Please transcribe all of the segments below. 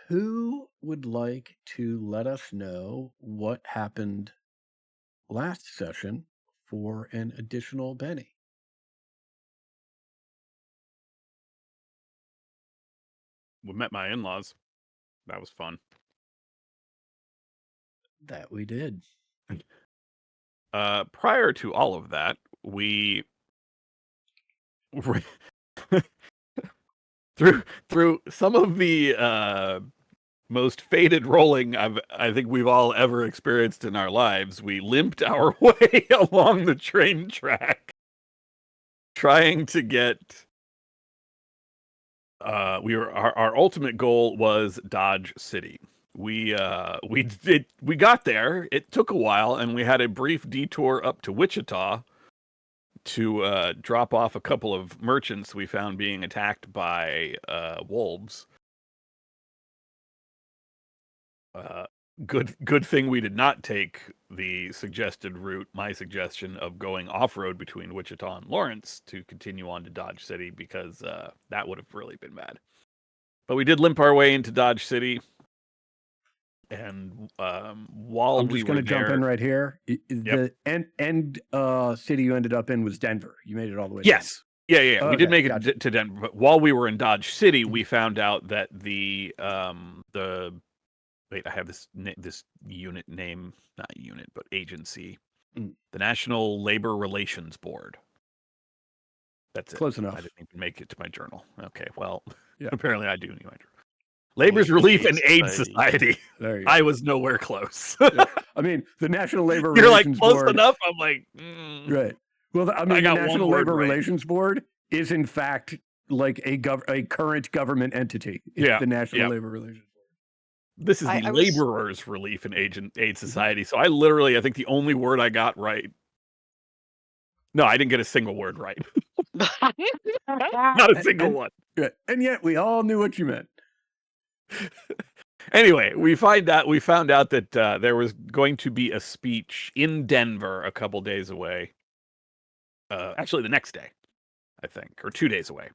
Who would like to let us know what happened last session for an additional penny? We met my in-laws. That was fun. That we did. Prior to all of that, we through some of the most faded rolling I think we've all ever experienced in our lives. We limped our way along the train track, trying to get. Our ultimate goal was Dodge City. We got there. It took a while, and we had a brief detour up to Wichita to drop off a couple of merchants we found being attacked by wolves. Uh, good thing we did not take the suggested route, my suggestion of going off road between Wichita and Lawrence to continue on to Dodge City, because that would have really been bad. But we did limp our way into Dodge City, and while I'm we just going were to jump in there, right here. yep, The end city you ended up in was Denver. You made it all the way to Denver. yes, yeah, we did Okay, make it gotcha. to Denver. But while we were in Dodge City, we Mhm. found out that the wait, I have this unit name, not unit, but agency, Mm, the National Labor Relations Board. That's it. close I enough. didn't even make it to my journal. Okay, well, Yeah, apparently I do need my journal. Labor's Legal Relief Aid and Aid Society. Society. there you I go. was nowhere close. Yeah. I mean, the National Labor You're like Relations close Board, enough. I'm like, right? Well, I I mean, the got one National word Labor right. Relations Board is in fact like a current government entity. It's Yeah, the National yeah. Labor Relations This is the I was Laborers Relief and Aid Board. Society. So I literally, I think the only word I got right. No, I didn't get a single word right. Not a single And one. yeah, and yet we all knew what you meant. Anyway, we found out that there was going to be a speech in Denver a couple days away. Actually, the next day, I think, or 2 days away.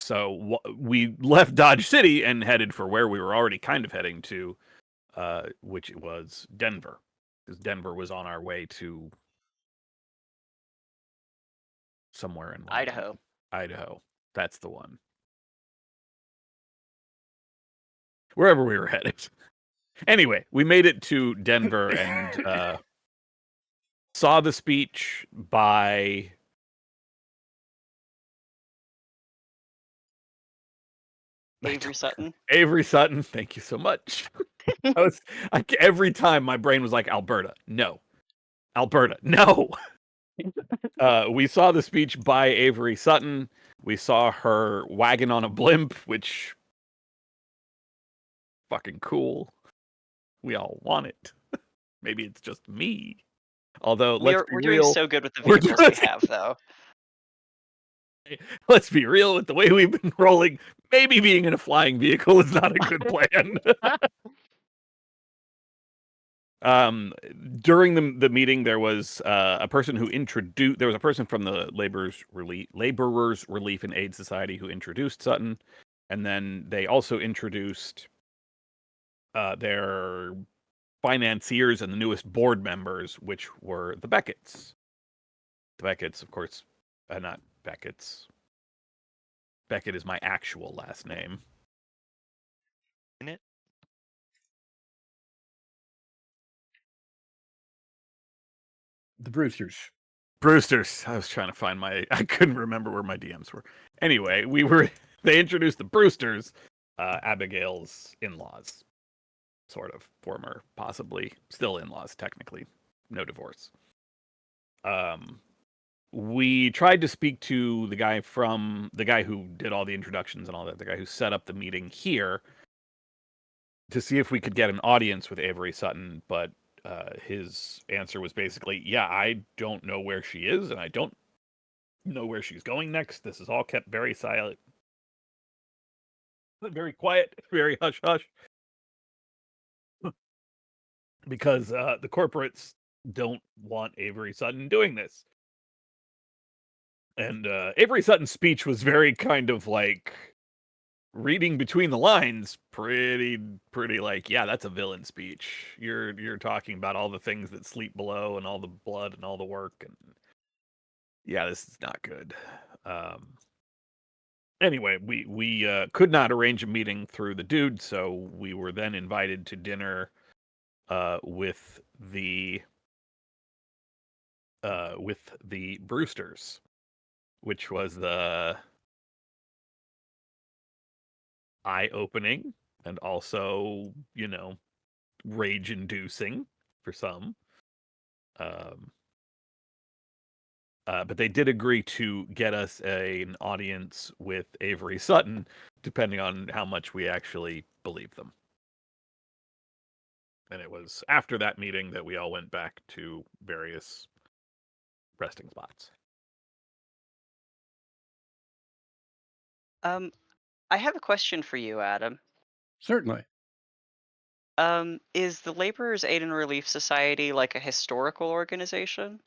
So we left Dodge City and headed for where we were already kind of heading to, which was Denver, because Denver was on our way to somewhere in Idaho. Idaho. That's the one. Wherever we were headed. Anyway, we made it to Denver and saw the speech by Avery Sutton. Avery Sutton. Thank you so much. Every time my brain was like, Alberta, no. Alberta, no. We saw the speech by Avery Sutton. We saw her wagon on a blimp, which fucking cool. We all want it. Maybe it's just me. Although, let's be We're doing real, so good with the we're vehicles we doing, have, though. let's be real with the way we've been rolling. Maybe being in a flying vehicle is not a good plan. Um, during the meeting, there was a person who introduced. There was a person from the Laborers Relief and Aid Society who introduced Sutton, and then they also introduced their financiers and the newest board members, which were the Becketts. The Becketts, of course, not Beckett's. Beckett is my actual last name. In it. The Brewsters. Brewsters. I was trying to find I couldn't remember where my DMs were. Anyway, they introduced the Brewsters, Abigail's in-laws, sort of, former, possibly, still in-laws, technically. No divorce. We tried to speak to the guy who did all the introductions and all that, the guy who set up the meeting here, to see if we could get an audience with Avery Sutton, but his answer was basically, yeah, I don't know where she is, and I don't know where she's going next. This is all kept very silent, very quiet, very hush hush, because the corporates don't want Avery Sutton doing this. And Avery Sutton's speech was very kind of like reading between the lines, pretty like, yeah, that's a villain speech. You're talking about all the things that sleep below and all the blood and all the work, and yeah, this is not good. Anyway, we could not arrange a meeting through the dude, so we were then invited to dinner with the Brewsters, which was the eye-opening and also, rage-inducing for some. But they did agree to get us an audience with Avery Sutton, depending on how much we actually believe them. And it was after that meeting that we all went back to various resting spots. I have a question for you, Adam. Certainly. Is the Laborers Aid and Relief Society like a historical organization?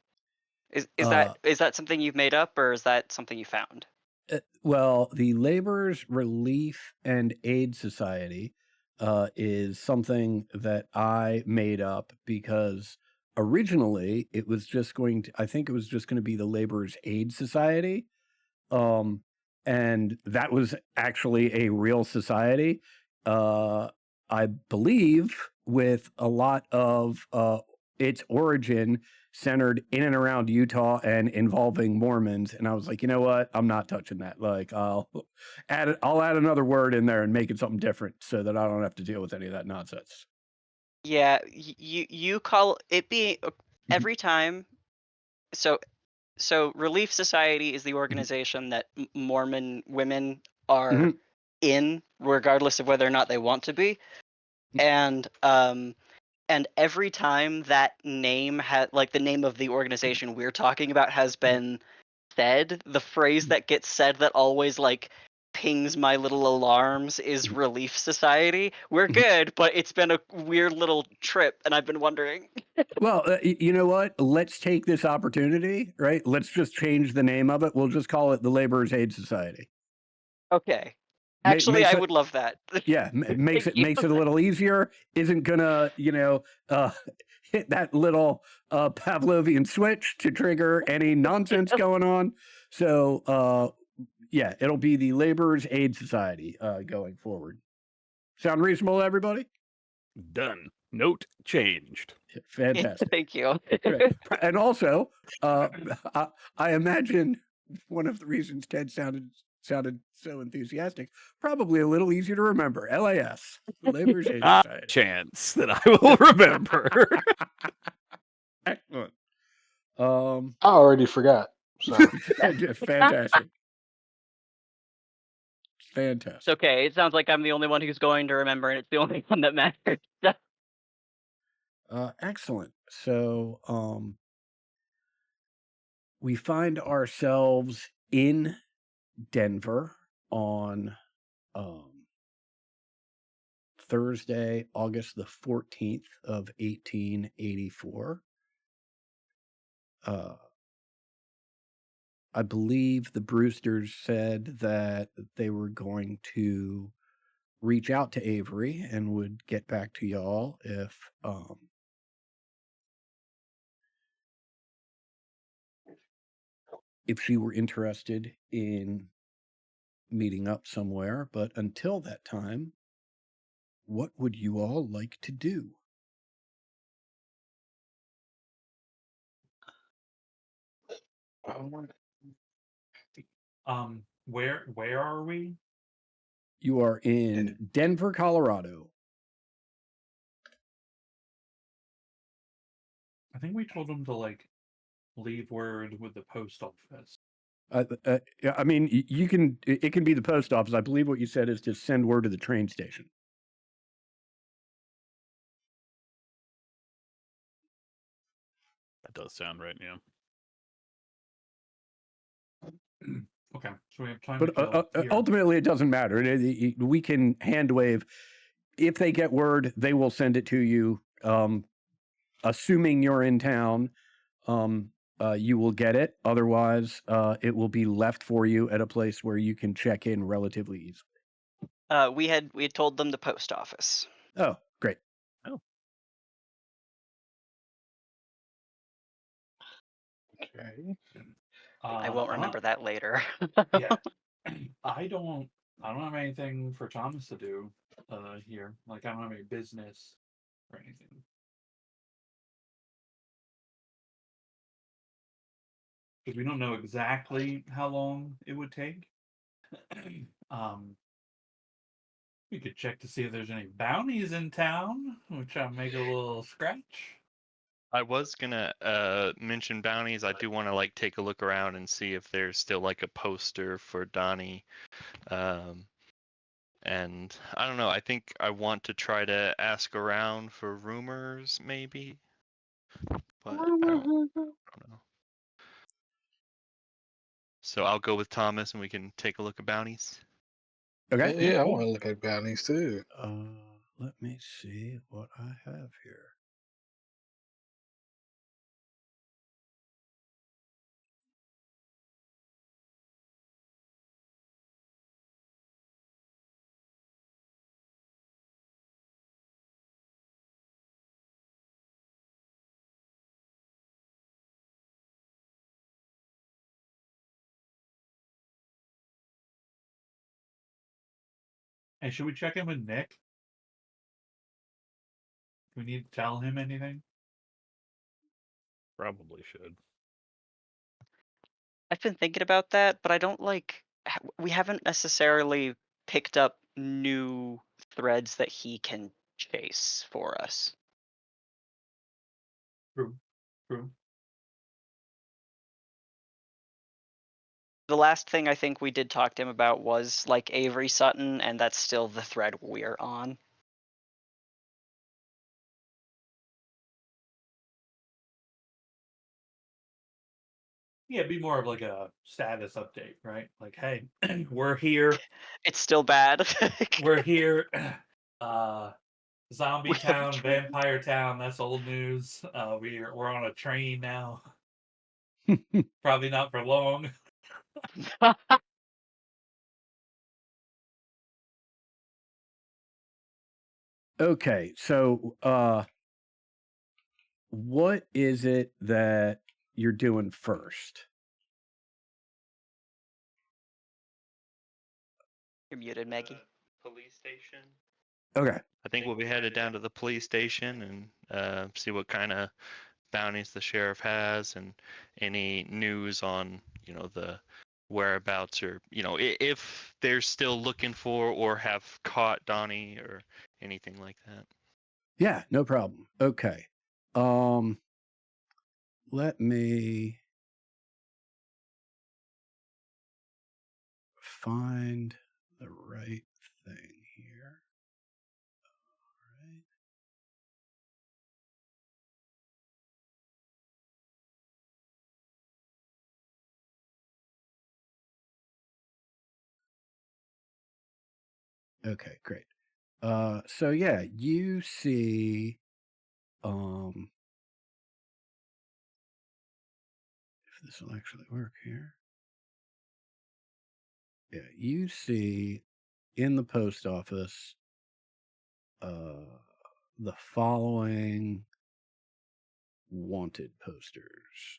Is Uh, that something you've made up, or is that something you found? well, the Laborers Relief and Aid Society is something that I made up because originally it was just I think it was just going to be the Laborers Aid Society. Um, and that was actually a real society. I believe with a lot of its origin centered in and around Utah and involving Mormons. And I was like, you know what? I'm not touching that. Like, I'll add another word in there and make it something different so that I don't have to deal with any of that nonsense. Yeah, you call it being Mhm, every time. So Relief Society is the mhm, organization that Mormon women are mhm, in, regardless of whether or not they want to be. mhm, And every time that name had, like, the name of the organization we're talking about has been said, the phrase mhm, that gets said that always, like, pings my little alarms is mhm, Relief Society. We're mhm. good, but it's been a weird little trip, and I've been wondering. Well, you know what? Let's take this opportunity, right? Let's just change the name of it. We'll just call it the Laborers Aid Society. Okay. Actually, Makes I it, would love that. yeah, Thank you. makes it a little easier. Isn't gonna, hit that little Pavlovian switch to trigger any nonsense going on. So, yeah, it'll be the Laborers Aid Society going forward. Sound reasonable, to everybody? Done. Note changed. Fantastic. Thank you. Right. And also, uh, I imagine one of the reasons Ted sounded so enthusiastic, probably a little easier to remember. LAS, the Laborers Aid Not Society. chance that I will remember. Excellent. I already forgot. So Fantastic. It's Fantastic. okay. It sounds like I'm the only one who's going to remember, and it's the only one that matters. Excellent. So, we find ourselves in Denver on um, Thursday, August the 14th of 1884. Uh, I believe the Brewsters said that they were going to reach out to Avery and would get back to y'all if she were interested in meeting up somewhere. But until that time, what would you all like to do? Where are we? You are in and Denver, Colorado. I think we told them to like leave word with the post office. Yeah, I mean, you can. It can be the post office. I believe what you said is to send word to the train station. That does sound right, yeah. Okay, so we have time to But kill here. ultimately, it doesn't matter. We can hand wave. If they get word, they will send it to you. Assuming you're in town, you will get it. Otherwise, it will be left for you at a place where you can check in relatively easily. We had told them the post office. Oh, great. Okay. I won't remember that later. Yeah. I don't have anything for Thomas to do here. Like I don't have any business or anything. Because we don't know exactly how long it would take. um we could check to see if there's any bounties in town, which I'll make a little scratch. I was gonna mention bounties. I do want to like take a look around and see if there's still like a poster for Donnie. And I don't know. I think I want to try to ask around for rumors, maybe. But I don't know. So I'll go with Thomas, and we can take a look at bounties. Okay. Yeah, I Cool. want to look at bounties too. Let me see what I have here. Hey, should we check in with Nick? Do we need to tell him anything? Probably should. I've been thinking about that, but I don't we haven't necessarily picked up new threads that he can chase for us. True. True. The last thing I think we did talk to him about was like Avery Sutton, and that's still the thread we're on. Yeah, it'd be more of like a status update, right? Like, hey, we're here. It's still bad. We're here. Zombie We have a town, train. vampire town, that's old news. We're on a train now. Probably not for long. Okay, so what is it that you're doing first? You're muted, Maggie. Police station. Okay. I think we'll be headed down to the police station and see what kind of bounties the sheriff has and any news on the whereabouts or if they're still looking for or have caught Donnie or anything like that. Yeah, no problem. Okay. Let me find the right thing here. All right. Okay, great. So yeah, you see if this will actually work here. Yeah, you see in the post office the following wanted posters.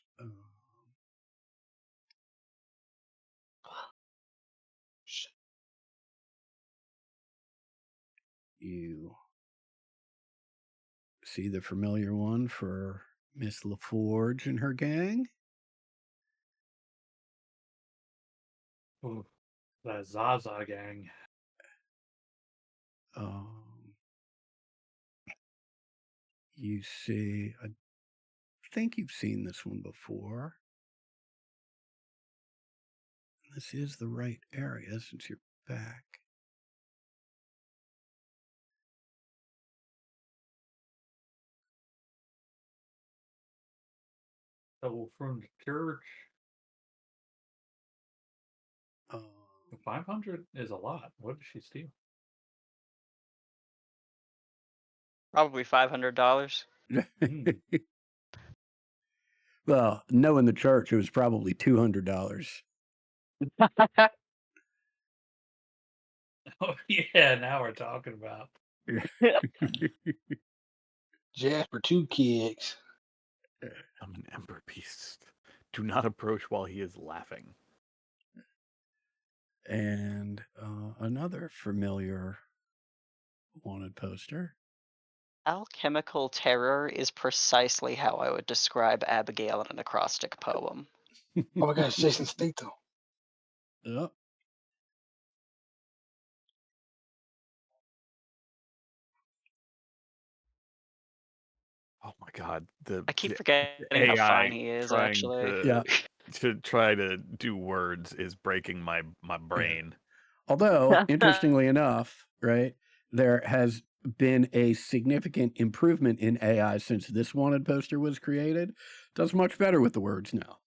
You see the familiar one for Miss LaForge and her gang. Ooh, that Zaza gang. You see, I think you've seen this one before. This is the right area since you're back. So from the church, Um, 500 is a lot. What did she steal? Probably $500. Well, knowing the church, it was probably $200. Oh yeah, now we're talking about. Jasper 2 kicks. I'm an ember beast. Do not approach while he is laughing. And another familiar wanted poster. Alchemical terror is precisely how I would describe Abigail in an acrostic poem. Oh my gosh, Jason Statham. Yep. Oh my god, the I keep the forgetting how AI fine he is, trying actually. Yeah. to try to do words is breaking my brain. Although, interestingly enough, right, there has been a significant improvement in AI since this wanted poster was created. Does much better with the words now.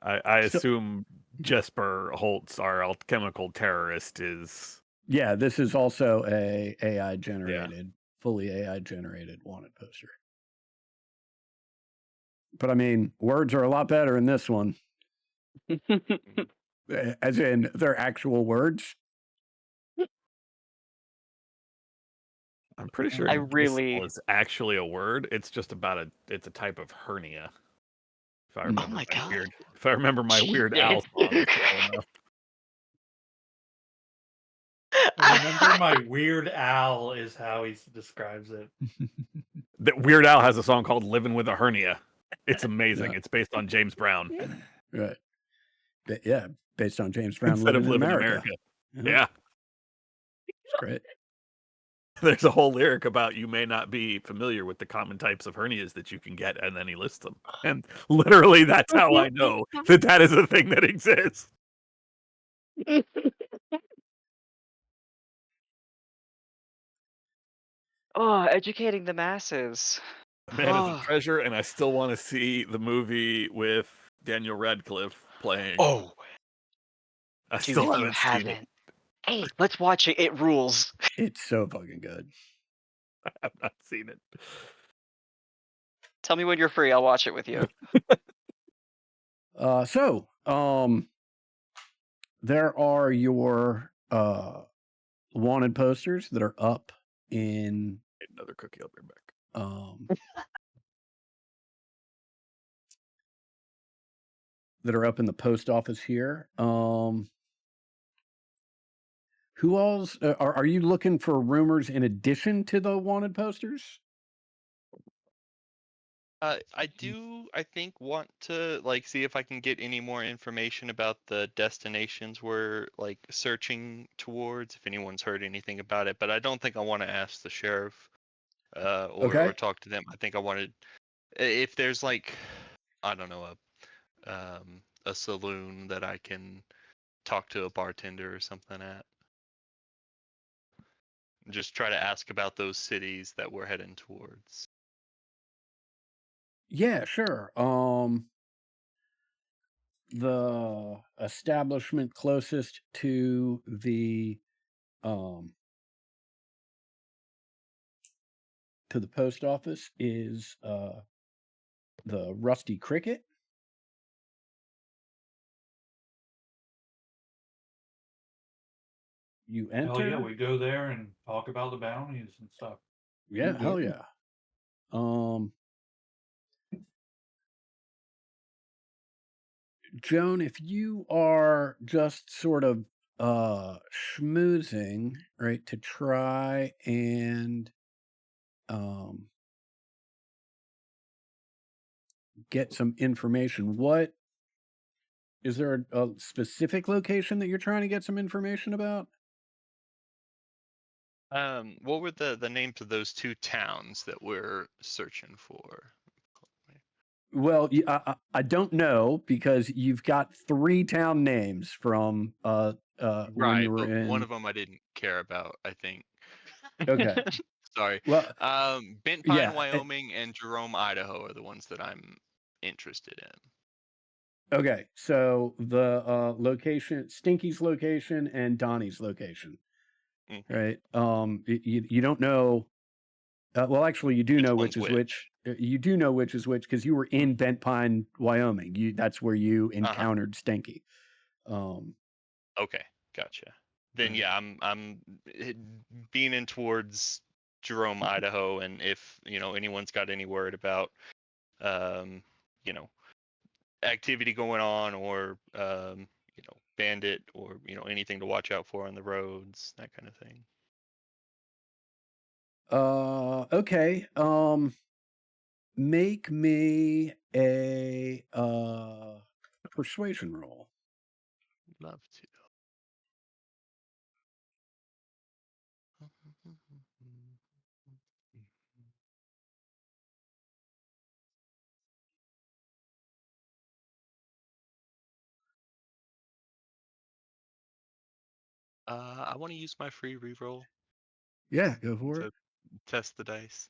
I So, assume Jesper Holtz, our alchemical terrorist, is yeah, this is also a AI generated, fully AI generated wanted poster. But I mean, words are a lot better in this one. As in, they're actual words. I'm pretty sure I dismal really. is actually a word. It's just about it's a type of hernia. If I Mm. remember Oh my god. weird, if I remember my Weird Al song well enough. I remember my Weird Al is how he describes it. That Weird Al has a song called "Living with a Hernia." It's amazing. Yeah. It's based on James Brown Right. Yeah, based on James Brown instead of living in "Living in America. America." Yeah. It's great. There's a whole lyric about you may not be familiar with the common types of hernias that you can get, and then he lists them. And literally, that's how I know that that is a thing that exists. Oh, educating the masses. A man is a Oh. treasure, and I still want to see the movie with Daniel Radcliffe playing. Oh, I dude, still if you haven't seen it. haven't. Hey, let's watch it. It rules. It's so fucking good. I have not seen it. Tell me when you're free. I'll watch it with you. So, there are your wanted posters that are up in Another cookie. I'll bring back. That are up in the post office here. Who else are you looking for rumors in addition to the wanted posters? I do, I think, want to like see if I can get any more information about the destinations we're like searching towards, if anyone's heard anything about it. But I don't think I want to ask the sheriff Okay. or talk to them. I think I wanted if there's like I don't know a saloon that I can talk to a bartender or something at. Just try to ask about those cities that we're heading towards. Yeah, sure. The establishment closest to the post office is the Rusty Cricket. You Hell yeah, enter. we go there and talk about the bounties and stuff. Yeah, hell yeah. Joan, if you are just sort of schmoozing, right, to try and get some information, what is there a specific location that you're trying to get some information about? What were the names of those two towns that we're searching for? Well, I don't know because you've got 3 town names from when you Right, were but one in. of them I didn't care about, I think. Okay. Sorry. Well, Bent Pine, yeah. Wyoming, and Jerome, Idaho are the ones that I'm interested in. Okay. So the location, Stinky's location and Donnie's location, Mhm. right? You don't know. Well, actually, you do Which know one's which is which. You do know which is which because you were in Bent Pine, Wyoming. That's where you encountered Stinky. Okay, gotcha. then yeah, I'm beaming towards Jerome, Idaho, and if anyone's got any word about um, you know activity going on or bandit or anything to watch out for on the roads, that kind of thing. Okay. Make me a persuasion roll. Love to. I want to use my free reroll Yeah, go for it. to test the dice.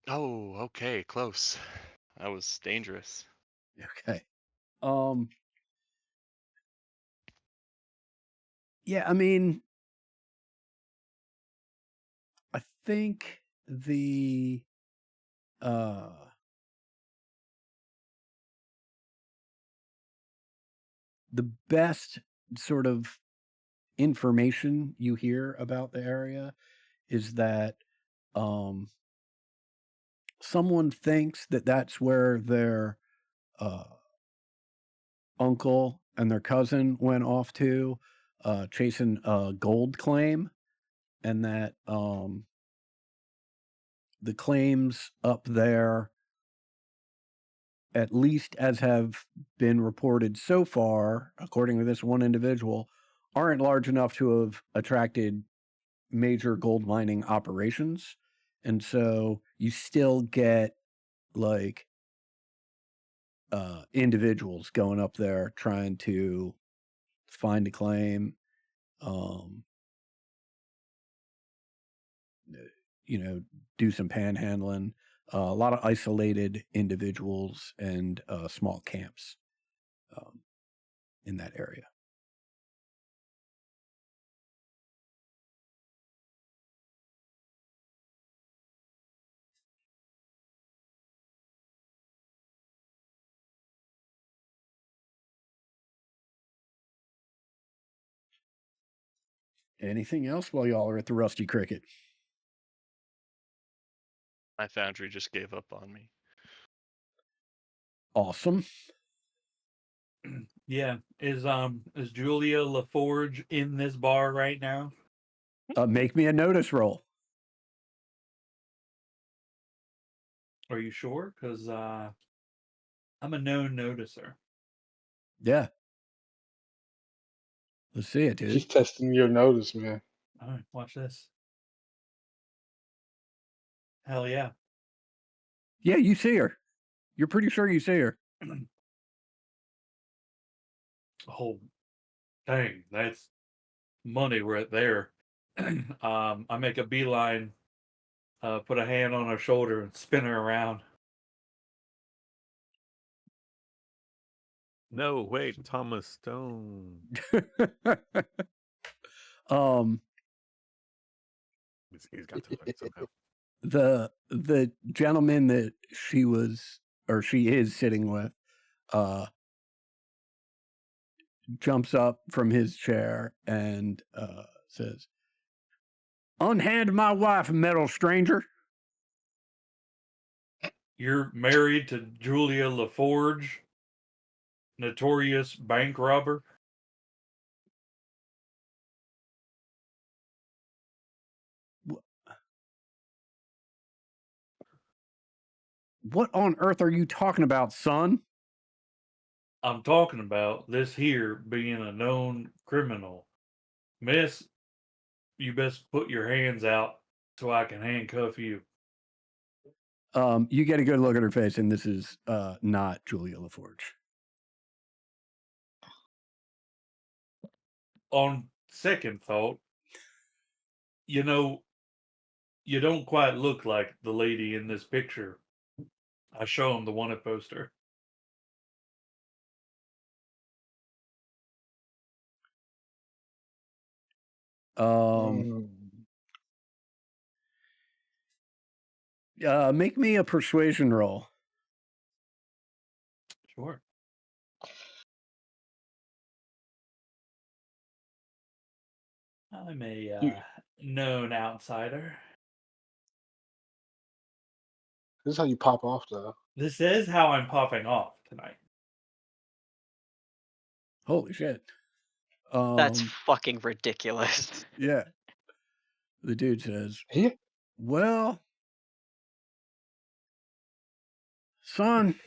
Oh, okay, close. That was dangerous. Okay. Yeah, I mean, I think the best sort of information you hear about the area is that someone thinks that that's where their uh, uncle and their cousin went off to chasing a gold claim, and that the claims up there, at least as have been reported so far, according to this one individual, aren't large enough to have attracted major gold mining operations. And so you still get like individuals going up there trying to find a claim, um, do some panhandling, a lot of isolated individuals and small camps in that area. Anything else while y'all are at the Rusty Cricket? My foundry just gave up on me. Awesome. Yeah. Is Julia LaForge in this bar right now? Make me a notice roll. Are you sure? Because I'm a known noticer. Yeah. Let's see it, dude. He's testing your notice, man. All right, watch this. Hell yeah. Yeah, you see her. You're pretty sure you see her. Oh, dang, that's money right there. I make a beeline, put a hand on her shoulder and spin her around. No, wait, Thomas Stone. um, He's got to it somehow. the gentleman that she is sitting with, jumps up from his chair and says, "Unhand my wife, metal stranger." You're married to Julia LaForge, notorious bank robber? What on earth are you talking about, son? I'm talking about this here being a known criminal. Miss, you best put your hands out so I can handcuff you. You get a good look at her face, and this is not Julia LaForge. On second thought, you don't quite look like the lady in this picture. I show him the wanted poster. Make me a persuasion roll. Sure. I'm a You- known outsider. This is how you pop off, though. This is how I'm popping off tonight. Holy shit. That's Um, fucking ridiculous. yeah. The dude says, He, well, son,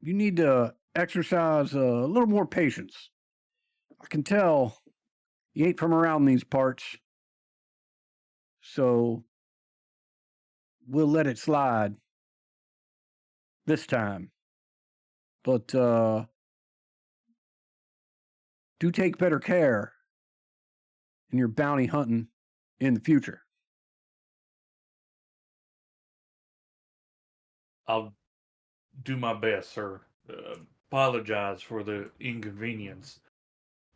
you need to exercise a little more patience. I can tell you ain't from around these parts, so we'll let it slide this time. But do take better care in your bounty hunting in the future. I'll do my best, sir. Apologize for the inconvenience.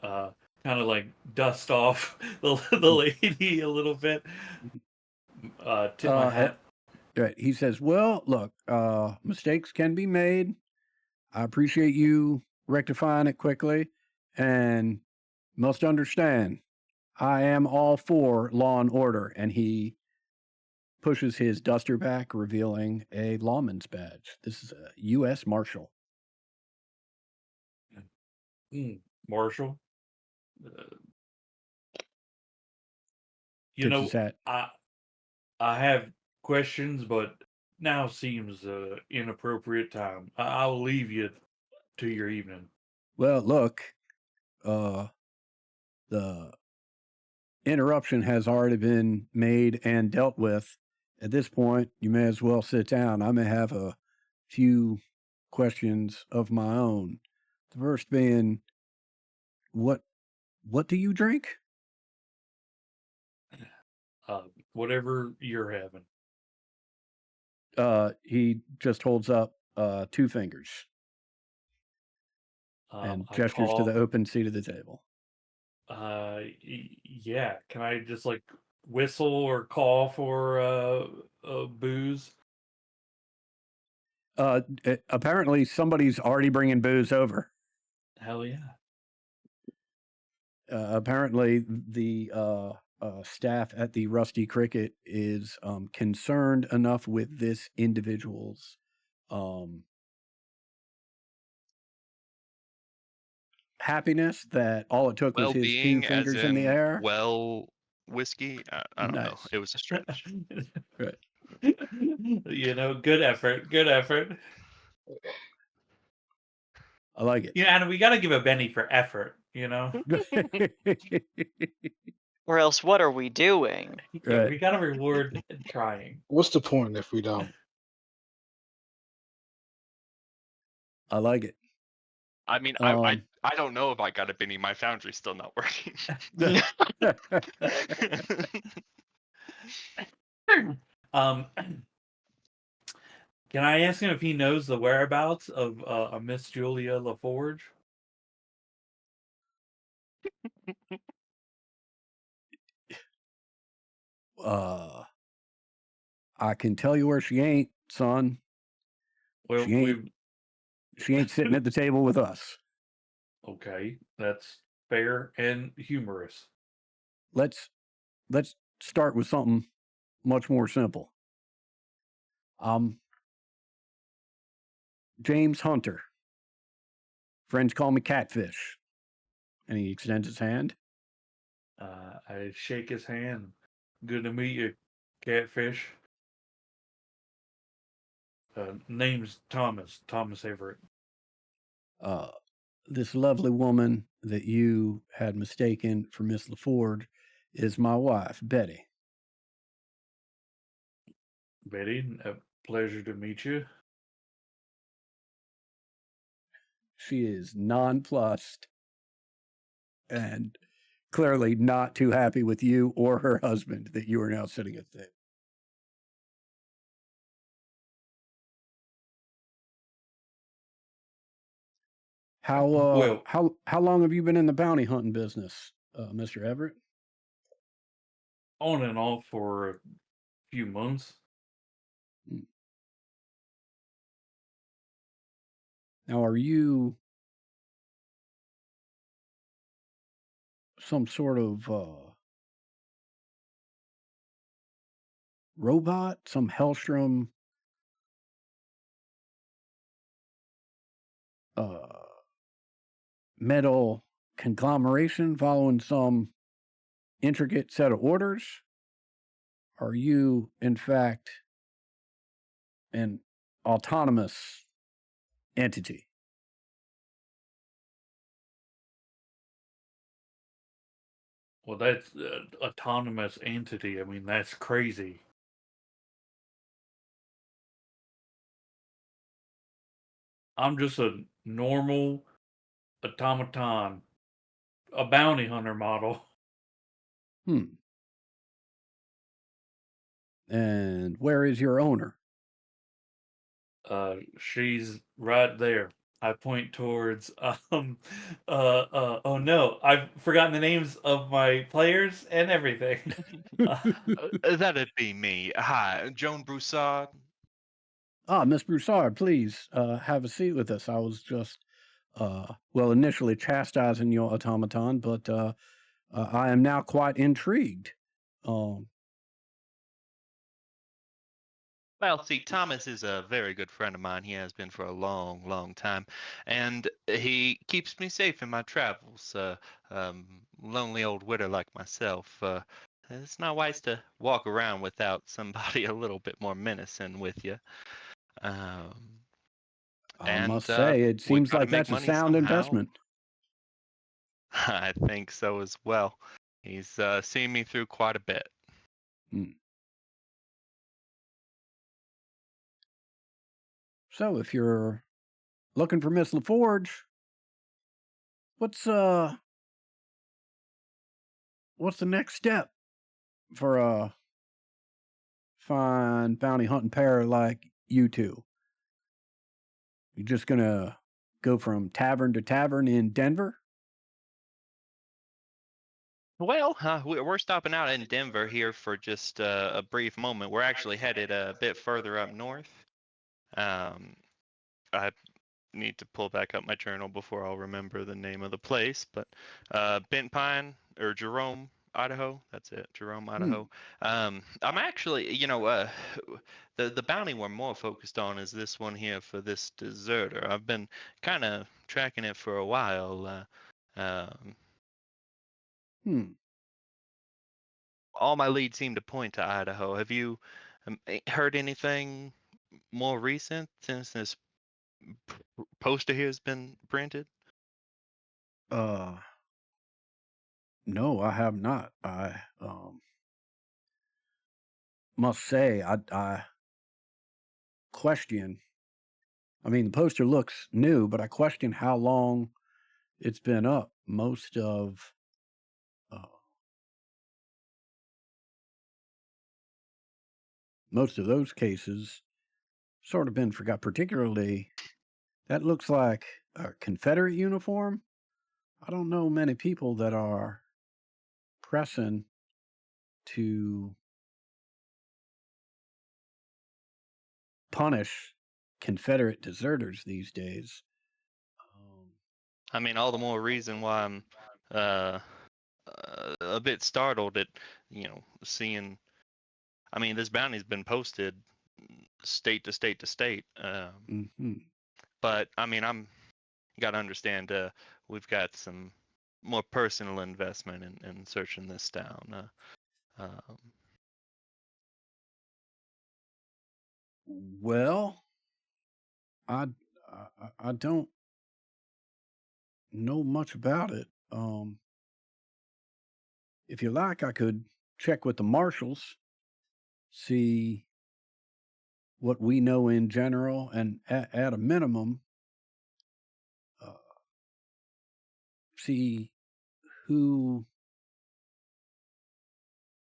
Kind of like dust off the lady a little bit. Tip my Uh, hat. Right. He says, well, look, mistakes can be made. I appreciate you rectifying it quickly and must understand, I am all for law and order. And he pushes his duster back, revealing a lawman's badge. This is a U.S. Marshal. Marshall. Uh, you Tips know, his hat. I have questions, but now seems inappropriate time. I'll leave you to your evening. Well, look, the interruption has already been made and dealt with. At this point, you may as well sit down. I may have a few questions of my own. The first being, what do you drink? Whatever you're having. He just holds up two fingers and I gestures to the cough. open seat of the table. Yeah. Can I just like whistle or cough or booze? Apparently, somebody's already bringing booze over. Hell yeah. Apparently, the staff at the Rusty Cricket is concerned enough with this individual's happiness that all it took was his two Well-being, as fingers in the in air. well whiskey. I don't know. Nice. It was a stretch. Right. You know, good effort. Good effort. I like it. Yeah, and we got to give a Benny for effort. You know, Or else, what are we doing? yeah, Right. we got to reward trying. what's the point if we don't? I like it. I mean, Um, I don't know if I got a Benny. My foundry's still not working. Um, can I ask him if he knows the whereabouts of a Miss Julia LaForge? I can tell you where she ain't, son. Well, She ain't. She ain't sitting at the table with us. okay, that's fair and humorous. Let's start with something much more simple. James Hunter. Friends call me Catfish. And he extends his hand. I shake his hand. Good to meet you, Catfish. Name's Thomas. Thomas Everett. This lovely woman that you had mistaken for Miss LaForge is my wife, Betty. Betty, a pleasure to meet you. She is nonplussed and clearly not too happy with you or her husband that you are now sitting at the table. Well, How long have you been in the bounty hunting business, Mr. Everett? on and off for a few months. Now, are you some sort of robot, some Hellstrom uh, metal conglomeration following some intricate set of orders? Are you, in fact, an autonomous entity? Well, that's autonomous entity. I mean, that's crazy. I'm just a normal automaton, a bounty hunter model. Hmm. And where is your owner? She's right there. I point towards oh no, I've forgotten the names of my players and everything. Uh, That'd be me. Hi, Joan Broussard. Miss Broussard, please have a seat with us. I was just, well, initially chastising your automaton, but I am now quite intrigued. Um, Well, see, Thomas is a very good friend of mine. He has been for a long, long time, and he keeps me safe in my travels. Lonely old widow like myself. It's not wise to walk around without somebody a little bit more menacing with you. Um, I and must say, it we seems got to like make that's a money sound somehow. investment. I think so as well. He's seen me through quite a bit. Hmm. So, if you're looking for Miss LaForge, what's uh, what's the next step for a fine bounty hunting pair like you two? You just gonna go from tavern to tavern in Denver? Well, we're stopping out in Denver here for just a brief moment. We're actually headed a bit further up north. Um, I need to pull back up my journal before I'll remember the name of the place, but Bent Pine or Jerome, Idaho. That's it, Jerome, Hmm. Idaho. I'm actually, the bounty we're more focused on is this one here for this deserter. I've been kind of tracking it for a while. Um, Hmm. all my leads seem to point to Idaho. Have you heard anything more recent since this poster here has been printed? Uh, no, I have not. I must say, I question. I mean, the poster looks new, but I question how long it's been up. Uh, most of those cases sort of been forgot. Particularly, that looks like a Confederate uniform. I don't know many people that are pressing to punish Confederate deserters these days. Um, I mean, all the more reason why I'm uh, a bit startled at, seeing. I mean, this bounty's been posted state to state to state. mhm. But I mean, you got to understand, we've got some more personal investment in searching this down. Um, Well, I, I don't know much about it. If you like, I could check with the marshals, see what we know in general, and at a minimum, uh, see who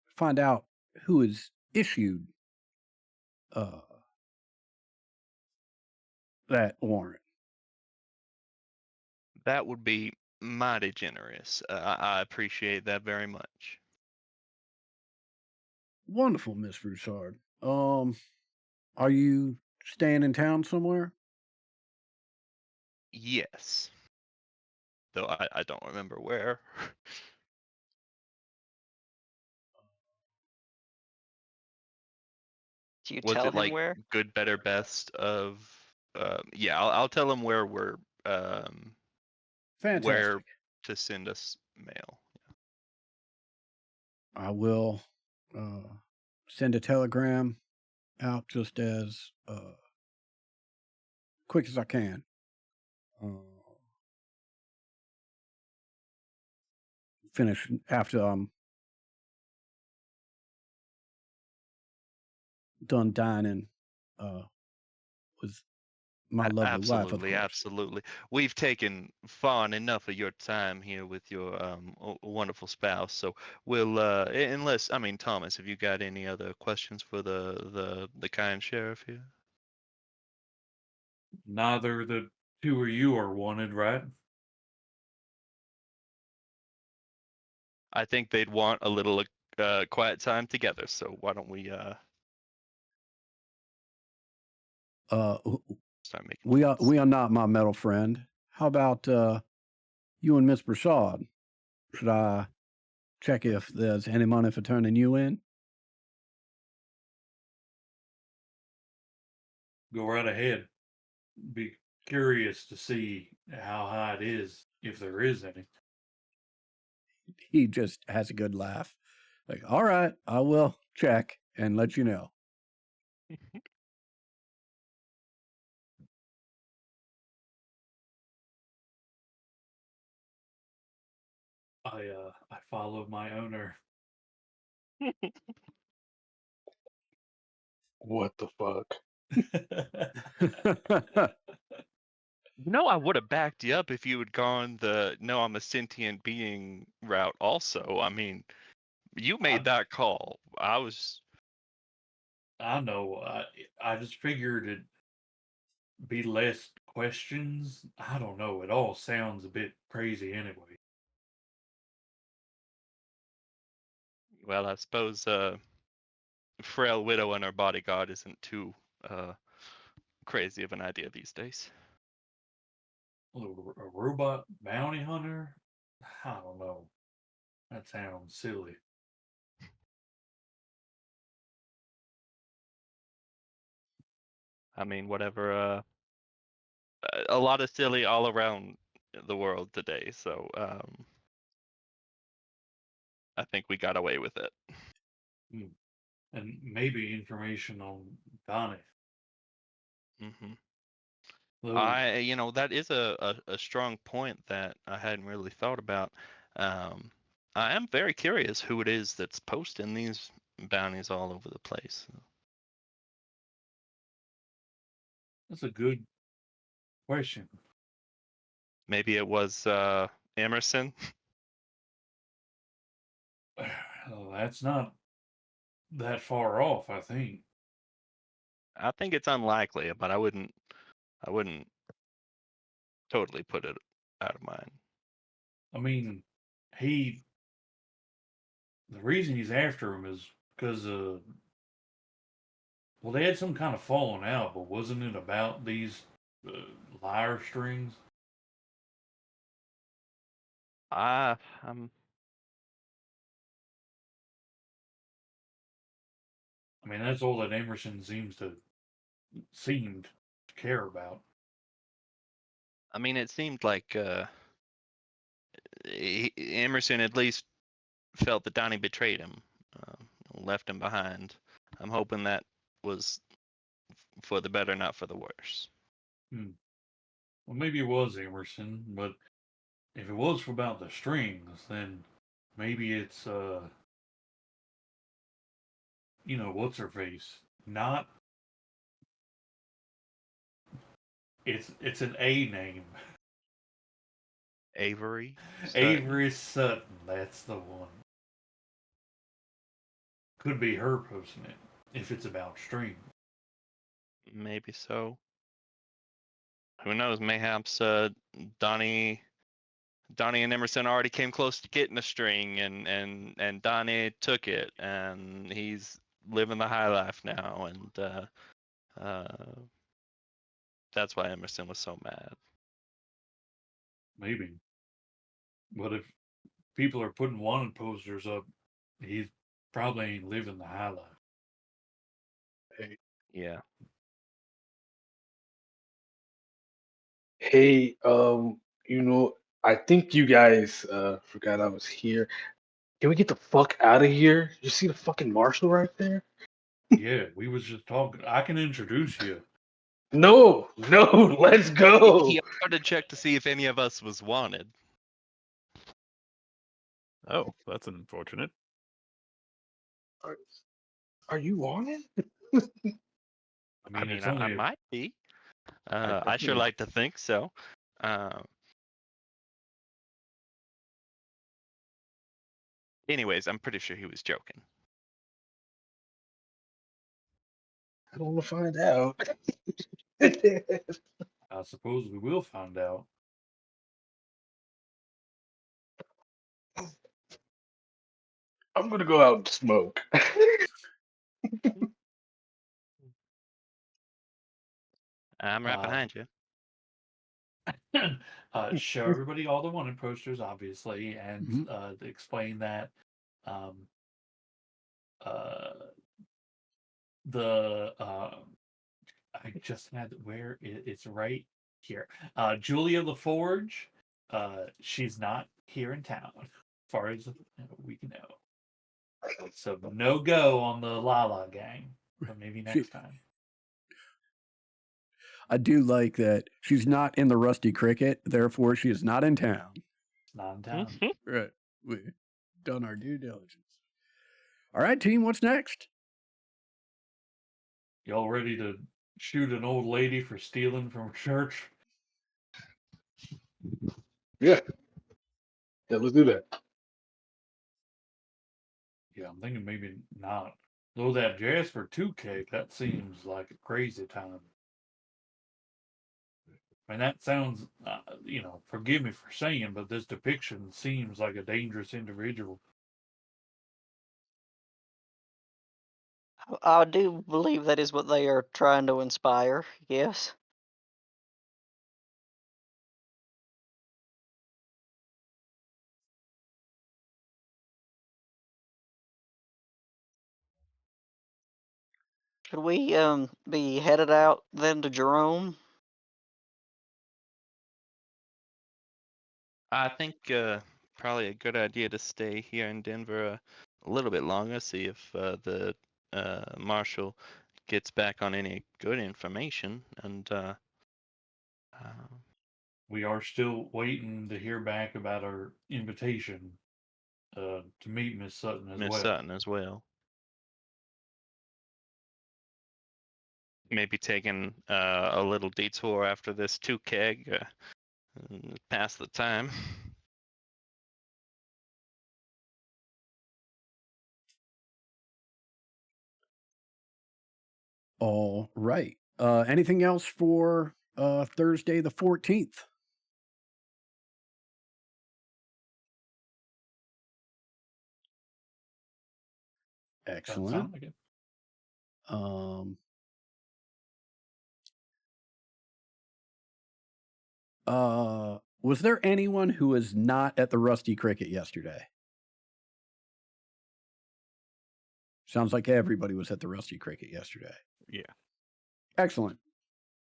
find out who is issued uh, that warrant. that would be mighty generous. I appreciate that very much. Wonderful, Miss Broussard. Are you staying in town somewhere? Yes, though I don't remember where. Do you Was tell it him like where? good, better, best of? Yeah, I'll tell him where Fantastic. to send us mail. I will send a telegram out just as quick as I can. Finish after I'm done dining with my lovely wife, of Absolutely, course. absolutely. We've taken far enough of your time here with your wonderful spouse. So we'll unless I mean Thomas, have you got any other questions for the kind sheriff here? Neither the two of you are wanted, right? I think they'd want a little quiet time together. So why don't we Uh, start making we plans? are not my metal friend. How about you and Miss Broussard? Should I check if there's any money for turning you in? Go right ahead. Be curious to see how high it is, if there is any. He just has a good laugh. Like, all right, I will check and let you know. I follow my owner. What the fuck? You know, I would have backed you up if you had gone the no, I'm a sentient being route also. I mean, you made I, that call. I know. I just figured it'd be less questions. I don't know. It all sounds a bit crazy anyway. Well, I suppose frail widow and her bodyguard isn't too crazy of an idea these days. A robot bounty hunter? I don't know. That sounds silly. I mean, whatever. A lot of silly all around the world today. So I think we got away with it. Hmm. And maybe information on Donnie. hmm Though, that is a strong point that I hadn't really thought about. Um, I am very curious who it is that's posting these bounties all over the place. that's a good question. Maybe it was Emerson. That's not that far off, I think. I think it's unlikely, but I wouldn't totally put it out of mind. I mean, the reason he's after him is because, well, they had some kind of falling out, but wasn't it about these uh, lyre strings? I I'm I mean, that's all that Emerson seemed to care about. I mean, it seemed like Emerson at least felt that Donnie betrayed him, left him behind. I'm hoping that was for the better, not for the worse. Hmm. Well, maybe it was Emerson, but if it was about the strings, then maybe it's what's her face? Not it's an A name. Avery Sutton, Avery Sutton, that's the one. Could be her posting it if it's about strings. maybe so. Who knows? Mayhaps Donnie Donnie and Emerson already came close to getting a string, and Donnie took it, and he's living the high life now, and uh, that's why Emerson was so mad. Maybe. But if people are putting wanted posters up, he's probably ain't living the high life. Hey, Yeah. Hey, I think you guys forgot I was here. Can we get the fuck out of here? You see the fucking marshal right there? Yeah, we was just talking. I can introduce you. No, no, let's go. He offered to check to see if any of us was wanted. Oh, that's unfortunate. Are, are you on it? I I mean, mean, it's I only might be. I I sure definitely. like to think so. Um, anyways, I'm pretty sure he was joking. I don't want to find out. I suppose we will find out. I'm gonna go out and smoke. I'm right Um, behind you. show everybody all the wanted posters, obviously, and Mhm. explain that uh, the I just had where it's right here. Julia LaForge, she's not here in town, as far as we know. So no go on the Lala gang, but maybe She, next time. I do like that she's not in the Rusty Cricket, therefore she is not in town. It's not in town. Right. We've done our due diligence. All right, team, what's next? Y'all ready to shoot an old lady for stealing from church? Yeah, let's do that. Yeah, I'm thinking maybe not. Though that Jasper 2 cake, that seems like a crazy time. And that sounds, forgive me for saying, but this depiction seems like a dangerous individual. I do believe that is what they are trying to inspire. Yes. Should we be headed out then to Jerome? I think probably a good idea to stay here in Denver a little bit longer, see if the marshal gets back on any good information, and uh, We are still waiting to hear back about our invitation to meet Miss Sutton as Miss well. Sutton as well. Maybe taking a little detour after this 2 keg, pass the time. All right. Anything else for Thursday the 14th? Doesn't Excellent. sound like it. Was there anyone who was not at the Rusty Cricket yesterday? Sounds like everybody was at the Rusty Cricket yesterday. Yeah. Excellent.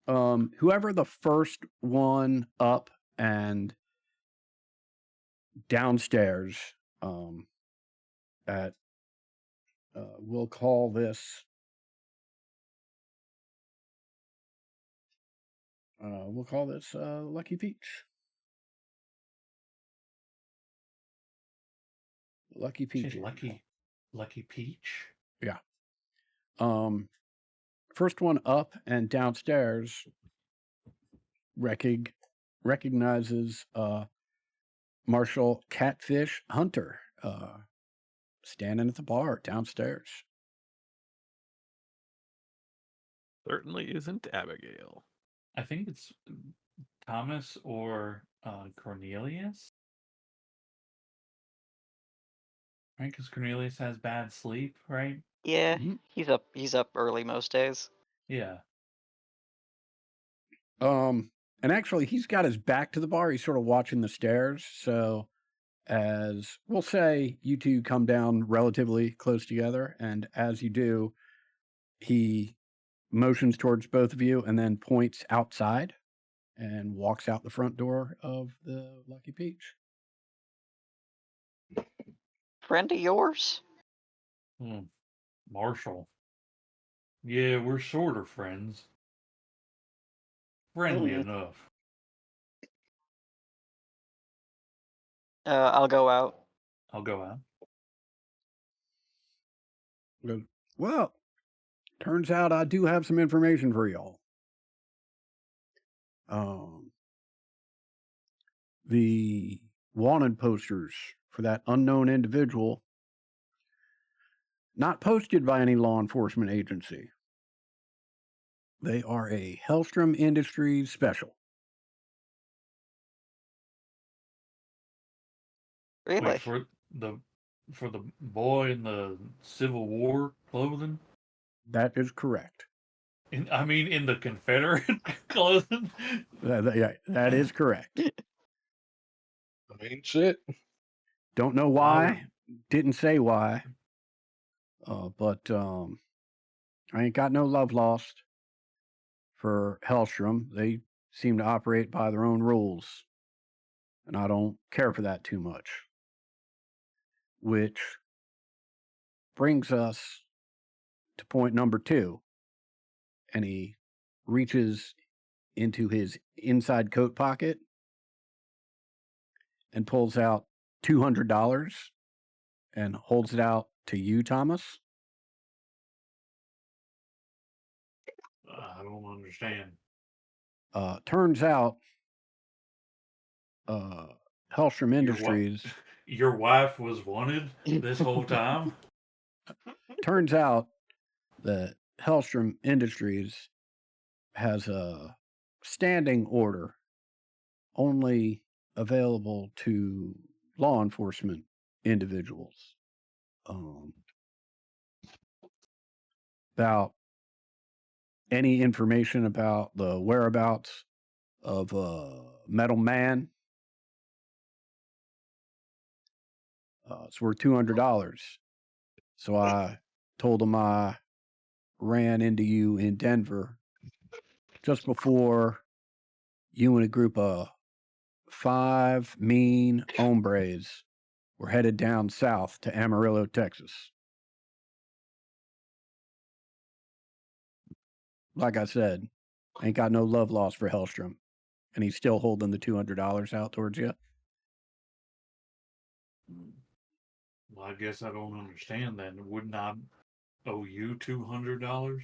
Whoever the first one up and downstairs at we'll call this Lucky Peach. Lucky Say Peach. Lucky Peach. Yeah. First one up and downstairs recognizes Marshal Catfish Hunter standing at the bar downstairs. Certainly isn't Abigail. I think it's Thomas or Cornelius. Right, because Cornelius has bad sleep, right? Yeah, Mhm. he's up early most days. Yeah. And actually, he's got his back to the bar. He's sort of watching the stairs. So, as we'll say, you two come down relatively close together, and as you do, he motions towards both of you and then points outside and walks out the front door of the Lucky Peach. Friend of yours? Marshall. Yeah, we're sort of friends. Friendly Mm. enough. I'll go out. I'll go out. Goes, well, turns out I do have some information for y'all. The wanted posters for that unknown individual, not posted by any law enforcement agency. They are a Hellstrom Industries special. Wait, Really? for the boy in the Civil War clothing? That is correct. In the Confederate clothing? That is correct. I mean, shit. Don't know why. Didn't say why. But I ain't got no love lost for Hellstrom. They seem to operate by their own rules. And I don't care for that too much. Which brings us to point number 2. And he reaches into his inside coat pocket and pulls out $200 and holds it out to you, Thomas. I don't understand. Turns out, Hellstrom Industries. Your wife was wanted this whole time? Turns out that Hellstrom Industries has a standing order only available to law enforcement individuals about any information about the whereabouts of Metal Man. It's worth $200. So I told him I ran into you in Denver just before you and a group of 5 mean hombres were headed down south to Amarillo, Texas. Like I said, ain't got no love lost for Hellstrom. And he's still holding the $200 out towards you. Well, I guess I don't understand then. Wouldn't I owe you $200?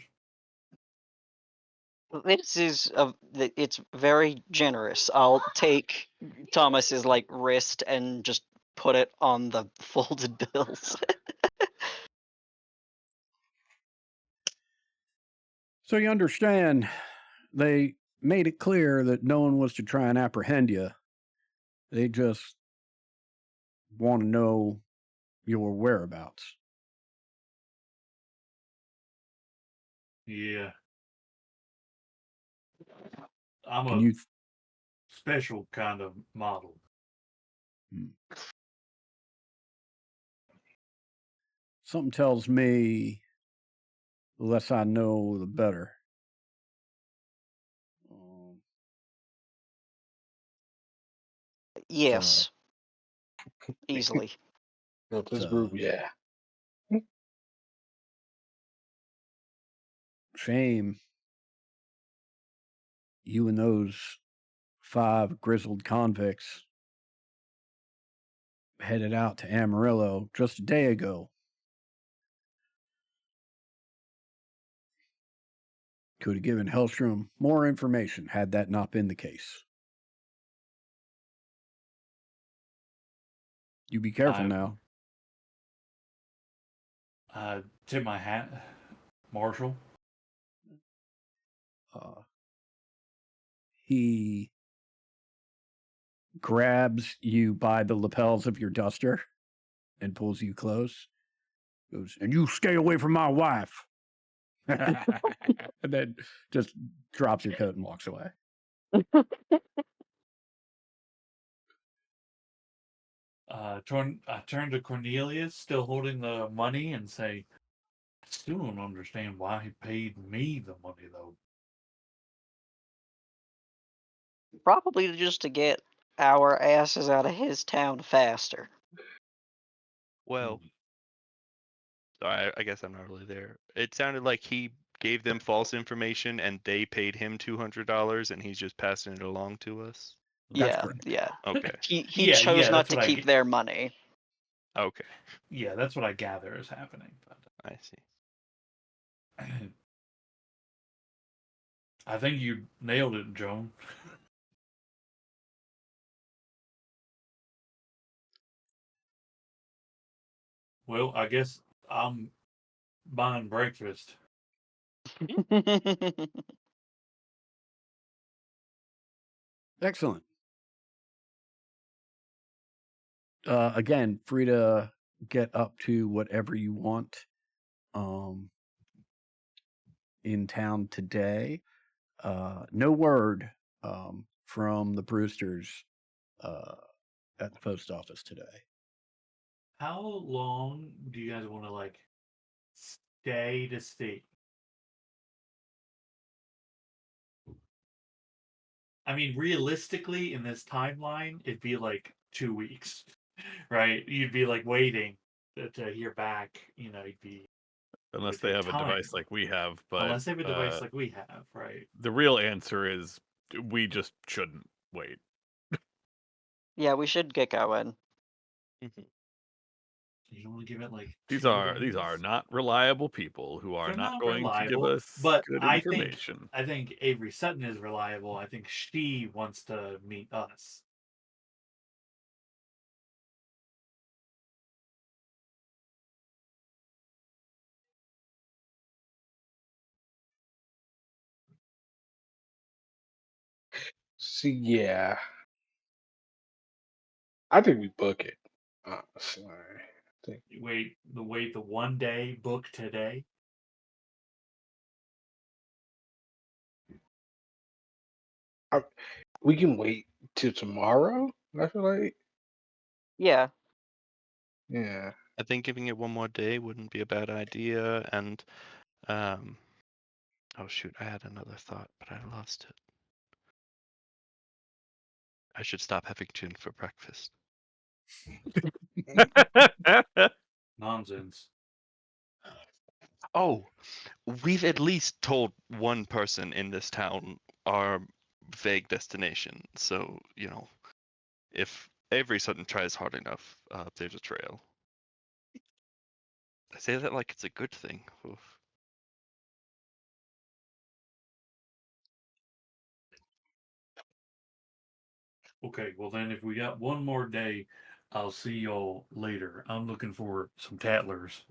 It's very generous. I'll take Thomas's wrist and just put it on the folded bills. So you understand, they made it clear that no one was to try and apprehend you. They just want to know your whereabouts. Yeah. I'm Can a you special kind of model. Something tells me the less I know, the better. Yes. Easily. No, this group, yeah. Shame you and those 5 grizzled convicts headed out to Amarillo just a day ago. Could have given Hellstrom more information had that not been the case. You be careful now. Tip my hat, Marshall. He grabs you by the lapels of your duster and pulls you close. Goes, and you stay away from my wife. And then just drops your coat and walks away. I turn to Cornelius, still holding the money, and say, still don't understand why he paid me the money though. Probably just to get our asses out of his town faster. Well, Hmm. I guess I'm not really there. It sounded like he gave them false information and they paid him $200 and he's just passing it along to us. That's Yeah, correct. yeah. Okay. He Yeah, chose not that's to what keep their money. Okay. Yeah, that's what I gather is happening. I see. But I think you nailed it, Joan. Well, I guess I'm buying breakfast. Excellent. Again, free to get up to whatever you want in town today. No word from the Brewsters at the post office today. How long do you guys want to like stay to stay? I mean, realistically, in this timeline, it'd be like 2 weeks, right? You'd be like waiting to hear back. You'd be Unless with they your have a time, device like we have, but unless they have a device like we have, right? the real answer is we just shouldn't wait. Yeah, we should get going. You don't want to give it like These 2 are days. not reliable people who are They're not not going to give reliable, us but good I information. think Avery Sutton is reliable. I think she wants to meet us. See, yeah, I think we book it. Honestly, I think Wait the one day book today. we can wait till tomorrow. I feel like, Yeah. yeah. I think giving it one more day wouldn't be a bad idea. And oh shoot, I had another thought, but I lost it. I should stop having gin for breakfast. Nonsense. Oh, we've at least told one person in this town our vague destination. So, if Avery Sutton tries hard enough, there's a trail. I say that like it's a good thing. Oof. Okay, well then if we got one more day, I'll see y'all later. I'm looking for some tattlers.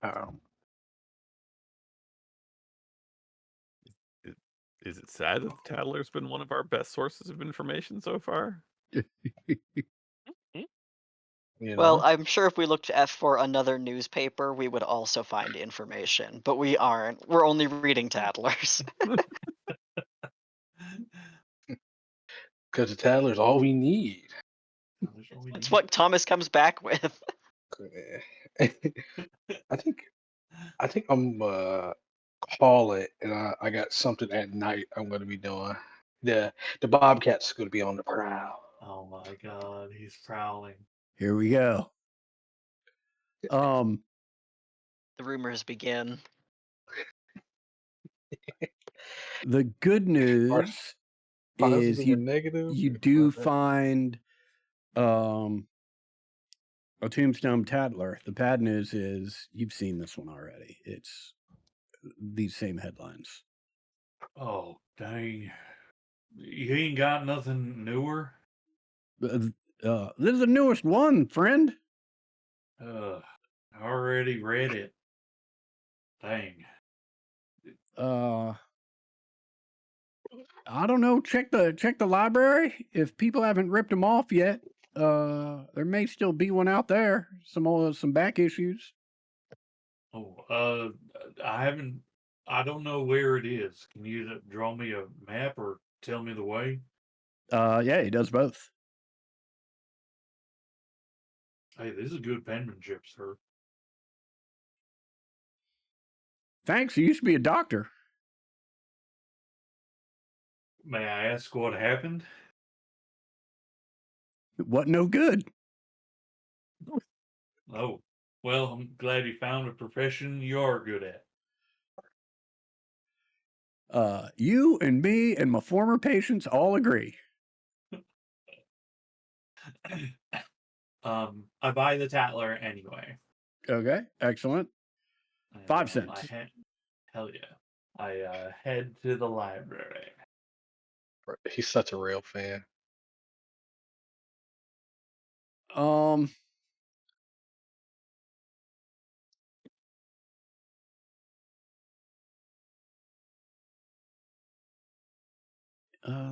Um, Is it sad that the Tattler's been one of our best sources of information so far? you Well, know, I'm sure if we looked for another newspaper, we would also find information, but we aren't. We're only reading Tattlers. because the Tattler's all we need. That's all we It's need. what Thomas comes back with. I think I'm call it, and I got something at night I'm gonna be doing. The Bobcat's gonna be on the prowl. Oh my god, he's prowling. Here we go. The rumors begin. The good news is Positive or negative? you do find a Tombstone Tattler. The bad news is you've seen this one already. It's these same headlines. Oh dang. You ain't got nothing newer? This is the newest one, friend. I already read it. Dang. I don't know. Check the library. If people haven't ripped them off yet, there may still be one out there. Some back issues. Oh, I don't know where it is. Can you draw me a map or tell me the way? Yeah, he does both. Hey, this is good penmanship, sir. Thanks. You used to be a doctor. May I ask what happened? It wasn't no good. Oh, well, I'm glad you found a profession you are good at. You and me and my former patients all agree. I buy the Tatler anyway. Okay, excellent. And, 5 cents. Hell yeah. I head to the library. He's such a real fan. Um,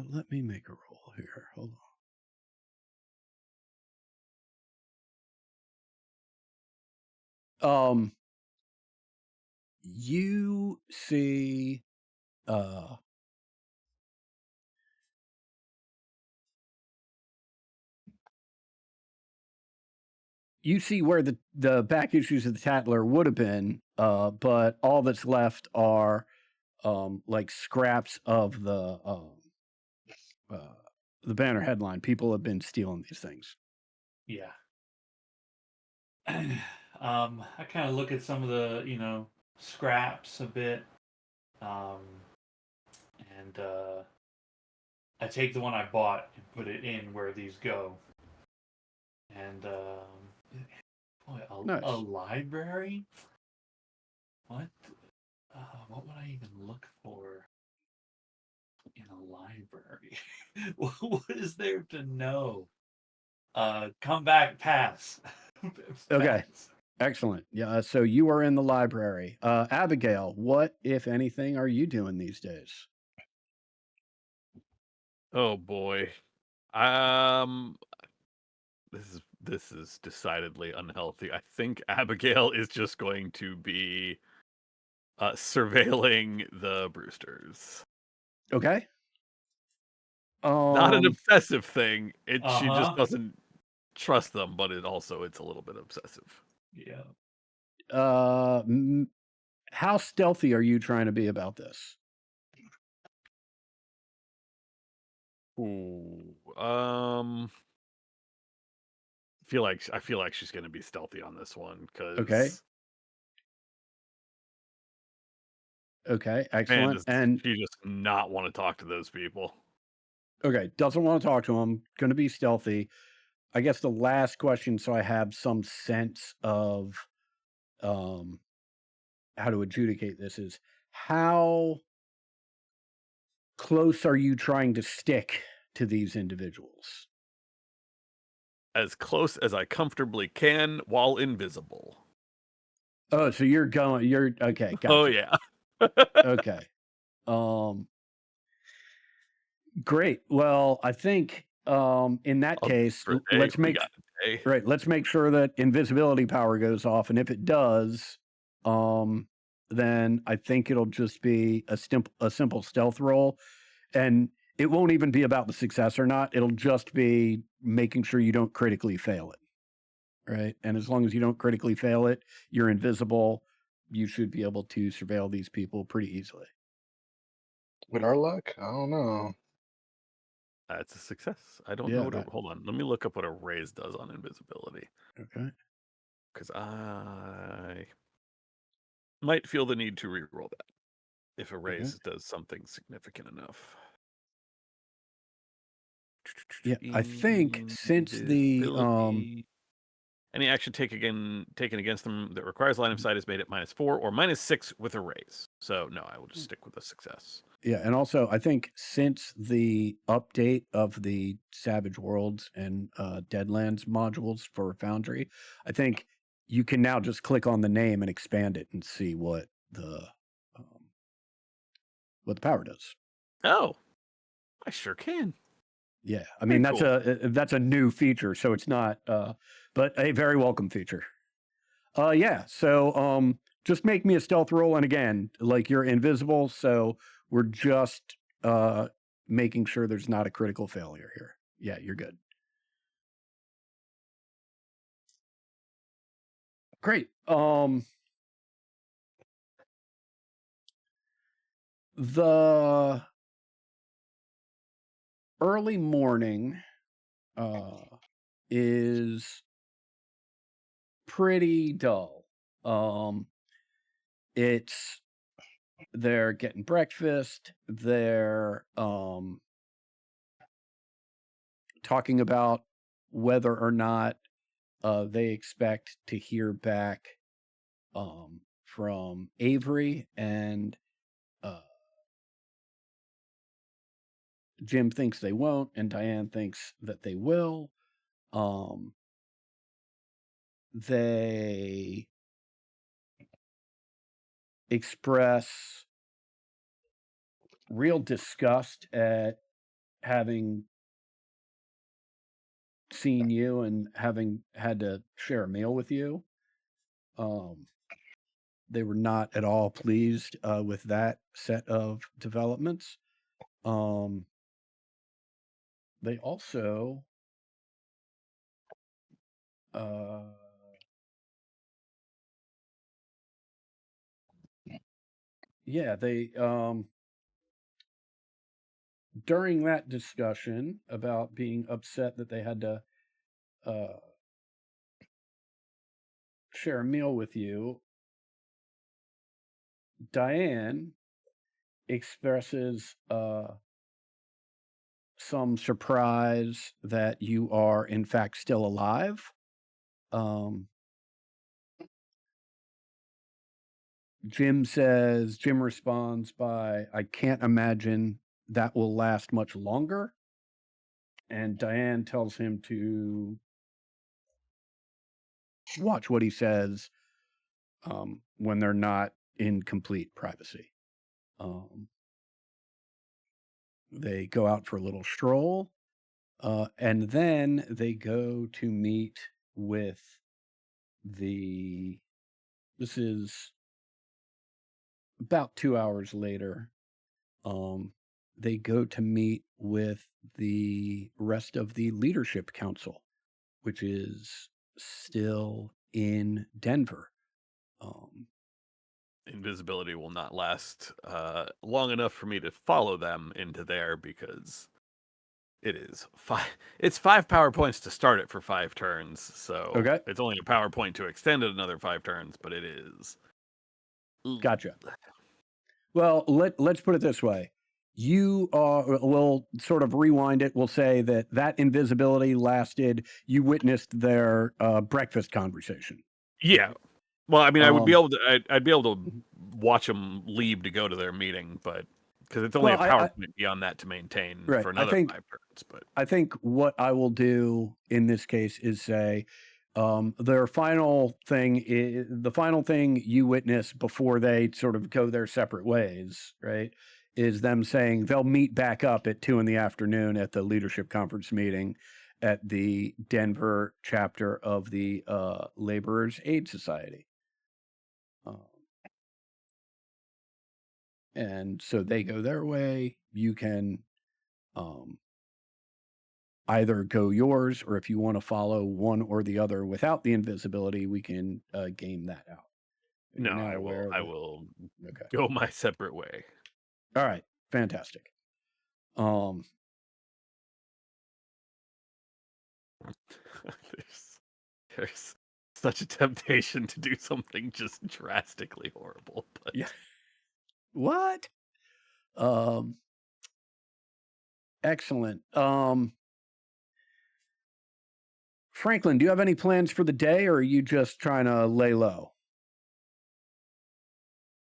let me make a roll here. Hold on. You see, you see where the back issues of the Tatler would have been, but all that's left are like scraps of uh, the banner headline. People have been stealing these things. Yeah. I kind of look at some of the, scraps a bit. And I take the one I bought and put it in where these go. And boy, a Nice. library? What? What would I even look for in a library? What is there to know? Come back, pass. Okay. Pass. Excellent. Yeah. So you are in the library. Abigail, what, if anything, are you doing these days? Oh boy. Um, this is decidedly unhealthy. I think Abigail is just going to be surveilling the Brewsters. Okay. Not an obsessive thing. She just Uh-huh. doesn't trust them, but it's a little bit obsessive. Yeah. How stealthy are you trying to be about this? Ooh. I feel like she's gonna be stealthy on this one Okay. because Okay. man, Excellent. does And she just not want to talk to those people. okay, doesn't want to talk to him. Going to be stealthy. I guess the last question, so I have some sense of um, how to adjudicate this, is how close are you trying to stick to these individuals? As close as I comfortably can while invisible. Oh, so you're okay. Oh Gotcha. yeah. Okay. Great. Well, I think in that case, For a day, let's we make got a day. right. Let's make sure that invisibility power goes off, and if it does, then I think it'll just be a simple stealth roll, and it won't even be about the success or not. It'll just be making sure you don't critically fail it, right? And as long as you don't critically fail it, you're invisible. You should be able to surveil these people pretty easily. With our luck, I don't know. That's a success. I don't know Yeah. what hold on. Let me look up what a raise does on invisibility. Okay. Because I might feel the need to re-roll that if a raise does something significant enough. Yeah, I think since the Invisibility. Any action taken against them that requires line of sight is made at -4 or -6 with a raise. So no, I will just stick with a success. yeah, and also I think since the update of the Savage Worlds and Deadlands modules for Foundry, I think you can now just click on the name and expand it and see um, what the power does. Oh, I sure can. Yeah, I Very mean cool. that's a new feature, so it's not, but a very welcome feature. Yeah, so just make me a stealth roll, and again, like you're invisible, so we're just making sure there's not a critical failure here. Yeah, you're good. Great. The early morning is pretty dull. It's they're getting breakfast. They're talking about whether or not they expect to hear back from Avery, and Jim thinks they won't, and Diane thinks that they will. They express real disgust at having seen you and having had to share a meal with you. They were not at all pleased with that set of developments. They also yeah, they during that discussion about being upset that they had to share a meal with you, Diane expresses some surprise that you are in fact still alive. Jim responds by, "I can't imagine that will last much longer." And Diane tells him to watch what he says when they're not in complete privacy. They go out for a little stroll, and then they go to meet with this is about 2 hours later. They go to meet with the rest of the leadership council, which is still in Denver. Invisibility will not last long enough for me to follow them into there because it's 5 power points to start it for 5 turns. So Okay. it's only a power point to extend it another 5 turns, but it is. Gotcha. Well, let's put it this way. We'll sort of rewind it. We'll say that invisibility lasted. You witnessed their breakfast conversation. Yeah. Well, I mean, I would be Um, able to. I'd be able to watch them leave to go to their meeting, but because it's only Well, a power point beyond that to maintain right. for another 5 turns. But I think what I will do in this case is say the final thing you witness before they sort of go their separate ways, right, is them saying they'll meet back up at 2 p.m. at the leadership conference meeting at the Denver chapter of the Laborers Aid Society. And so they go their way. You can either go yours, or if you want to follow one or the other without the invisibility, we can game that out. no, You're now aware of I it. will Okay. go my separate way. All right. Fantastic. There's such a temptation to do something just drastically horrible. But Yeah. What? Excellent. Franklin, do you have any plans for the day, or are you just trying to lay low?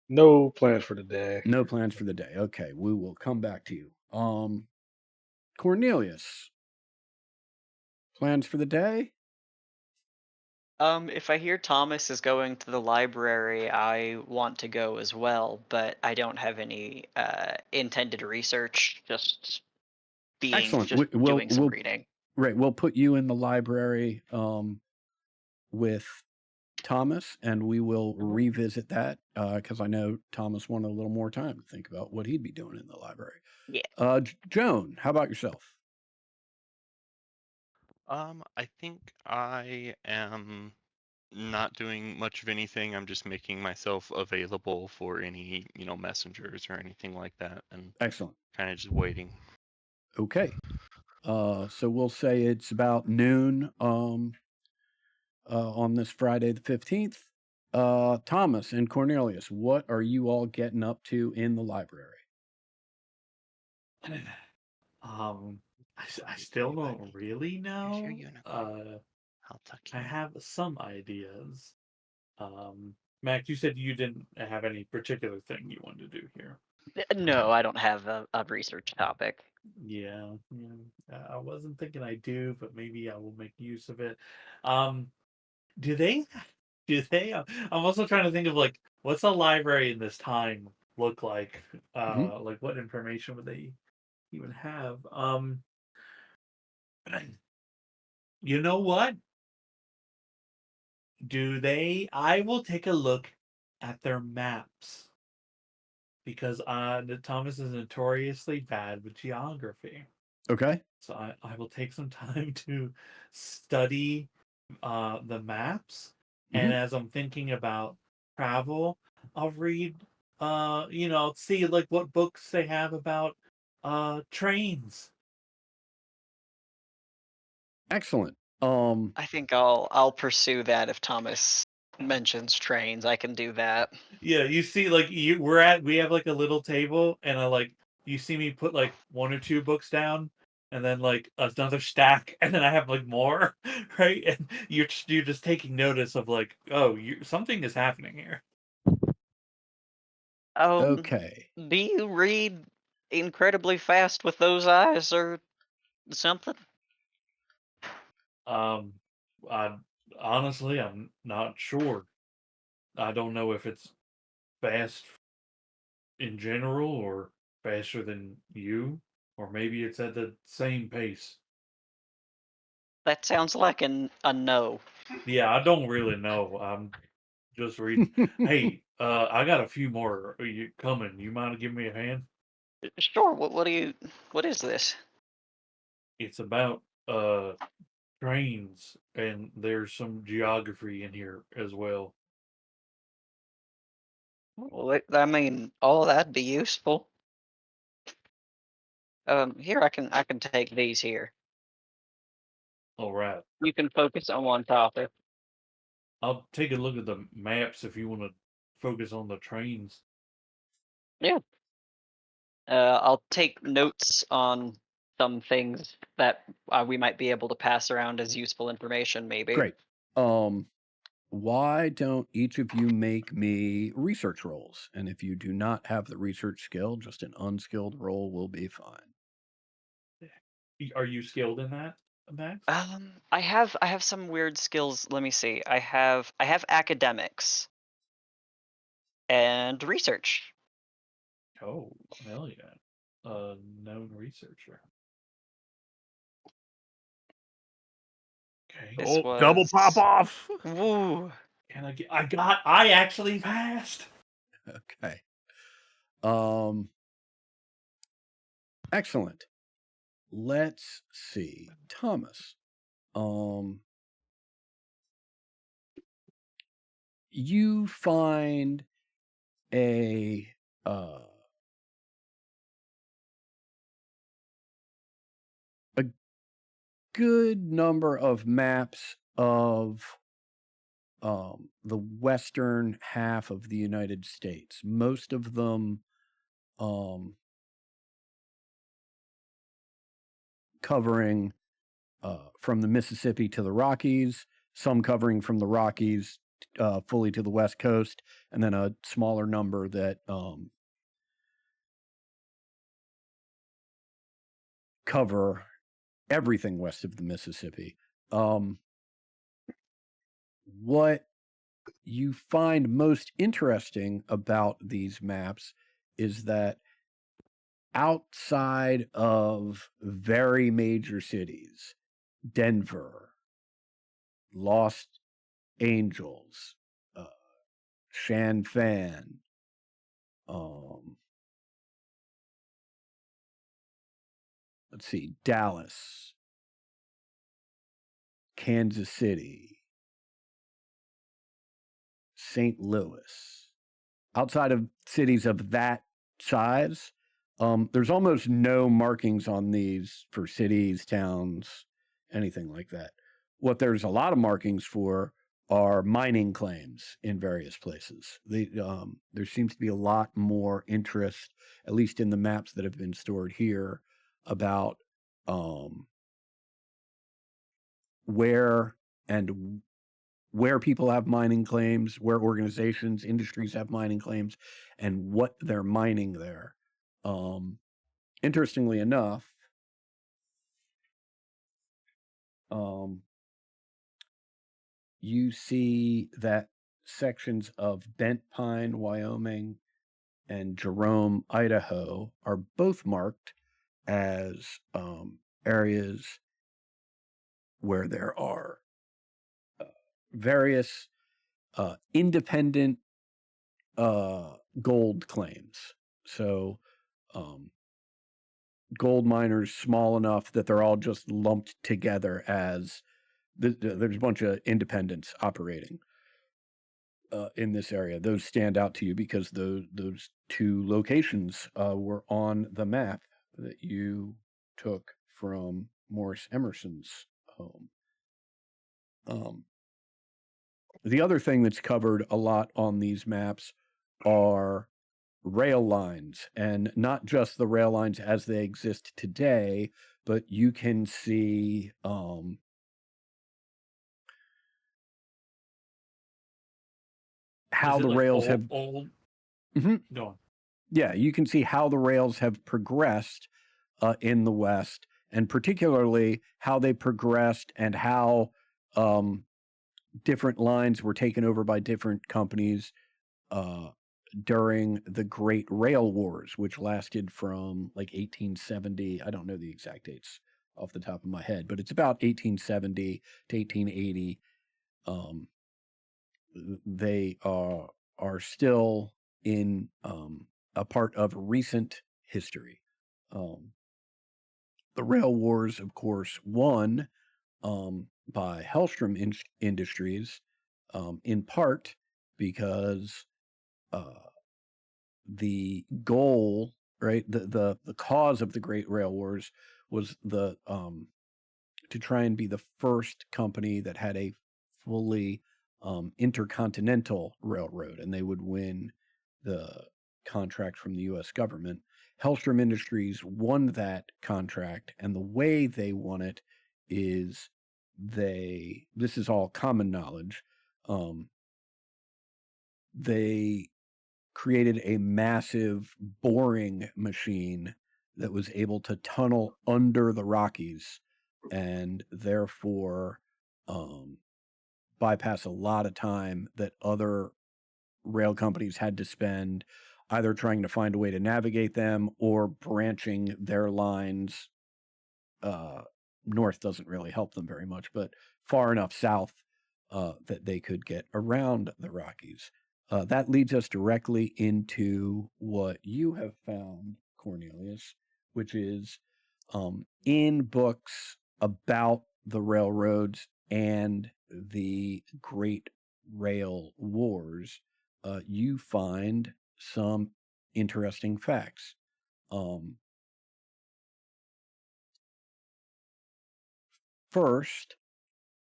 No plans for the day. No plans for the day. Okay, we will come back to you. Cornelius, plans for the day? If I hear Thomas is going to the library, I want to go as well, but I don't have any intended research. Just Excellent. doing some reading. Right, we'll put you in the library with Thomas, and we will revisit that because I know Thomas wanted a little more time to think about what he'd be doing in the library. Yeah. Joan, how about yourself? I think I am not doing much of anything. I'm just making myself available for any, messengers or anything like that, and Excellent. kind of just waiting. Okay. So we'll say it's about noon on this Friday the 15th. Thomas and Cornelius, what are you all getting up to in the library? Um, I still don't really Here's know. your unicorn. I'll tuck you I in. have some ideas. Mac, you said you didn't have any particular thing you wanted to do here. No, I don't have a research topic. Yeah, I wasn't thinking I do, but maybe I will make use of it. Um, do they? Do they? I'm also trying to think of like what's a library in this time look like? Mhm. Like what information would they even have? You know what? Do they? I will take a look at their maps because Thomas is notoriously bad with geography. Okay. So I will take some time to study the maps, and Mhm. as I'm thinking about travel, I'll read see like what books they have about trains. Excellent. I think I'll pursue that if Thomas mentions trains. I can do that. Yeah, you see, like we have like a little table, and I like you see me put like one or two books down, and then like another stack, and then I have like more, right? And you're just taking notice of like, oh, something is happening here. Um, Okay. do you read incredibly fast with those eyes or something? Um, I honestly I'm not sure. I don't know if it's fast in general or faster than you, or maybe it's at the same pace. That sounds like a no. Yeah, I don't really know. I'm just reading. Hey, I got a few more. Are you coming? You mind giving me a hand? Sure. What is this? It's about trains, and there's some geography in here as well. Well, I mean, all that'd be useful. Here I can take these here. All right, You can focus on one topic. I'll take a look at the maps if you want to focus on the trains. Yeah. I'll take notes on some things that we might be able to pass around as useful information, maybe. Great. Why don't each of you make me research rolls? And if you do not have the research skill, just an unskilled roll will be fine. Are you skilled in that, Max? I have some weird skills. Let me see. I have academics and research. Oh, hell yeah. Known researcher. Okay. This Oh, double pop was off. woo. I actually passed. Okay. Um, excellent. Let's see. Thomas. Um, you find a uh a good number of maps of the western half of the United States. Most of them um, covering from the Mississippi to the Rockies, some covering from the Rockies fully to the West Coast, and then a smaller number that cover everything west of the Mississippi. What you find most interesting about these maps is that outside of very major cities, Denver, Los Angeles, uh, Shan Fan, um, let's see, Dallas, Kansas City, St. Louis. Outside of cities of that size, there's almost no markings on these for cities, towns, anything like that. What there's a lot of markings for are mining claims in various places. There seems to be a lot more interest, at least in the maps that have been stored here, about where and where people have mining claims, where organizations, industries have mining claims, and what they're mining there. Interestingly enough, you see that sections of Bent Pine, Wyoming, and Jerome, Idaho, are both marked as areas where there are various independent gold claims. So gold miners small enough that they're all just lumped together as there's a bunch of independents operating in this area. Those stand out to you because those two locations were on the map that you took from Morris Emerson's home. The other thing that's covered a lot on these maps are rail lines, and not just the rail lines as they exist today, but you can see how Is it the like rails old, have old? Mhm. Go on. Yeah, you can see how the rails have progressed in the West, and particularly how they progressed and how different lines were taken over by different companies during the Great Rail Wars, which lasted from like 1870. I don't know the exact dates off the top of my head, but it's about 1870 to 1880. They are still in a part of recent history. The rail wars, of course, won by Hellstrom Industries, in part because the goal, right, the cause of the Great Rail Wars was the to try and be the first company that had a fully intercontinental railroad, and they would win the contract from the U.S. government. Hellstrom Industries won that contract, and the way they won it is this is all common knowledge, they created a massive boring machine that was able to tunnel under the Rockies and therefore bypass a lot of time that other rail companies had to spend either trying to find a way to navigate them or branching their lines. North doesn't really help them very much, but far enough south that they could get around the Rockies. That leads us directly into what you have found, Cornelius, which is in books about the railroads and the Great Rail Wars, you find some interesting facts. First,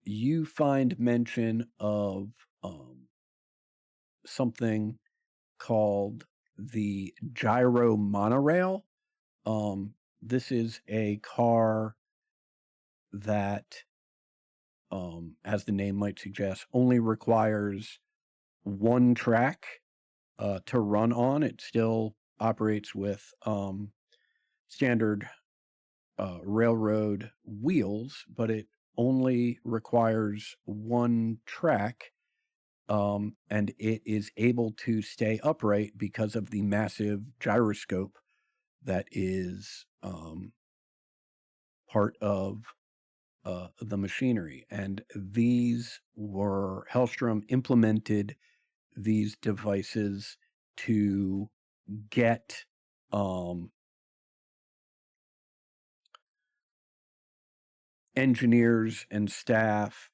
you find mention of something called the gyro monorail. This is a car that, as the name might suggest, only requires one track to run on. It still operates with standard railroad wheels, but it only requires one track, and it is able to stay upright because of the massive gyroscope that is part of the machinery. And these were Hellstrom implemented these devices to get engineers and staff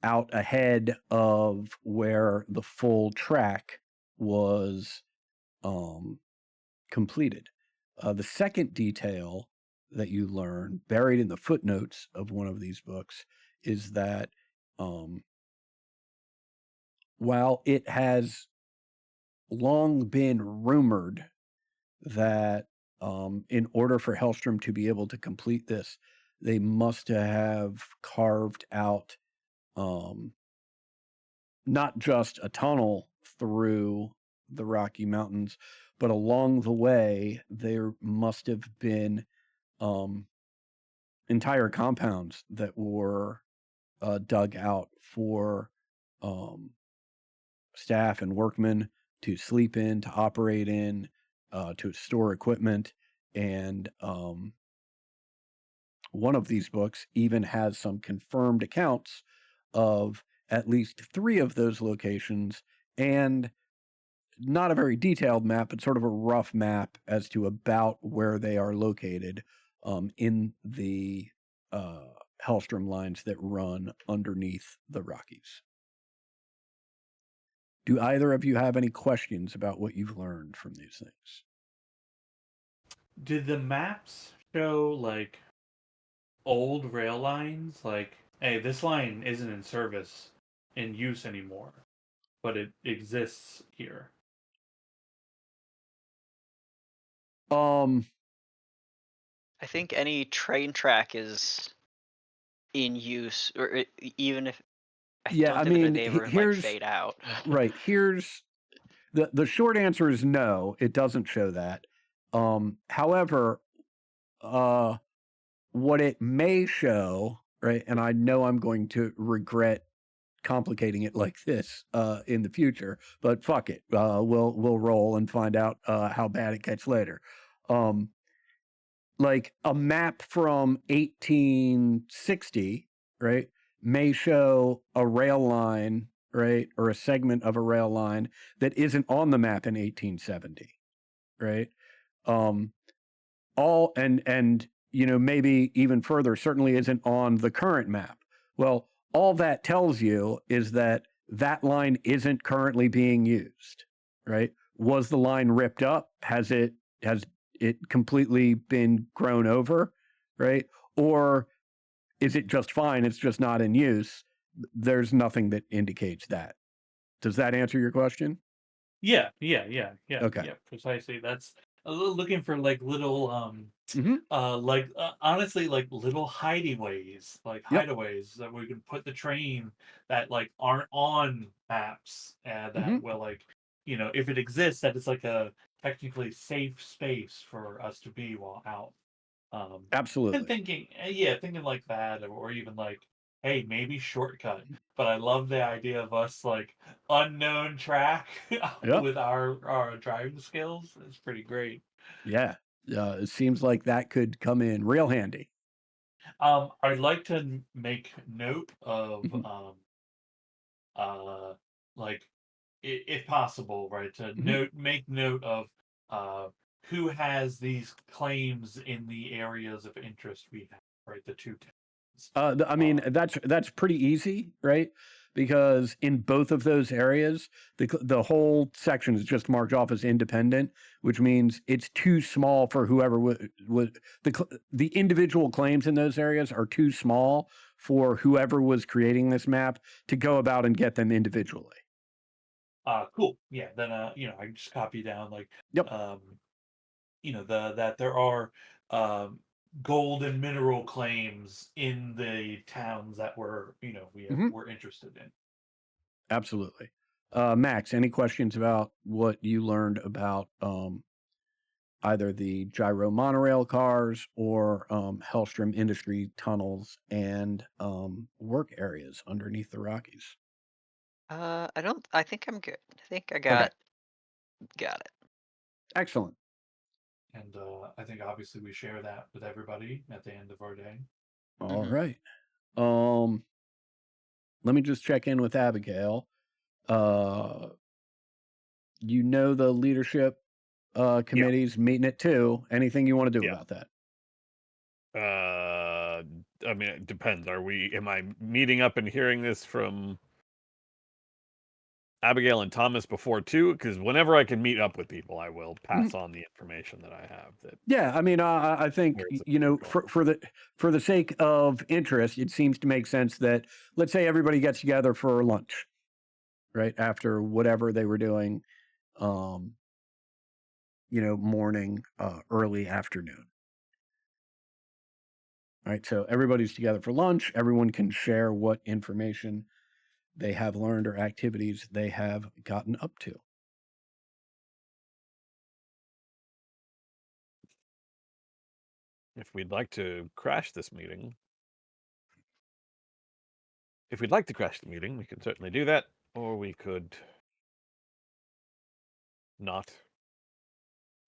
out ahead of where the full track was completed. The second detail that you learn, buried in the footnotes of one of these books, is that while it has long been rumored that in order for Hellstrom to be able to complete this, they must have carved out not just a tunnel through the Rocky Mountains, but along the way, there must have been entire compounds that were dug out for staff and workmen to sleep in, to operate in, to store equipment. And one of these books even has some confirmed accounts of at least 3 of those locations, and not a very detailed map, but sort of a rough map as to about where they are located in the Hellstrom lines that run underneath the Rockies. Do either of you have any questions about what you've learned from these things? Did the maps show like old rail lines? Like, hey, this line isn't in service, in use anymore, but it exists here. Um, I think any train track is in use, or even if I yeah, don't I think the mean, neighborhood might here's fade out. right. Here's the short answer is no, it doesn't show that. However, what it may show, right, and I know I'm going to regret complicating it like this in the future, but fuck it, we'll roll and find out how bad it gets later. Like a map from 1860, right, may show a rail line, right, or a segment of a rail line that isn't on the map in 1870, right? All and maybe even further, certainly isn't on the current map. Well, all that tells you is that that line isn't currently being used, right? Was the line ripped up? Has it completely been grown over, right? Or is it just fine? It's just not in use. There's nothing that indicates that. Does that answer your question? Yeah, Okay. precisely. That's looking for like little Hmm. honestly like little hideaways, like Yep. hideaways that we can put the train that like aren't on maps, and Hmm. that will like, if it exists, that it's like a technically safe space for us to be while out. And Absolutely. thinking like that, or even like, hey, maybe shortcut. But I love the idea of us like unknown track Yep. with our driving skills. It's pretty great. Yeah. It seems like that could come in real handy. I'd like to make note of Hmm. like, if possible, right, to Hmm. make note of uh who has these claims in the areas of interest we have, right? The two towns. I mean, Um, that's pretty easy, right? Because in both of those areas, the whole section is just marked off as independent, which means it's too small for whoever would the individual claims in those areas are too small for whoever was creating this map to go about and get them individually. Cool. Yeah. Then I can just copy down like Yep. um, that there are um gold and mineral claims in the towns that Hmm. we're interested in. Absolutely. Max, any questions about what you learned about either the gyro monorail cars or Hellstrom industry tunnels and work areas underneath the Rockies? I don't. I think I'm good. I think I Okay, got it. excellent. And I think obviously we share that with everybody at the end of our day. All Hmm. right. Um, let me just check in with Abigail. Uh, the leadership Yeah. committee's meeting at 2. Anything you want to do Yeah. about that? I mean, it depends. Am I meeting up and hearing this from Abigail and Thomas before too? Because whenever I can meet up with people, I will pass on the information that I have. Yeah, I mean, I think Where is it you know, going? for the sake of interest, it seems to make sense that let's say everybody gets together for lunch, right after whatever they were doing, um, morning, early afternoon. Right, so everybody's together for lunch. Everyone can share what information they have learned or activities they have gotten up to. If we'd like to crash this meeting, we can certainly do that, or we could not.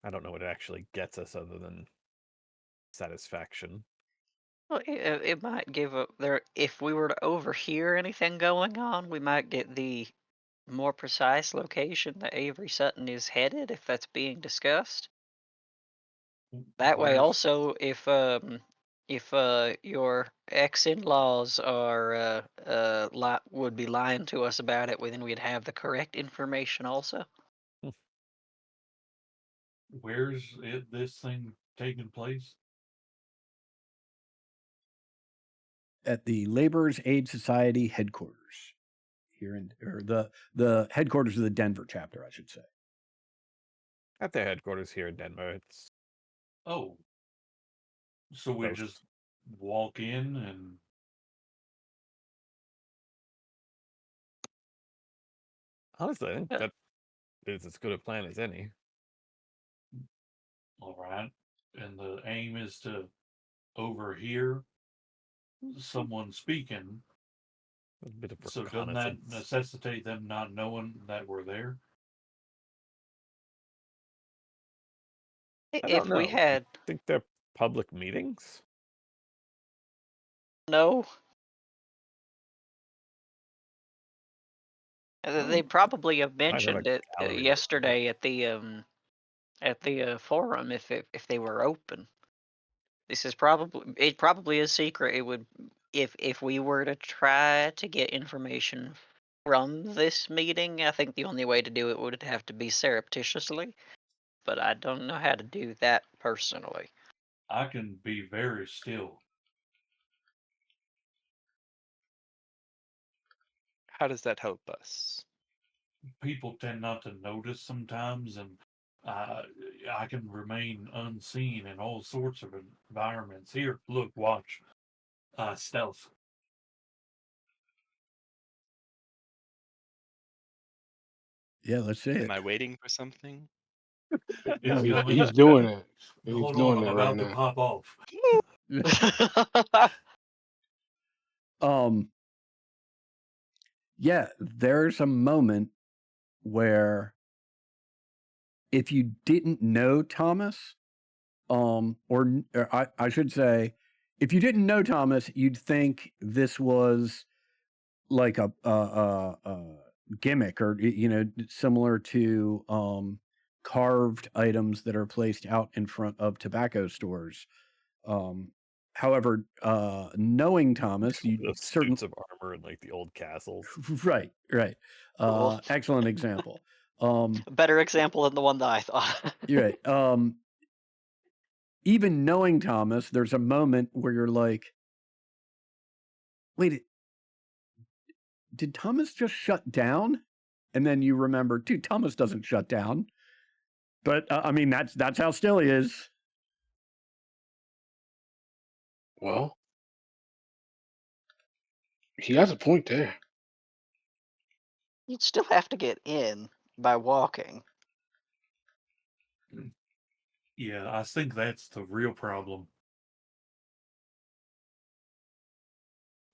I don't know what it actually gets us other than satisfaction. Well, it might give a there. If we were to overhear anything going on, we might get the more precise location that Avery Sutton is headed, if that's being discussed. That way, Where's also, if your ex-in-laws are would be lying to us about it, well, then we'd have the correct information also. this thing taking place? At the Laborers Aid Society headquarters here or the headquarters of the Denver chapter, I should say. At their headquarters here in Denver, it's Oh, so we close. just walk in and Honestly, I think Uh, that is as good a plan as any. all right, and the aim is to overhear someone speaking. A bit of So doesn't that reconnaissance. necessitate them not knowing that we're there? I don't If we know. I had think they're public meetings. no, they Oh, probably have might have a mentioned it gallery or something. yesterday at the forum if they were open. This is probably is secret. It would if we were to try to get information from this meeting, I think the only way to do it would have to be surreptitiously, but I don't know how to do that personally. I can be very still. How does that help us? People tend not to notice sometimes, and uh, I can remain unseen in all sorts of environments. Here, look, watch. Stealth. Yeah, let's see Am it. I waiting for something? It's No, coming. he's doing it. He's Hold on, doing I'm it right about to now. pop off. um, yeah, there's a moment where if you didn't know Thomas, or I should say, if you didn't know Thomas, you'd think this was like a gimmick or similar to carved items that are placed out in front of tobacco stores. Um, however, knowing Thomas, you Those certain suits of armor in like the old castles. right. Cool. Excellent example. Better example than the one that I thought. You're right. Even knowing Thomas, there's a moment where you're like, wait, did Thomas just shut down? And then you remember, dude, Thomas doesn't shut down. But I mean, that's how still he is. Well, he has a point there. You'd still have to get in by walking. Yeah, I think that's the real problem.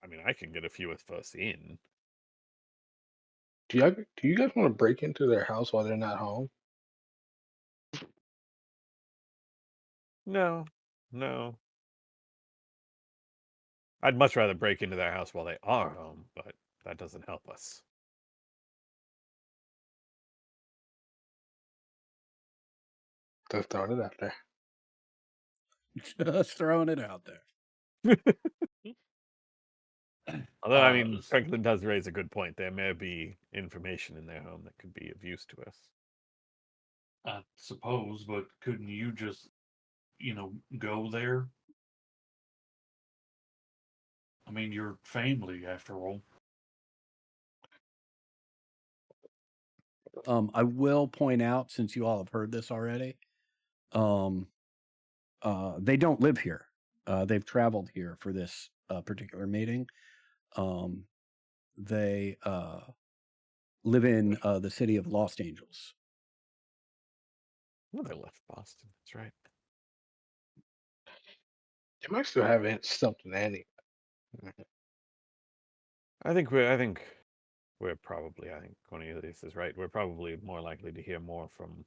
I mean, I can get a few of us in. Do you guys want to break into their house while they're not home? No, no. I'd much rather break into their house while they are home, but that doesn't help us. Just throwing it out there. Just throwing it out there. Although, I Uh, mean, Franklin does raise a good point. There may be information in their home that could be of use to us. I suppose, but couldn't you just, go there? I mean, you're family after all. I will point out, since you all have heard this already, they don't live here. They've traveled here for this particular meeting. They live in the city of Los Angeles. No, they left Boston. That's right. They might still have something anyway. I think we're probably. I think Cornelius is right. We're probably more likely to hear more from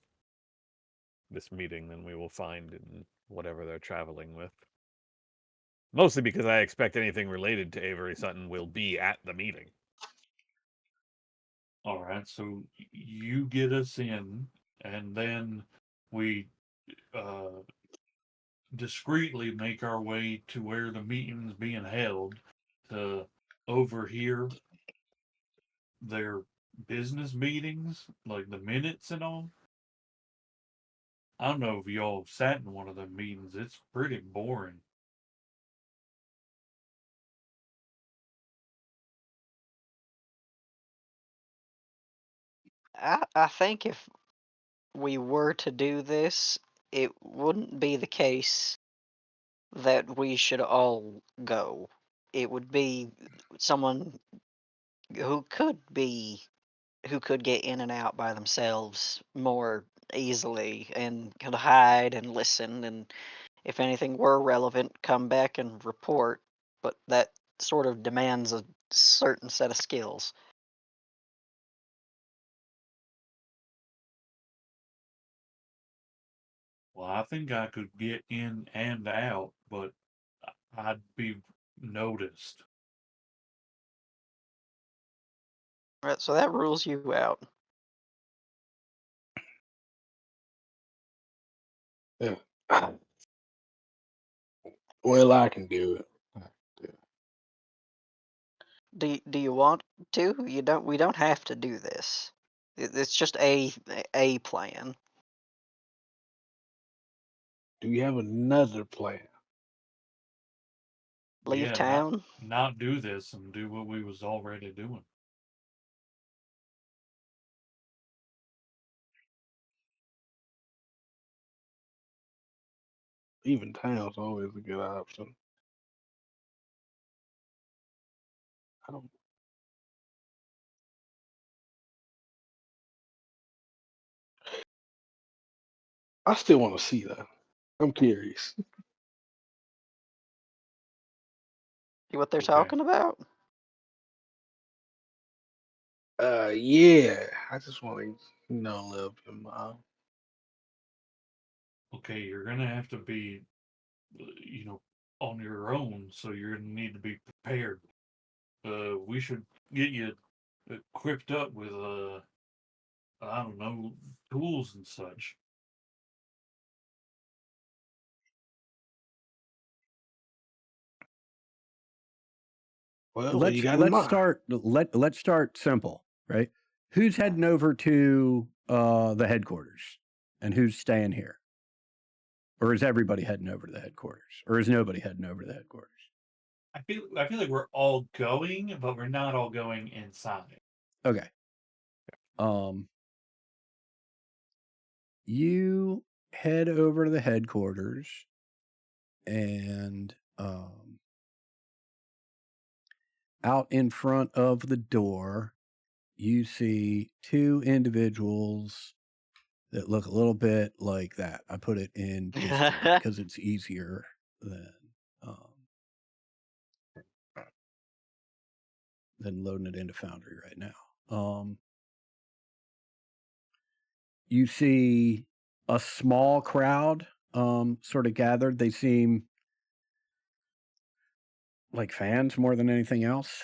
this meeting than we will find in whatever they're traveling with. Mostly because I expect anything related to Avery Sutton will be at the meeting. All right, so you get us in, and then we discreetly make our way to where the meeting's being held to overhear their business meetings, like the minutes and all. I don't know if y'all sat in one of them meetings. It's pretty boring. I think if we were to do this, it wouldn't be the case that we should all go. It would be someone who could be who could get in and out by themselves more easily and could hide and listen, and if anything were relevant, come back and report. But that sort of demands a certain set of skills. Well, I think I could get in and out, but I'd be noticed. Right, so that rules you out. Yeah. Well, I can do it. Do you want to? You don't. We don't have to do this. It's just a plan. Do you have another plan? Leave Yeah, town. not do this and do what we was already doing. Even town's always a good option. I don't. I still want to see that. I'm curious. See what they're Okay. talking about. Yeah. I just want to, live in my. Okay, you're gonna have to be, on your own, so you're gonna need to be prepared. We should get you equipped up with, I don't know, tools and such. Well, what do you got in mind? Let's start simple, right? Who's heading over to the headquarters, and who's staying here? Or is everybody heading over to the headquarters? Or is nobody heading over to the headquarters? I feel like we're all going, but we're not all going inside. Okay. You head over to the headquarters, and out in front of the door, you see two individuals that look a little bit like that. I put it in Discord because it's easier um, than loading it into Foundry right now. You see a small crowd sort of gathered. They seem like fans more than anything else.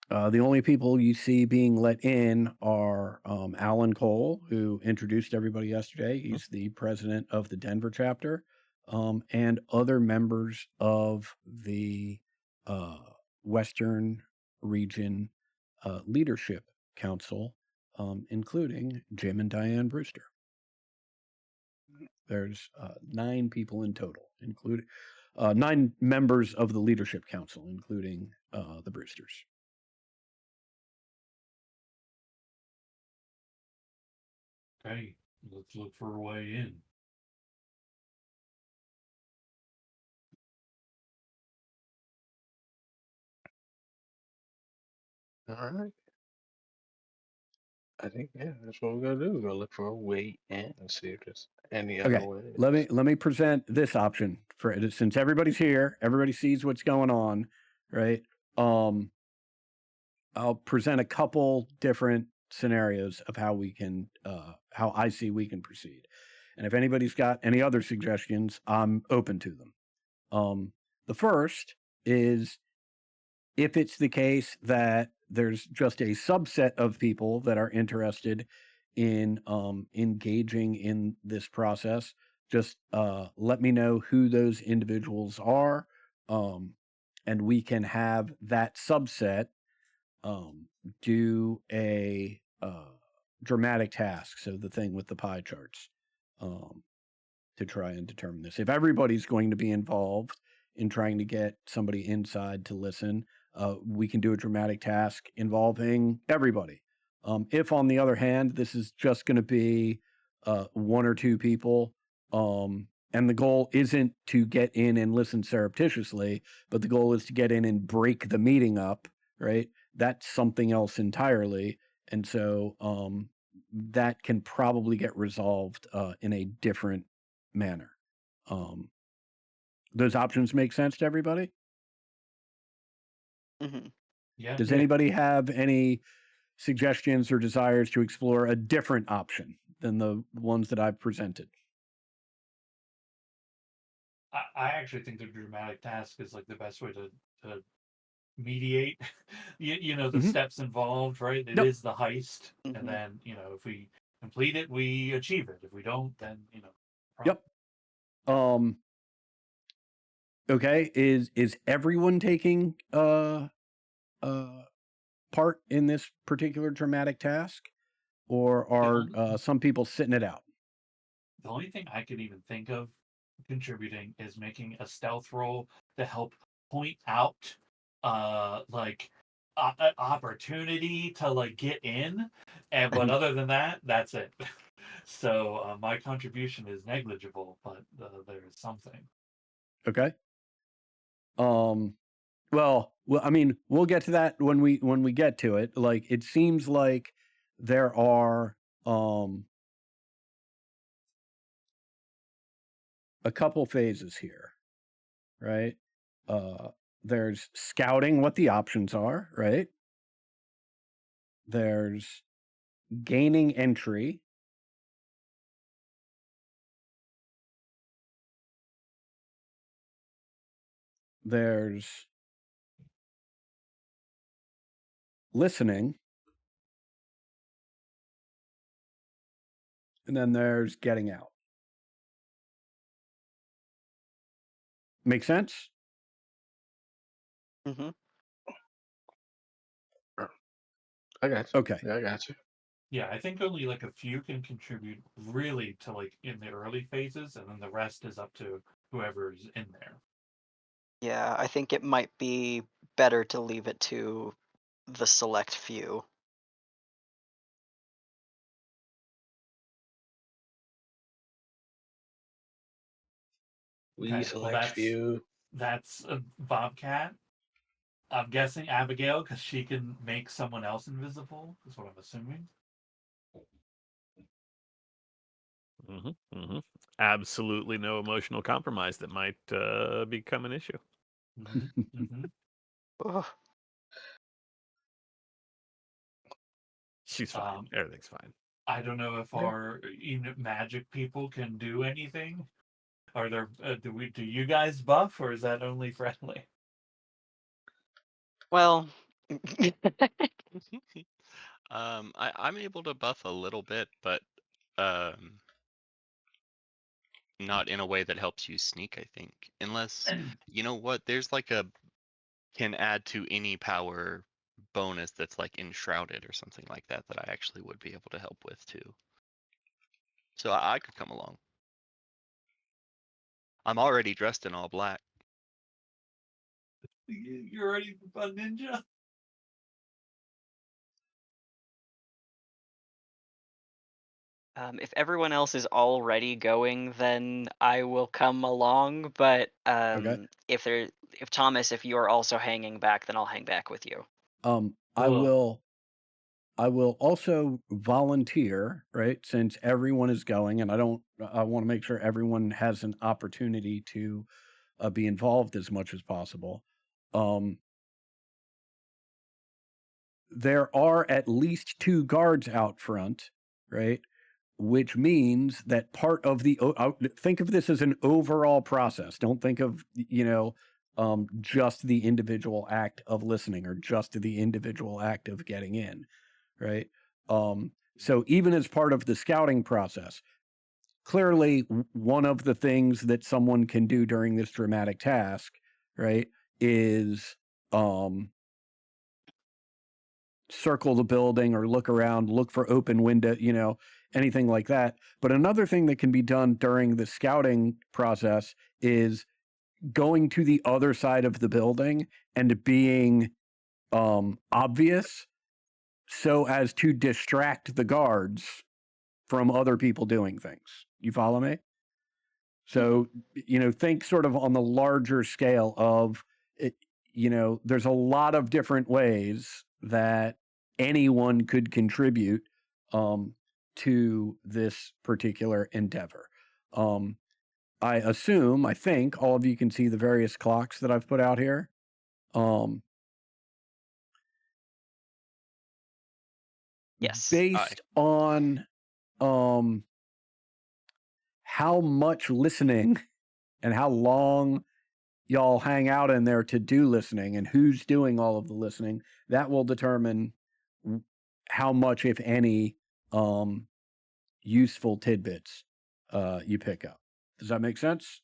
The only people you see being let in are Alan Cole, who introduced everybody yesterday. He's the president of the Denver chapter, and other members of the uh, Western Region Leadership Council, including Jim and Diane Brewster. There's 9 people in total, including 9 members of the Leadership Council, including the Brewsters. Okay, let's look for a way in. All right. I think that's what we're gonna do. We're gonna look for a way in and see if there's any other Okay, ways. let me present this option for it. Since everybody's here, everybody sees what's going on, right? I'll present a couple different scenarios of how we can, how I see we can proceed. And if anybody's got any other suggestions, I'm open to them. The first is if it's the case that there's just a subset of people that are interested in engaging in this process, just let me know who those individuals are, and we can have that subset do a dramatic task. So the thing with the pie charts. To try and determine this. If everybody's going to be involved in trying to get somebody inside to listen, we can do a dramatic task involving everybody. If, on the other hand, this is just going to be 1 or 2 people, and the goal isn't to get in and listen surreptitiously, but the goal is to get in and break the meeting up, right? That's something else entirely. And so that can probably get resolved in a different manner. Those options make sense to everybody? Hmm. Yeah. Does anybody have any suggestions or desires to explore a different option than the ones that I've presented? I actually think the dramatic task is like the best way to mediate. You know the Mhm. steps involved, right? It Yep. is the heist, and Hmm. then if we complete it, we achieve it. If we don't, then Yep. Okay. Is everyone taking part in this particular dramatic task, or The are only some people sitting it out? the only thing I could even think of contributing is making a stealth roll to help point out like an opportunity to like get in, and but other than that, that's it. So my contribution is negligible, but there is something. Okay. Well, I mean, we'll get to that when we get to it. Like, it seems like there are a couple phases here, right? Uh, there's scouting what the options are, right? There's gaining entry. There's listening, and then there's getting out. Make sense? Hmm. I got you. Okay. Yeah, I got you. Yeah, I think only like a few can contribute really to like in the early phases, and then the rest is up to whoever's in there. Yeah, I think it might be better to leave it to the select few. We Okay, well select few. that's a Bobcat. I'm guessing Abigail because she can make someone else invisible. Is what I'm assuming. Absolutely no emotional compromise that might become an issue. Mm-hmm. Ugh. She's fine. Um, Everything's fine. I don't know if our magic people can do anything. Are there? Do you guys buff, or is that only friendly? Well, I'm able to buff a little bit, but um, not in a way that helps you sneak, I think. Unless, you know what, there's like a can add to any power bonus that's like enshrouded or something like that I actually would be able to help with too. So I could come along. I'm already dressed in all black. You're ready for a ninja? If everyone else is already going, then I will come along. But Okay. if Thomas, if you are also hanging back, then I'll hang back with you. I Whoa. will also volunteer, right? Since everyone is going, and I want to make sure everyone has an opportunity to be involved as much as possible. Um, there are at least 2 guards out front, right? Which means that part of think of this as an overall process. Don't think of, just the individual act of listening or just the individual act of getting in, right? So even as part of the scouting process, clearly one of the things that someone can do during this dramatic task, right, is circle the building or look around, look for open window, anything like that. But another thing that can be done during the scouting process is going to the other side of the building and being obvious so as to distract the guards from other people doing things. You follow me? So, think sort of on the larger scale of it, there's a lot of different ways that anyone could contribute to this particular endeavor. I think all of you can see the various clocks that I've put out here. Yes. Based on how much listening and how long y'all hang out in there to do listening and who's doing all of the listening, that will determine how much, if any, useful tidbits you pick up. Does that make sense?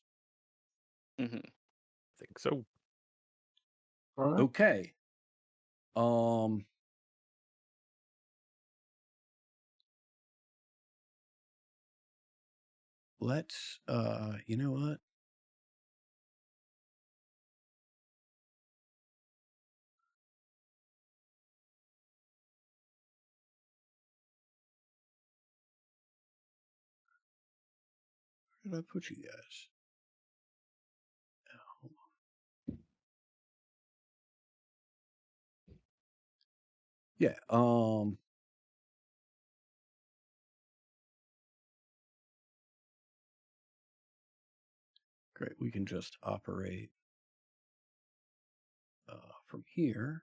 Hmm. I think so. All right. Okay. Let's you know what? Where did I put you guys? Oh, hold on. Yeah, great. We can just operate from here.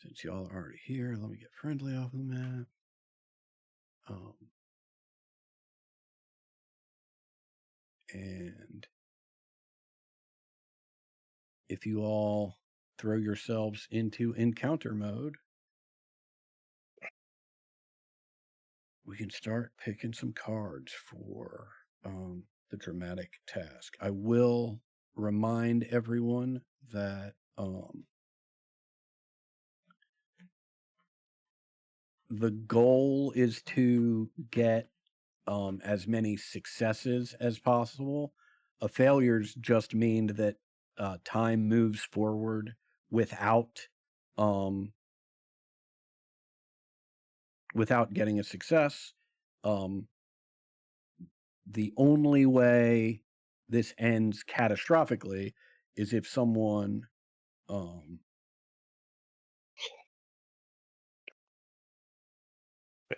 Since y'all are already here, let me get friendly off the map. And if you all throw yourselves into encounter mode, we can start picking some cards for the dramatic task. I will remind everyone that the goal is to get as many successes as possible. Failures just mean that time moves forward without getting a success. The only way this ends catastrophically is if someone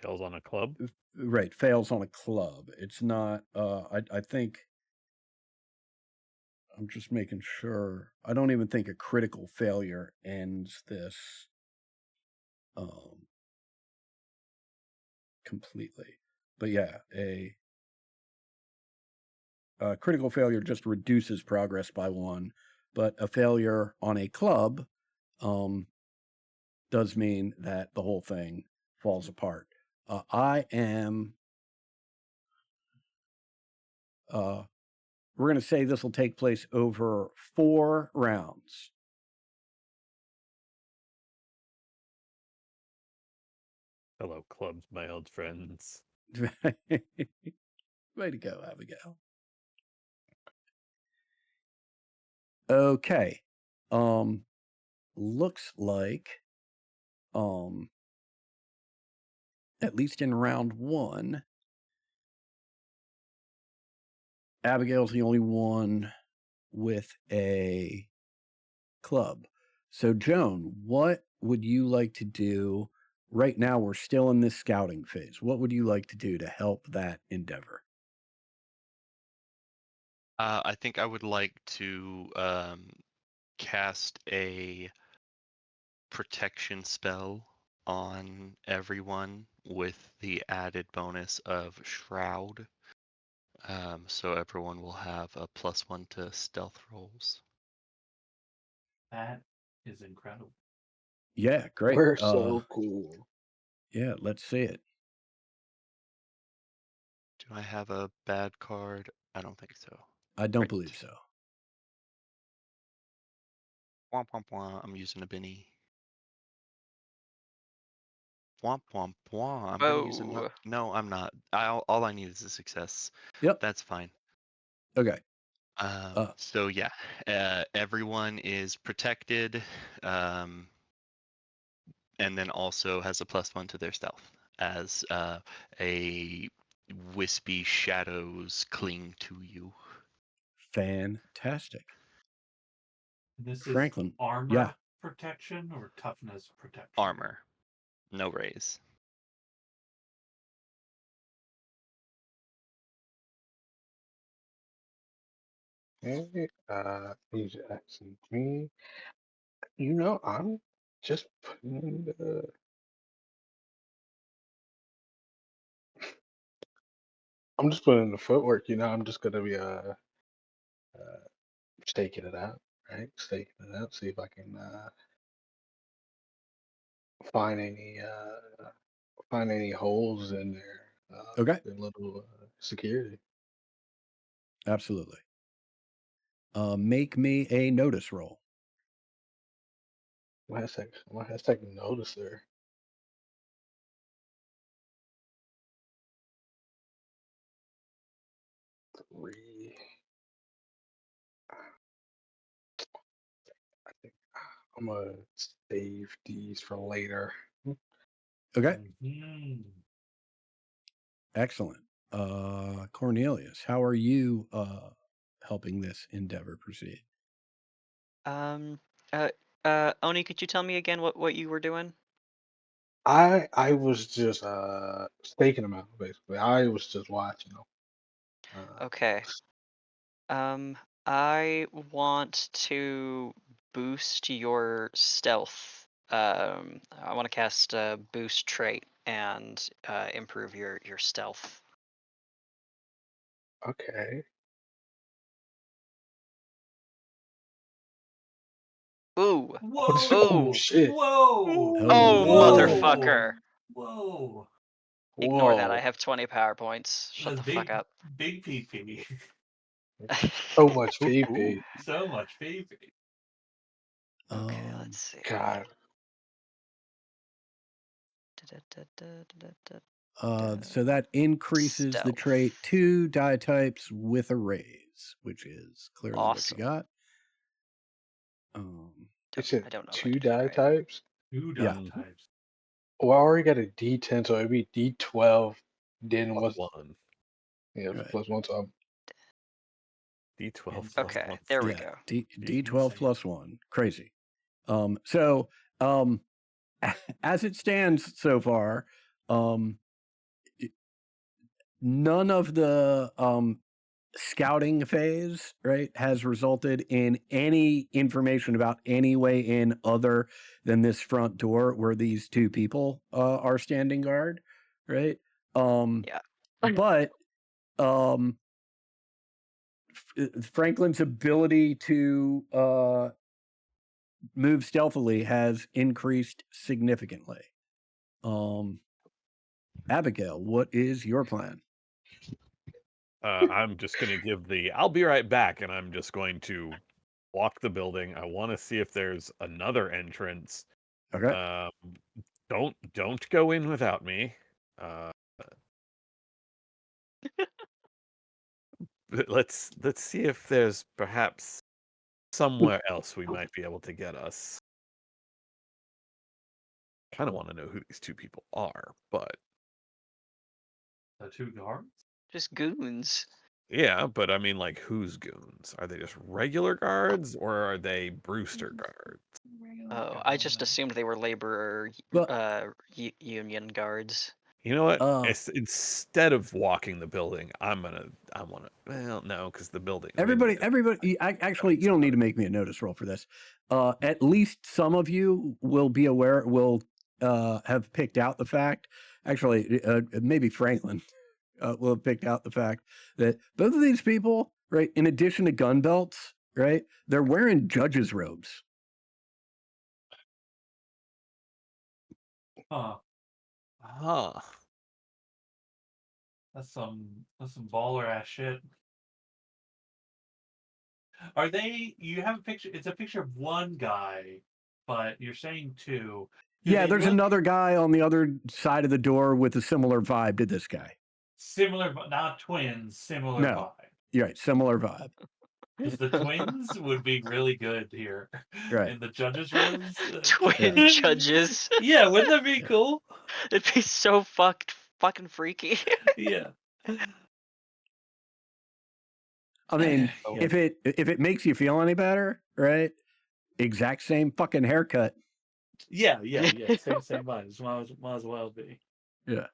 Fails on a club. right, fails on a club. It's not I think I'm just making sure. I don't even think a critical failure ends this completely. But yeah, a critical failure just reduces progress by 1, but a failure on a club does mean that the whole thing falls apart. I am we're going to say this will take place over 4 rounds. Hello, clubs, my old friends. Way to go, Abigail. Okay. Looks like at least in round 1, Abigail's the only one with a club. So Joan, what would you like to do? Right now we're still in this scouting phase. What would you like to do to help that endeavor? I think I would like to cast a protection spell on everyone with the added bonus of Shroud. So everyone will have a +1 to stealth rolls. That is incredible. Yeah, great. We're so cool. Yeah, let's see it. Do I have a bad card? I don't think so. I don't Great. believe so. Womp womp womp. I'm using a Benny. Womp womp womp. I'm gonna use a Whoa. no, I'm not. All I need is a success. Yep. That's fine. Okay. So yeah, everyone is protected, and then also has a +1 to their stealth as a wispy shadows cling to you. Fantastic. This Franklin. is armor Yeah. protection or toughness protection? Armor, no raise. Okay. Use action me. I'm just putting the. I'm just putting the footwork. I'm just gonna be staking it out, right? Staking it out. See if I can find any holes in there. Okay. The little security. Absolutely. Make me a notice roll. What has taken notice there? Three. I think I'm gonna save these for later. Okay. Mhm. Excellent. Cornelius, how are you helping this endeavor proceed? Oni, could you tell me again what you were doing? I was just staking them out basically. I was just watching them. Okay. I want to boost your stealth. I want to cast a boost trait and improve your stealth. Okay. Ooh. Oh Whoa! shit. Whoa! Oh, Whoa. motherfucker. Whoa! Ignore that. I Whoa. have 20 power points. Shut That's the fuck up. big PP. So much Ooh, PP. So much PP. Okay, Um, let's see. God. so that increases the Stealth. trait 2 die types with a raise, which is clearly what Awesome. you got. It's I at don't know if I two did it die right. types. Two Yeah. die types. Well, I already got a D10, so it'd be D12. Then what's +1. Right. +1. So I'm D12 Okay, +1. There we Yeah. go. D12 Insane. plus 1. Crazy. So as it stands so far, none of the scouting phase, right, has resulted in any information about any way in other than this front door where these 2 people are standing guard, right? Yeah. But Franklin's ability to move stealthily has increased significantly. Abigail, what is your plan? I'm just going to give the "I'll be right back," and I'm just going to walk the building. I want to see if there's another entrance. Okay. Don't go in without me. Uh, let's see if there's perhaps somewhere else we might be able to get us. Kind of want to know who these two people are, but The two guards? Just goons. yeah, but I mean, like, who's goons? Are they just regular guards or are they Brewster guards? Oh, I just assumed they were labor Well, union guards. You know what? uh, Instead of walking the building, I want to. Well, no, because the building. everybody, actually, you don't need to make me a notice roll for this. At least some of you will be aware, will have picked out the fact. Actually, maybe Franklin will have picked out the fact that both of these people, right, in addition to gun belts, right, they're wearing judges' robes. Huh. Huh. That's some baller ass shit. Are they? You have a picture. It's a picture of one guy, but you're saying two. Do Yeah, they there's look another guy on the other side of the door with a similar vibe to this guy. similar, but not twins. Similar No, vibe. you're right, similar vibe. Because the twins would be really good here Right. in the judges' rooms. Twin judges. Yeah, wouldn't that be cool? It'd be so fucking freaky. Yeah. I mean, Yeah. if it makes you feel any better, right? Exact same fucking haircut. Yeah. Same vibes. Might as well be. Yeah. Have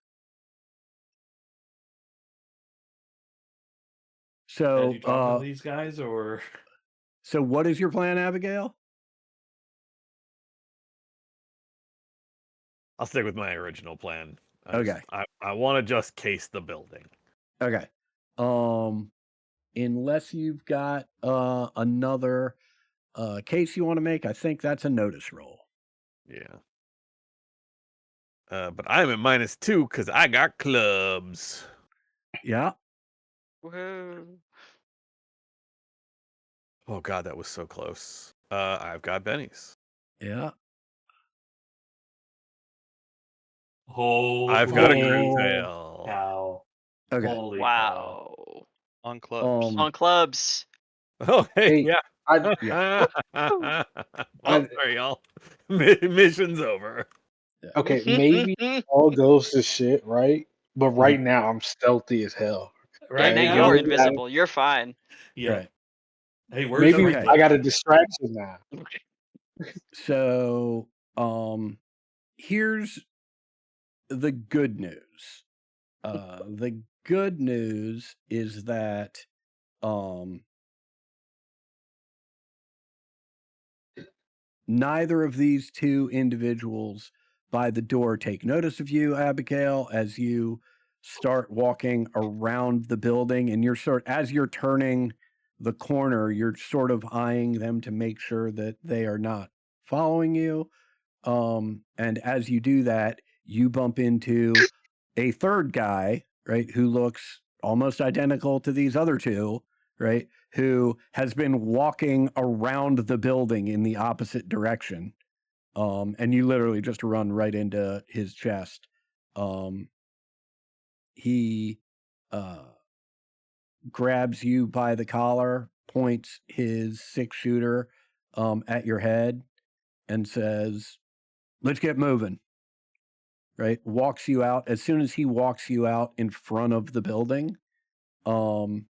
So, you talked to these guys or? so what is your plan, Abigail? I'll stick with my original plan. Okay. I want to just case the building. Okay. Unless you've got another case you want to make, I think that's a notice roll. Yeah. But I'm at -2 because I got clubs. Yeah. Whoa. Oh God, that was so close. I've got bennies. Yeah. I've got a Holy Grimvale. cow. Okay. Holy cow. Wow. On clubs. On clubs. Oh, hey, Hey, yeah. I, Well, sorry, y'all. Mission's over. okay, maybe all goes to shit, right? But right now I'm stealthy as hell. Yeah, Right now Right? you're now? Maybe invisible. You're fine. Yeah. Right. Hey, where's maybe Okay. I got a distraction now. So, here's the good news. The good news is that neither of these two individuals by the door take notice of you, Abigail, as you start walking around the building, and as you're turning the corner, you're sort of eyeing them to make sure that they are not following you. And as you do that, you bump into a third guy, right, who looks almost identical to these other two, right, who has been walking around the building in the opposite direction. And you literally just run right into his chest. He grabs you by the collar, points his 6-shooter at your head, and says, "Let's get moving." Right? Walks you out. As soon as he walks you out in front of the building, um,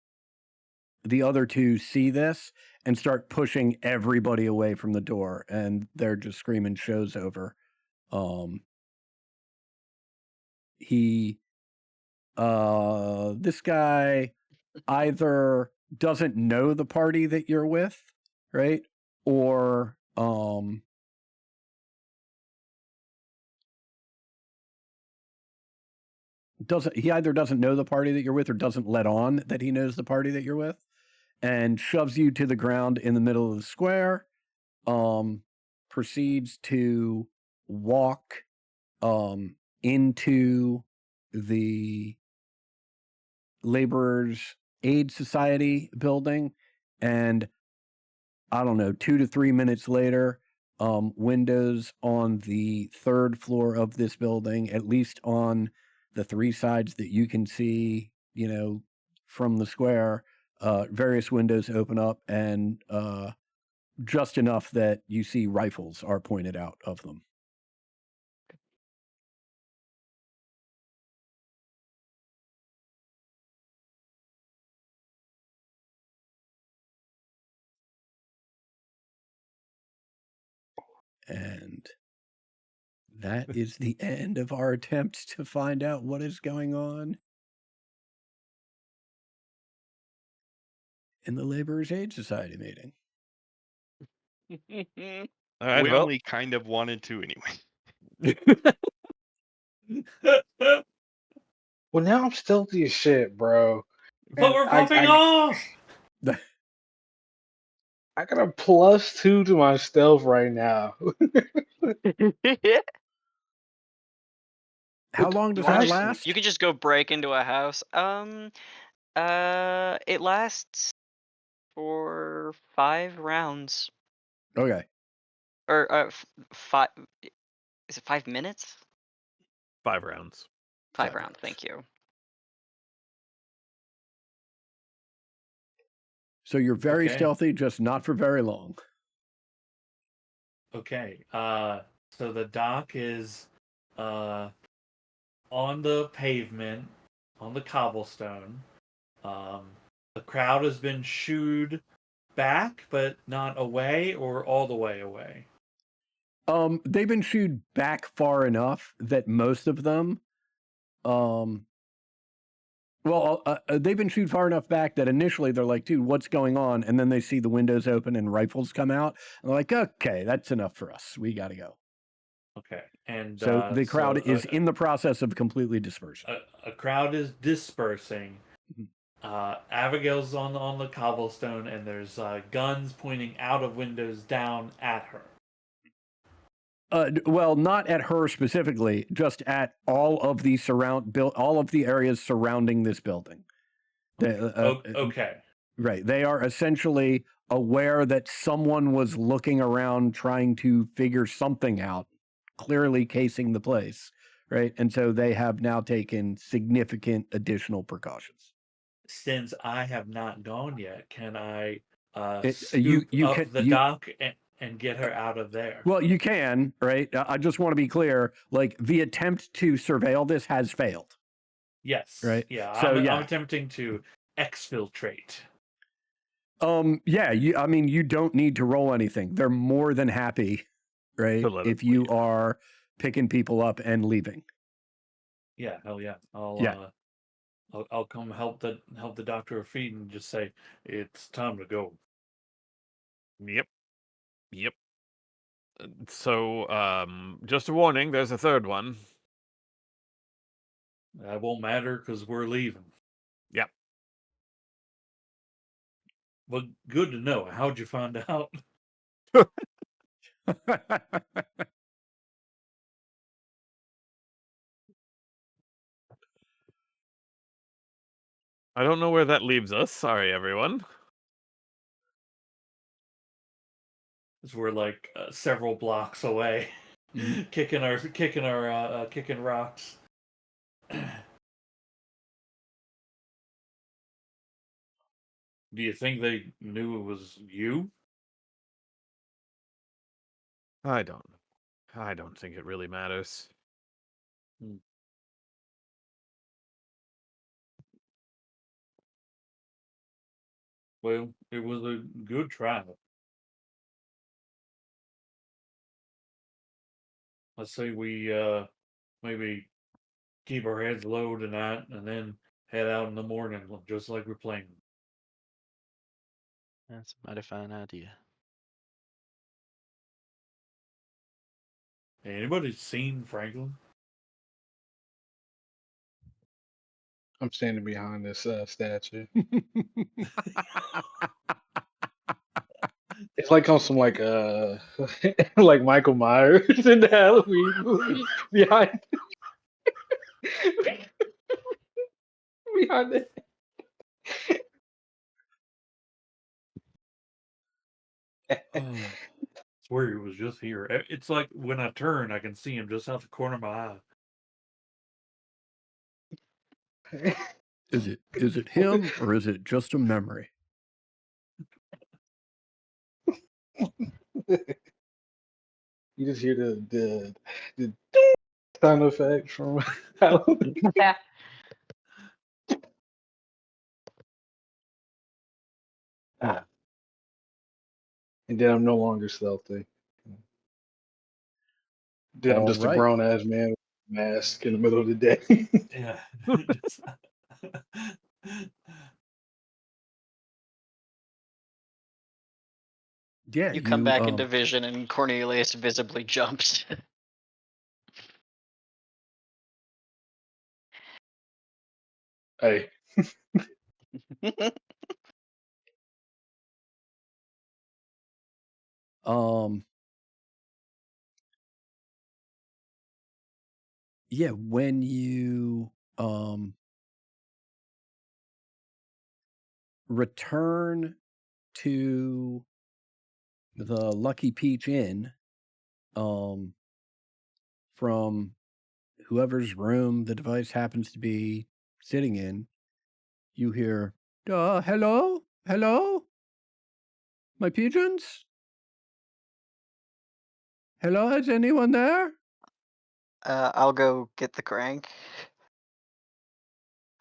the other two see this and start pushing everybody away from the door, and they're just screaming, "Show's over." Um, he, this guy either doesn't know the party that you're with, right? Or, he either doesn't know the party that you're with or doesn't let on that he knows the party that you're with, and shoves you to the ground in the middle of the square, proceeds to walk into the laborers Aid Society building, and I don't know, 2 to 3 minutes later, windows on the 3rd floor of this building, at least on the 3 sides that you can see, from the square, various windows open up, and just enough that you see rifles are pointed out of them. And that is the end of our attempts to find out what is going on in the Laborers Aid Society meeting. All right, We well, only kind of wanted to anyway. Well, now I'm stealthy as shit, bro. But And we're popping off! I got a +2 to my stealth right now. How long does You wanna that just- last? You could just go break into a house. It lasts for 5 rounds, Okay. or 5. Is it 5 minutes? 5 rounds. 5 5 rounds. rounds. Thank you. So you're very Okay. stealthy, just not for very long. Okay. So the dock is on the pavement, on the cobblestone. The crowd has been shooed back, but not away or all the way away. They've been shooed back far enough that most of them, they've been shooed far enough back that initially they're like, dude, what's going on? And then they see the windows open and rifles come out. And they're like, okay, that's enough for us. We got to go. Okay. And So the crowd is in the process of completely dispersion. A crowd is dispersing. Abigail's on the cobblestone, and there's guns pointing out of windows down at her. Well, not at her specifically, just at all of the all of the areas surrounding this building. Okay. Right. They are essentially aware that someone was looking around trying to figure something out, clearly casing the place. Right. And so they have now taken significant additional precautions. Since I have not gone yet, can I You scoop up can- the you- dock and get her out of there? Well, you can, right? I just want to be clear. Like, the attempt to surveil this has failed. Yes. Right. Yeah. So, I'm attempting to exfiltrate. Yeah. You don't need to roll anything. They're more than happy, right? To let us If you leave. are picking people up and leaving. Yeah. Hell yeah. I'll come help the doctor her feet and just say it's time to go. Yep. So, just a warning, there's a third one. That won't matter because we're leaving. Yep. But good to know. How'd you find out? I don't know where that leaves us. Sorry, everyone. Because we're like several blocks away, kicking rocks. Do you think they knew it was you? I don't think it really matters. Well, it was a good try. Let's say we maybe keep our heads low tonight and then head out in the morning just like we're planning. That's a mighty fine idea. Anybody seen Franklin? I'm standing behind this statue. It's like on some like like Michael Myers in the Halloween movie behind behind it. Oh, swear he was just here. It's like when I turn, I can see him just out the corner of my eye. Is it him or is it just a memory? You just hear the sound effect from Halloween. Ah, and then I'm no longer stealthy. Then I'm All just a right. grown ass man with a mask in the middle of the day. Yeah. Just- Yeah, You come you back into vision, and Cornelius visibly jumps. Hey, um yeah, when you return to the Lucky Peach Inn, um from whoever's room the device happens to be sitting in, you hear, hello? Hello? My pigeons? Hello, is anyone there? I'll go get the crank.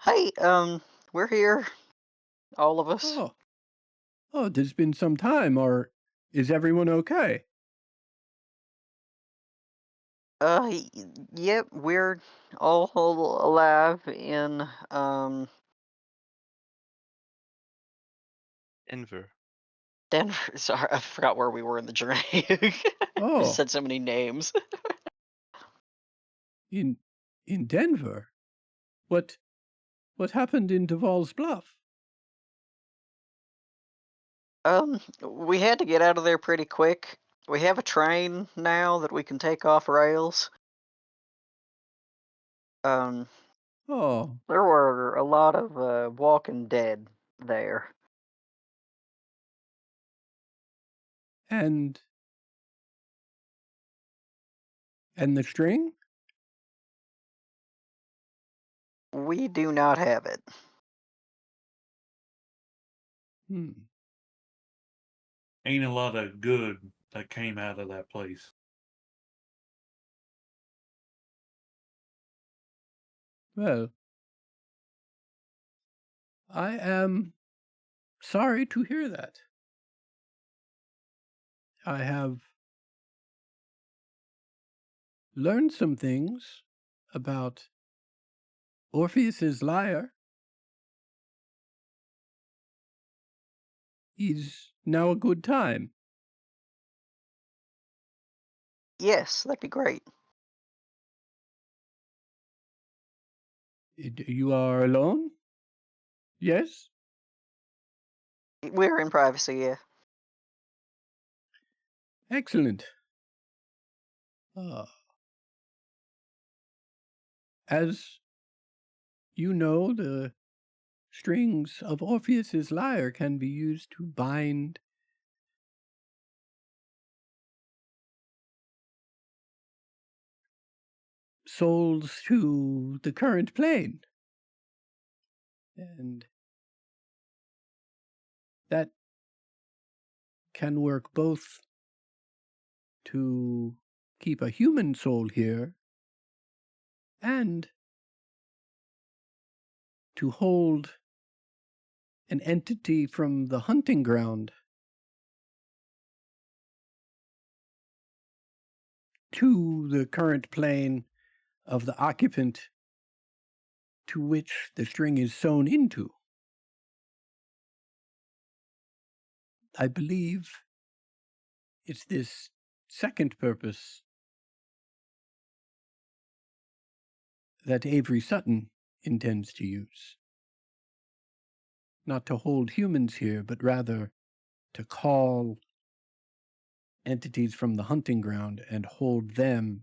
Hey, we're here, all of us. Oh, oh, there's been some time, or is everyone okay? Yep, we're all alive in Denver. Denver. Sorry, I forgot where we were in the journey. You Oh, said so many names. in Denver? What what happened in Duval's Bluff? We had to get out of there pretty quick. We have a train now that we can take off rails. Um, Oh, there were a lot of Walking Dead there. and the string? We do not have it. Hmm. Ain't a lot of good that came out of that place. Well, I am sorry to hear that. I have learned some things about Orpheus's lyre. He's now a good time. Yes, that'd be great. You are alone? Yes? We're in privacy, yeah. Excellent. Uh, as you know, the strings of Orpheus's lyre can be used to bind souls to the current plane. And that can work both to keep a human soul here and to hold an entity from the hunting ground to the current plane of the occupant to which the string is sewn into. I believe it's this second purpose that Avery Sutton intends to use. Not to hold humans here, but rather to call entities from the hunting ground and hold them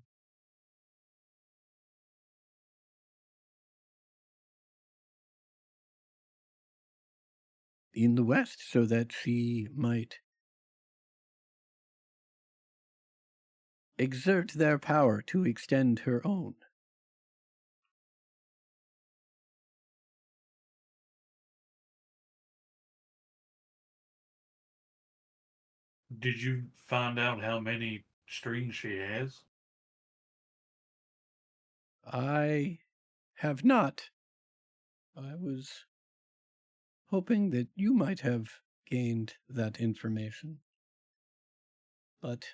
in the West so that she might exert their power to extend her own. Did you find out how many strings she has? I have not. I was hoping that you might have gained that information. But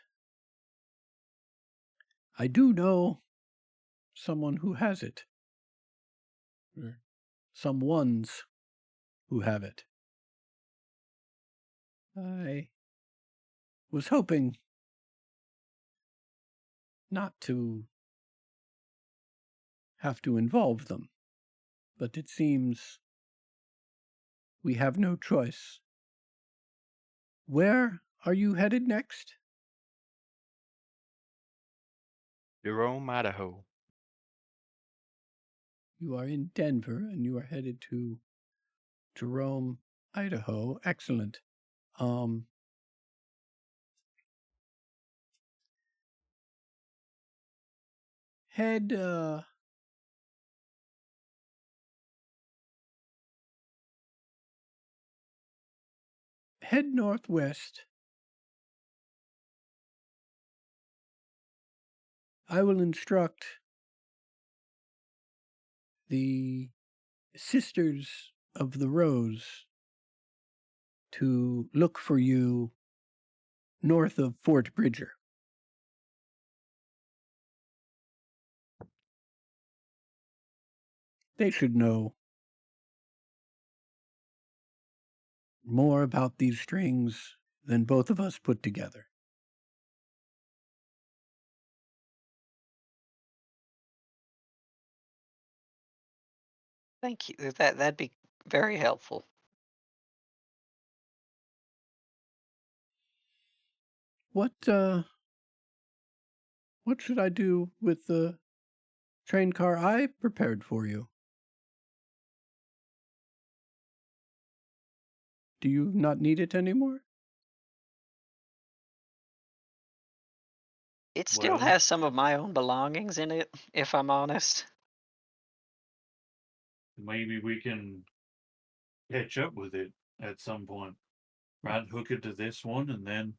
I do know someone who has it. Or some ones who have it. I was hoping not to have to involve them, but it seems we have no choice. Where are you headed next? Jerome, Idaho. You are in Denver and you are headed to Jerome, Idaho. Excellent. Um, head head northwest. I will instruct the Sisters of the Rose to look for you north of Fort Bridger. They should know more about these strings than both of us put together. Thank you. That'd be very helpful. What should I do with the train car I prepared for you? Do you not need it anymore? It still Well, has some of my own belongings in it, if I'm honest. maybe we can catch up with it at some point. Right, hook it to this one, and then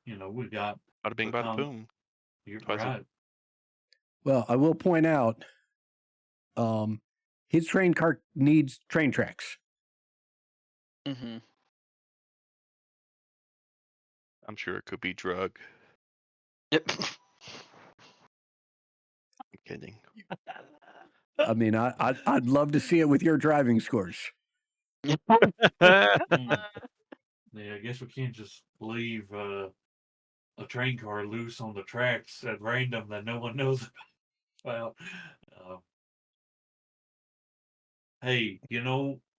we got Bada bing, the bada boom. You're Twice right. Well, I will point out, his train car needs train tracks. Mm-hmm. I'm sure it could be drug. Yep. I'm kidding. I mean, I'd love to see it with your driving scores. Hmm. Yeah, I guess we can't just leave a train car loose on the tracks at random that no one knows about. Well, uh, hey,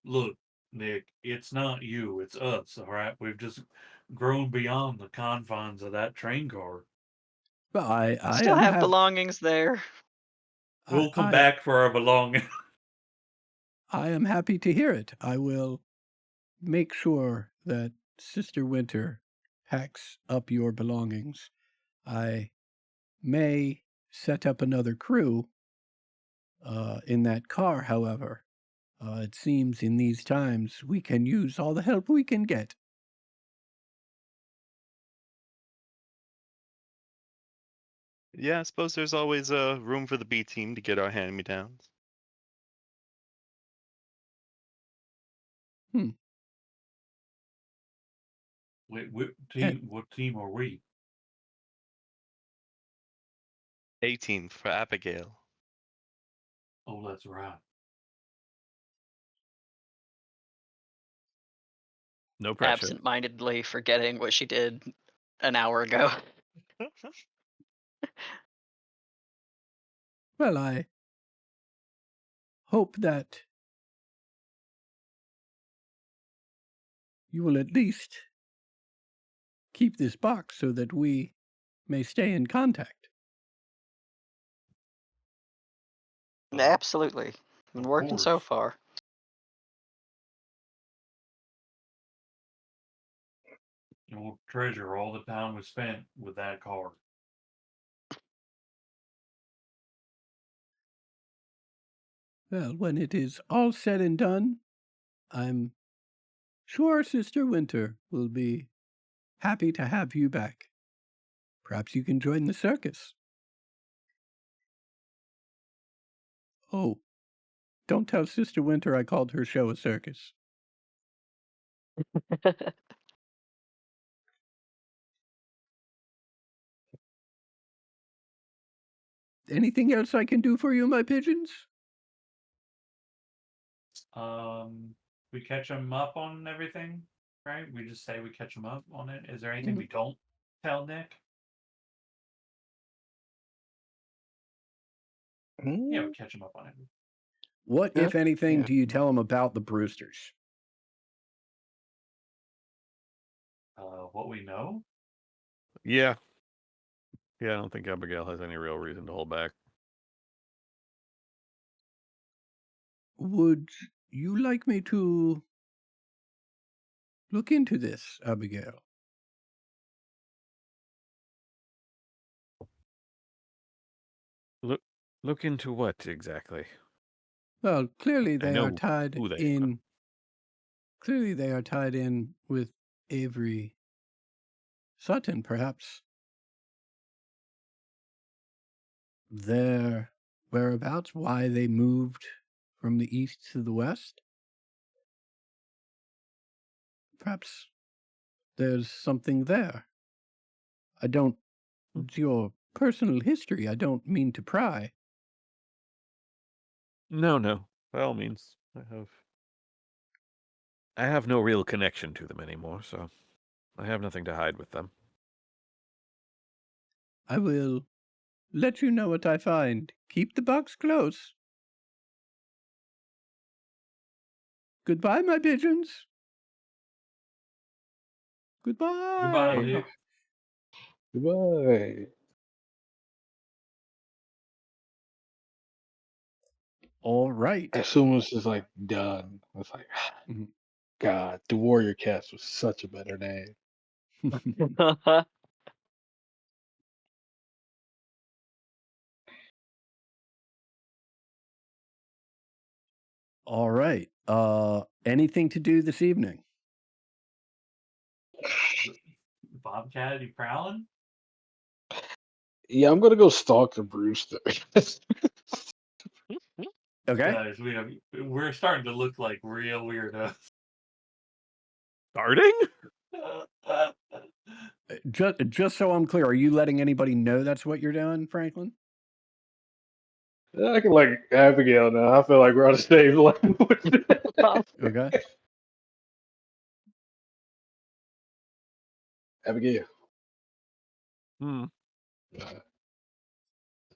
look, Nick, it's not you, it's us, all right? We've just grown beyond the confines of that train car. Well, I Still am have happy. belongings there. We'll come back for our belongings. I am happy to hear it. I will make sure that Sister Winter packs up your belongings. I may set up another crew in that car, however. It seems in these times we can use all the help we can get. Yeah, I suppose there's always room for the B team to get our hand-me-downs. Wait, what And team are we? A team for Abigail. Oh, that's right. No pressure. Absent-mindedly forgetting what she did an hour ago. well, I hope that you will at least keep this box so that we may stay in contact. Absolutely. Been Of working so course. far. And we'll treasure all the time we spent with that car. Well, when it is all said and done, I'm sure Sister Winter will be happy to have you back. Perhaps you can join the circus. Oh, don't tell Sister Winter I called her show a circus. Anything else I can do for you, my pigeons? We catch them up on everything, right? We just say we catch them up on it. Is there anything we don't tell Nick? Yeah, we catch them up on it. What, Yeah, if anything, yeah. do you tell him about the Brewsters? What we know? Yeah. Yeah, I don't think Abigail has any real reason to hold back. Would you like me to look into this, Abigail? Look into what exactly? Well, clearly I they are know tied who they are. in. Clearly they are tied in with Avery Sutton. Perhaps their whereabouts, why they moved from the east to the west. Perhaps there's something there. I don't. It's your personal history. I don't mean to pry. No. By all means, I have no real connection to them anymore, so I have nothing to hide with them. I will let you know what I find. Keep the box close. Goodbye, my pigeons. Goodbye, Goodbye. Nick. Goodbye. All right. As soon as it's like done, it's like, Mhm. God, the Warrior Cats was such a better name. All right. Anything to do this evening? Bobcat, you prowling? Yeah, I'm gonna go stalk the Brewster. Okay. Guys, we're starting to look like real weirdos. Starting? Just so I'm clear, are you letting anybody know that's what you're doing, Franklin? I can like Abigail now. I feel like we're on the same level. Okay. Abigail, Hmm.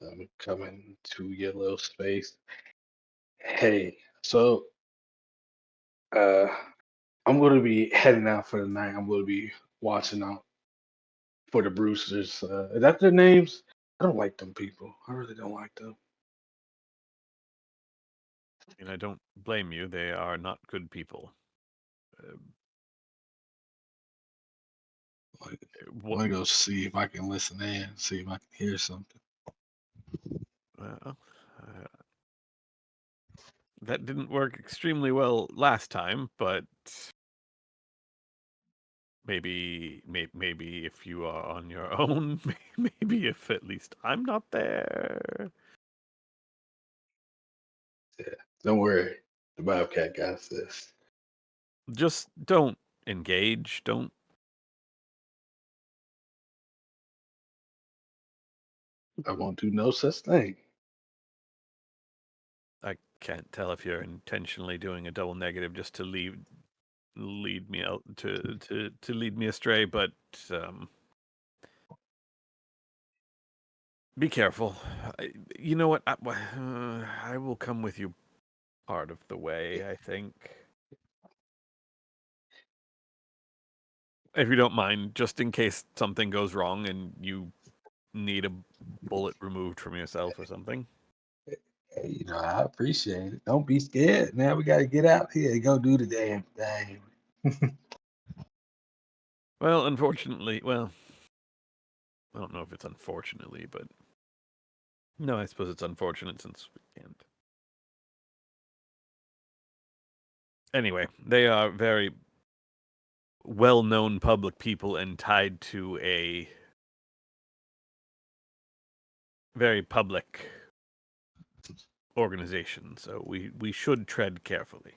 I'm coming to your little space. Hey, so uh, I'm gonna be heading out for the night. I'm gonna be watching out for the Brewsters. Is that their names? I don't like them people. I really don't like them. And I don't blame you. They are not good people. Like, I'm What? gonna go see if I can listen in, see if I can hear something. Well, that didn't work extremely well last time, but maybe if you are on your own, maybe if at least I'm not there. Yeah, don't worry. The Bobcat got this. Just don't engage. Don't. I won't do no such thing. I can't tell if you're intentionally doing a double negative just to lead me out to lead me astray, but be careful. You know what? I will come with you part of the way, I think. If you don't mind, just in case something goes wrong and you need a bullet removed from yourself or something. Hey, I appreciate it. Don't be scared. Now we gotta get out here and go do the damn thing. Well, unfortunately, I don't know if it's unfortunately, but no, I suppose it's unfortunate since we can't Anyway, they are very well-known public people and tied to a very public organization, so we should tread carefully.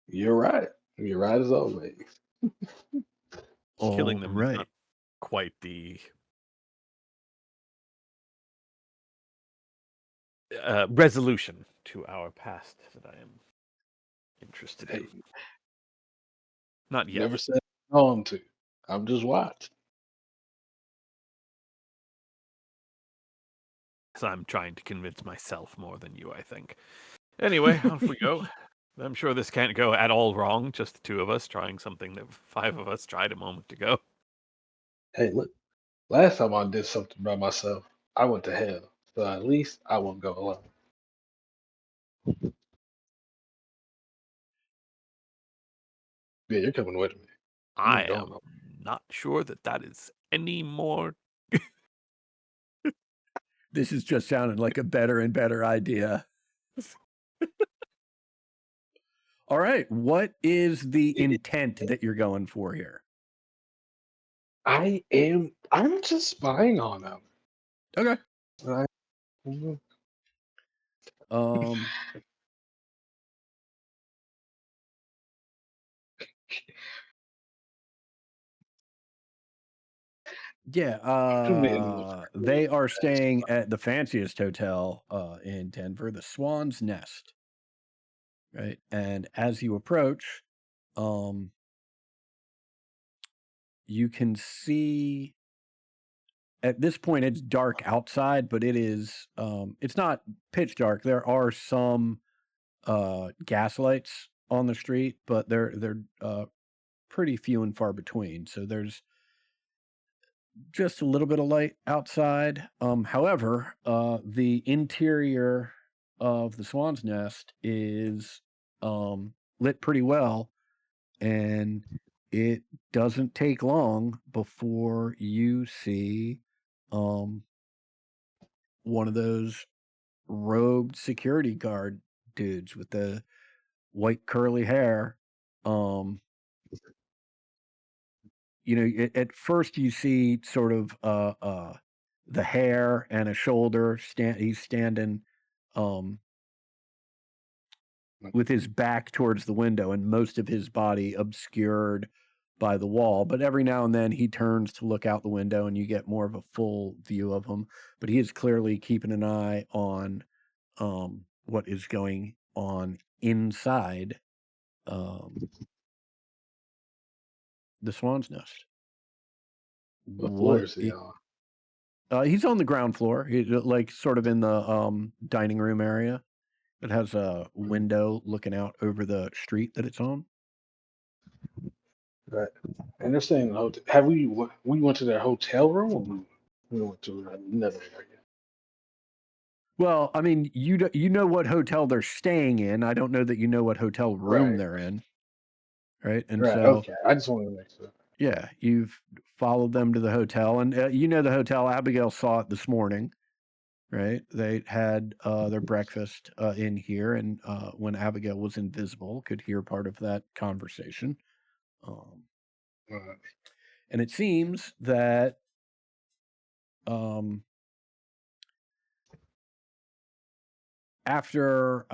You're right. You're right as always. Killing All them is right. not quite the resolution to our past that I am interested Hey, in. Not yet. never said on to. I'm just watching. So I'm trying to convince myself more than you, I think. Anyway, off we go. I'm sure this can't go at all wrong, just the two of us trying something that 5 of us tried a moment ago. Hey, look. Last time I did something by myself, I went to hell. So at least I won't go alone. Yeah, you're coming with me. You I ain't going am no. not sure that is any more. This is just sounding like a better and better idea. All right. What is the intent that you're going for here? I'm just spying on them. Okay. Right? Mhm. Um, yeah, Come in with they are cool staying at the fanciest hotel in Denver, the Swan's Nest, right? And as you approach, um, you can see at this point it's dark outside, but it's not pitch dark. There are some gas lights on the street, but they're pretty few and far between. So there's just a little bit of light outside. However, the interior of the Swan's Nest is lit pretty well, and it doesn't take long before you see um, one of those robed security guard dudes with the white curly hair. Um, at first you see sort of the hair and a shoulder. He's standing um, with his back towards the window and most of his body obscured by the wall. But every now and then he turns to look out the window, and you get more of a full view of him. But he is clearly keeping an eye on what is going on inside um, the Swan's Nest. What floor What is he on? He's on the ground floor. He's like sort of in the dining room area. It has a window looking out over the street that it's on. Right. And they're staying in the hotel. We went to their hotel room or we went to another area? Well, I mean, you know what hotel they're staying in. I don't know that you know what hotel room Right. they're in, right? And Right. so, Okay. I just wanted to make sure. yeah, you've followed them to the hotel, and you know the hotel. Abigail saw it this morning, right? They had their breakfast in here, and when Abigail was invisible, could hear part of that conversation. Um, Uh, and it seems that um, after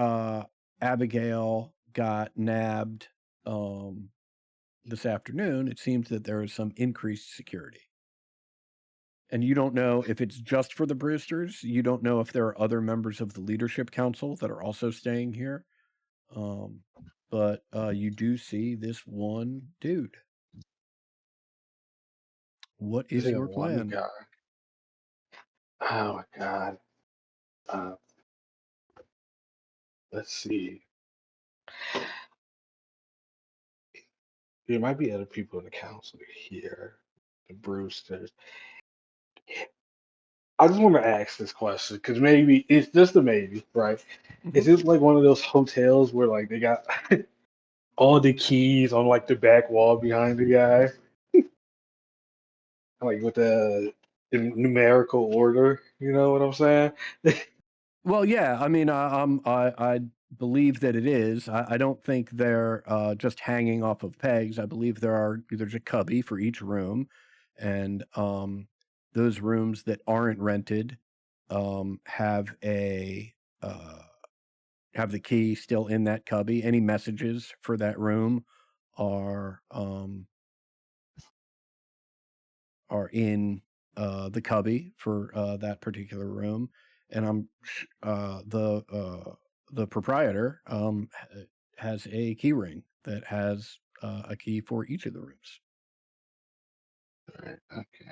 Abigail got nabbed this afternoon, it seems that there is some increased security. And you don't know if it's just for the Brewsters. You don't know if there are other members of the leadership council that are also staying here. But you do see this one dude. What I is think your of one plan? guy. Oh my God. Uh, let's see. There might be other people in the council here. The Brewsters. I just want to ask this question because maybe it's just a maybe, right? Is Mhm. it like one of those hotels where like they got all the keys on like the back wall behind the guy, like with the in numerical order? You know what I'm saying? Well, yeah. I mean, I believe that it is. I don't think they're just hanging off of pegs. I believe there's a cubby for each room, and those rooms that aren't rented have a have the key still in that cubby. Any messages for that room are in the cubby for that particular room, and the proprietor has a key ring that has a key for each of the rooms. All right. Okay.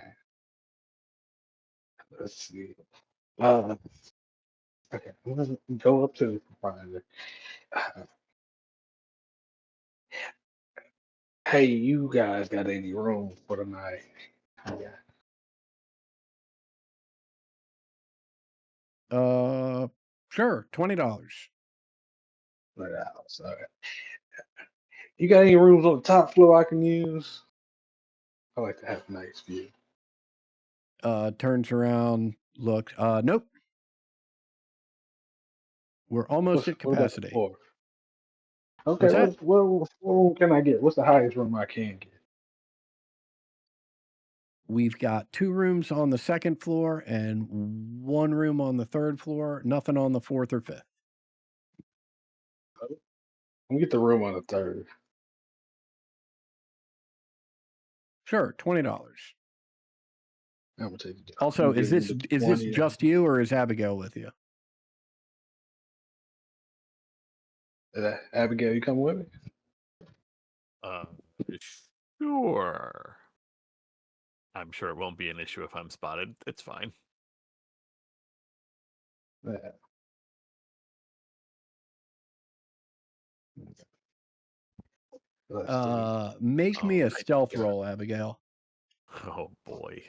Let's see. Uh, okay. I'm gonna go up to the proprietor. Uh, Hey, you guys got any room for the night? Yeah. Sure, $20. Right out. So, you got any rooms on the top floor I can use? I like to have a nice view. Turns around, looks. Nope, we're almost at What about the capacity. floor? Okay, What's that? what room can I get? What's the highest room I can get? We've got 2 rooms on the second floor and 1 room on the third floor. Nothing on the fourth or fifth. Let me get the room on the third. Sure, $20. I'm gonna take it. Also, I'm giving the is this 20. just you, or is Abigail with you? Abigail, you coming with me? Uh, sure. I'm sure it won't be an issue if I'm spotted. It's fine. Yeah. Let's see. Make me Oh, a stealth God. roll, Abigail. oh boy.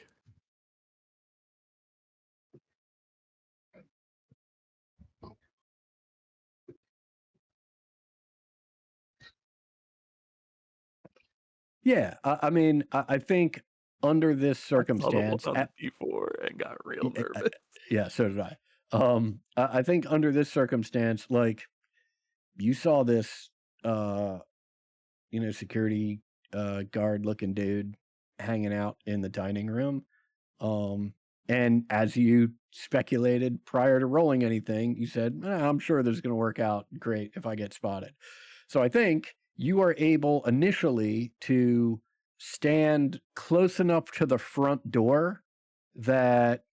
Yeah, I mean, I think under this I saw the one circumstance, on the D4 and got real nervous. yeah, so did I. I think under this circumstance, like you saw this, security guard looking dude hanging out in the dining room. And as you speculated prior to rolling anything, you said, I'm sure this is going to work out great if I get spotted. So I think you are able initially to stand close enough to the front door that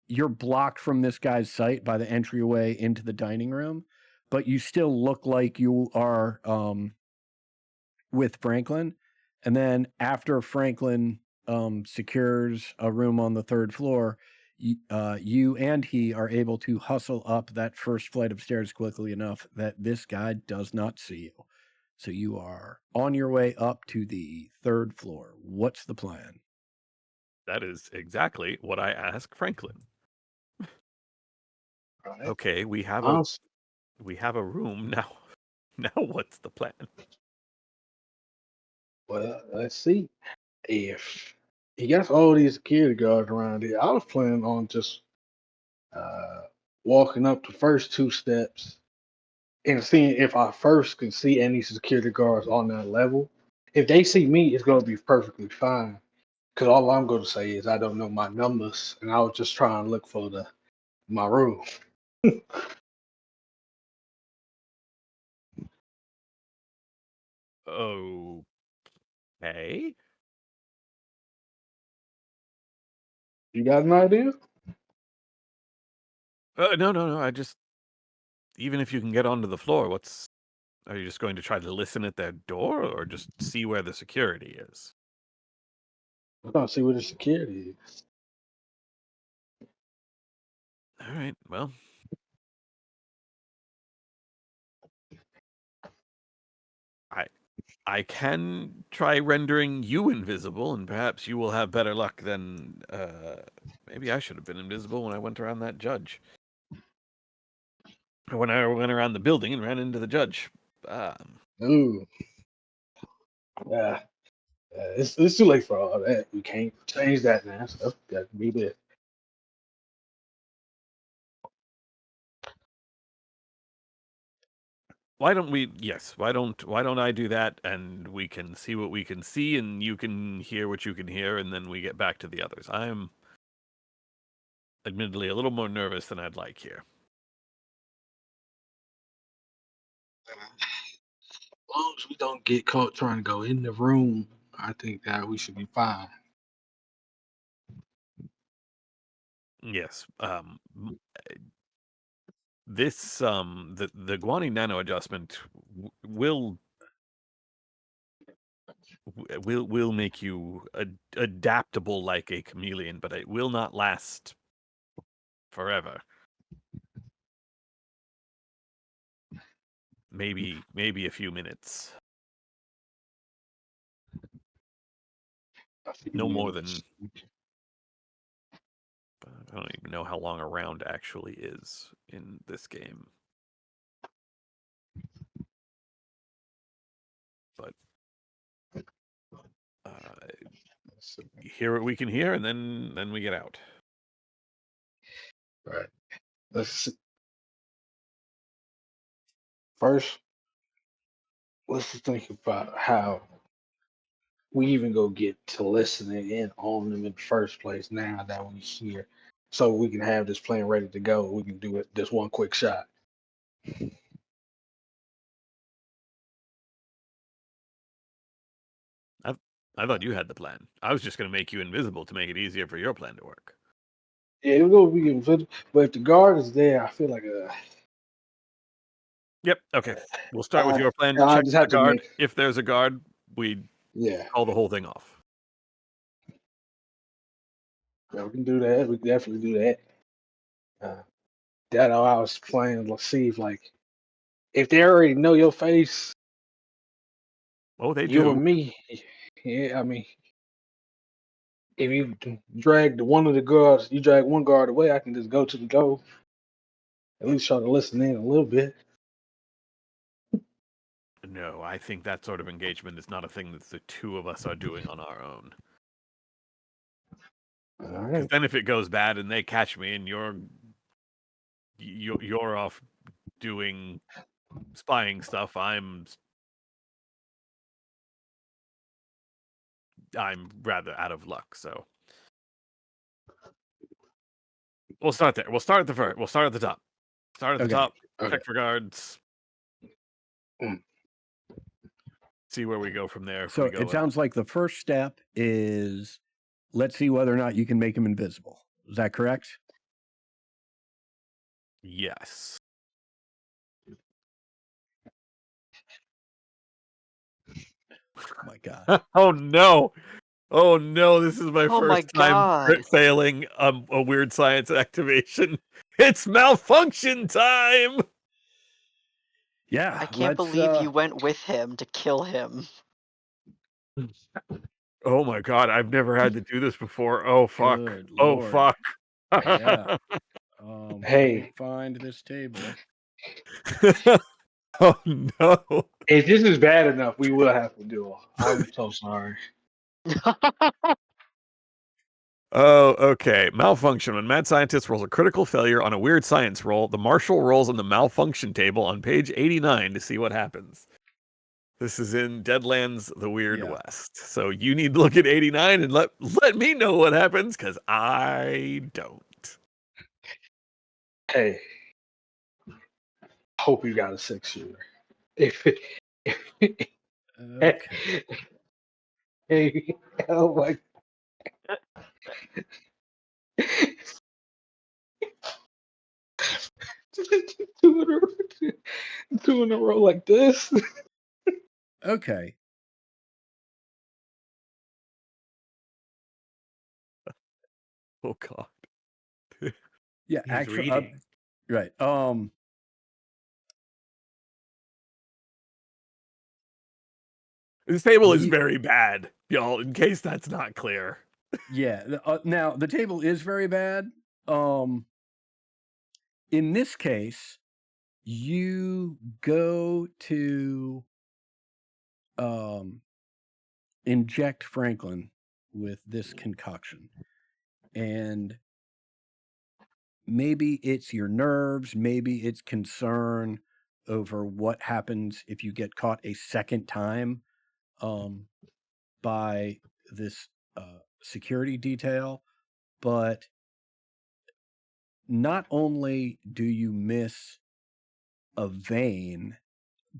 you're blocked from this guy's sight by the entryway into the dining room, but you still look like you are with Franklin. And then after Franklin secures a room on the third floor, you and he are able to hustle up that first flight of stairs quickly enough that this guy does not see you. So you are on your way up to the third floor. What's the plan? That is exactly what I asked Franklin. Right. Okay, we have a room now. Now what's the plan? Well, let's see. If he got all these security guards around here, I was planning on just uh, walking up the first 2 steps and seeing if I first can see any security guards on that level. If they see me, it's going to be perfectly fine. Because all I'm going to say is I don't know my numbers, and I was just trying to look for my room. Okay. You got an idea? No. I just, even if you can get onto the floor, are you just going to try to listen at their door or just see where the security is? I'm going to see where the security is. All right, well. I can try rendering you invisible, and perhaps you will have better luck than, maybe I should have been invisible when I went around that judge. Or when I went around the building and ran into the judge. Ooh. Yeah. It's too late for all that. We can't change that now. So that can be there. Why don't we? Yes. Why don't I do that, and we can see what we can see, and you can hear what you can hear, and then we get back to the others. I'm admittedly a little more nervous than I'd like here. As long as we don't get caught trying to go in the room, I think that we should be fine. Yes. This the Guani nano adjustment will make you adaptable like a chameleon, but it will not last forever. Maybe a few minutes. A few No more than minutes. I don't even know how long a round actually is in this game. But hear what we can hear, and then we get out. Right. First, let's think about how we even go get to listening in on them in the first place now that we're here. So we can have this plan ready to go. We can do it this one quick shot. I thought you had the plan. I was just going to make you invisible to make it easier for your plan to work. Yeah, it'll be good. But if the guard is there, I feel like Yep. Okay. We'll start with your plan. I Check just for the have to guard. make. If there's a guard, we Yeah, call the whole thing off. yeah, we can do that. We can definitely do that. That I was playing. Let's see if they already know your face, Oh, they you do. and me. Yeah, I mean, if you drag one of the guards, you drag one guard away, I can just go to the door. At least try to listen in a little bit. No, I think that sort of engagement is not a thing that the two of us are doing on our own. All Because right. then if it goes bad and they catch me and you're off doing spying stuff, I'm rather out of luck. So we'll start there. We'll start at the first. We'll start at the top. Start at the Okay. top. Okay. Check for guards. Mm. See where we go from there. If So we go it sounds like the first step is let's see whether or not you can make him invisible. Is that correct? Yes. Oh my God. Oh no. Oh no, this is my Oh my first time God. failing a weird science activation. It's malfunction time. Yeah. I can't believe you went with him to kill him. Oh my God, I've never had to do this before. Oh fuck. Good Oh Lord. fuck. Yeah. Let me Hey, find this table. Oh no. if this is bad enough, we will have to do it. I'm so sorry. Oh, okay. Malfunction. When mad scientist rolls a critical failure on a weird science roll, the marshal rolls on the malfunction table on page 89 to see what happens. This is in Deadlands, the Weird Yeah. West. So you need to look at 89 and let me know what happens, because I don't. Hey, hope you got a 6-shooter. If Okay. hey, oh my. two in a row like this. Okay. Oh God. Yeah. He's Actually, reading. right. This table Well, is very bad, y'all, in case that's not clear. Yeah. Now the table is very bad. In this case, you go to inject Franklin with this concoction, and maybe it's your nerves, maybe it's concern, over what happens if you get caught a second time by this security detail, but not only do you miss a vein,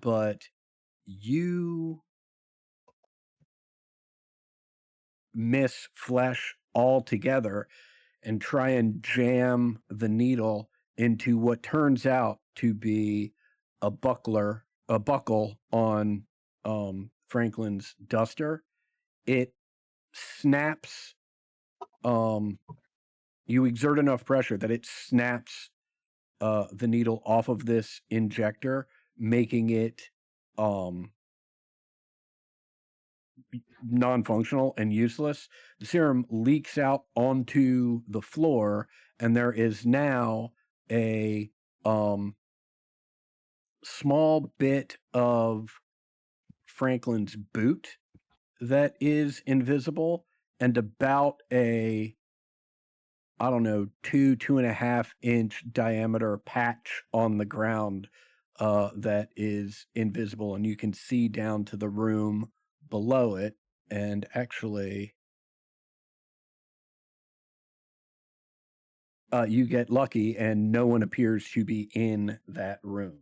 but you miss flesh altogether and try and jam the needle into what turns out to be a buckle on Franklin's duster. It snaps. You exert enough pressure that it snaps the needle off of this injector, making it non-functional and useless. The serum leaks out onto the floor, and there is now a small bit of Franklin's boot that is invisible, and about a, I don't know, 2.5 inch diameter patch on the ground that is invisible, and you can see down to the room below it. And actually, you get lucky, and no one appears to be in that room.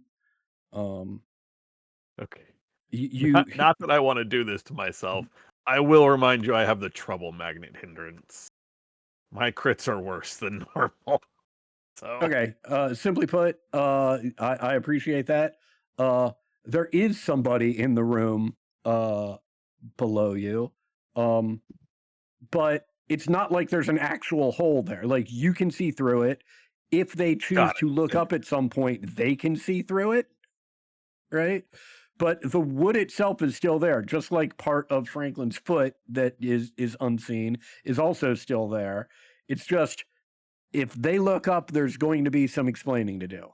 Okay. You Not that I want to do this to myself. I will remind you I have the trouble magnet hindrance. My crits are worse than normal. So okay. Simply put, I appreciate that. There is somebody in the room below you, but it's not like there's an actual hole there. Like, you can see through it. If they choose Got it. to look up at some point, they can see through it, right? But the wood itself is still there, just like part of Franklin's foot that is unseen is also still there. It's just, if they look up, there's going to be some explaining to do.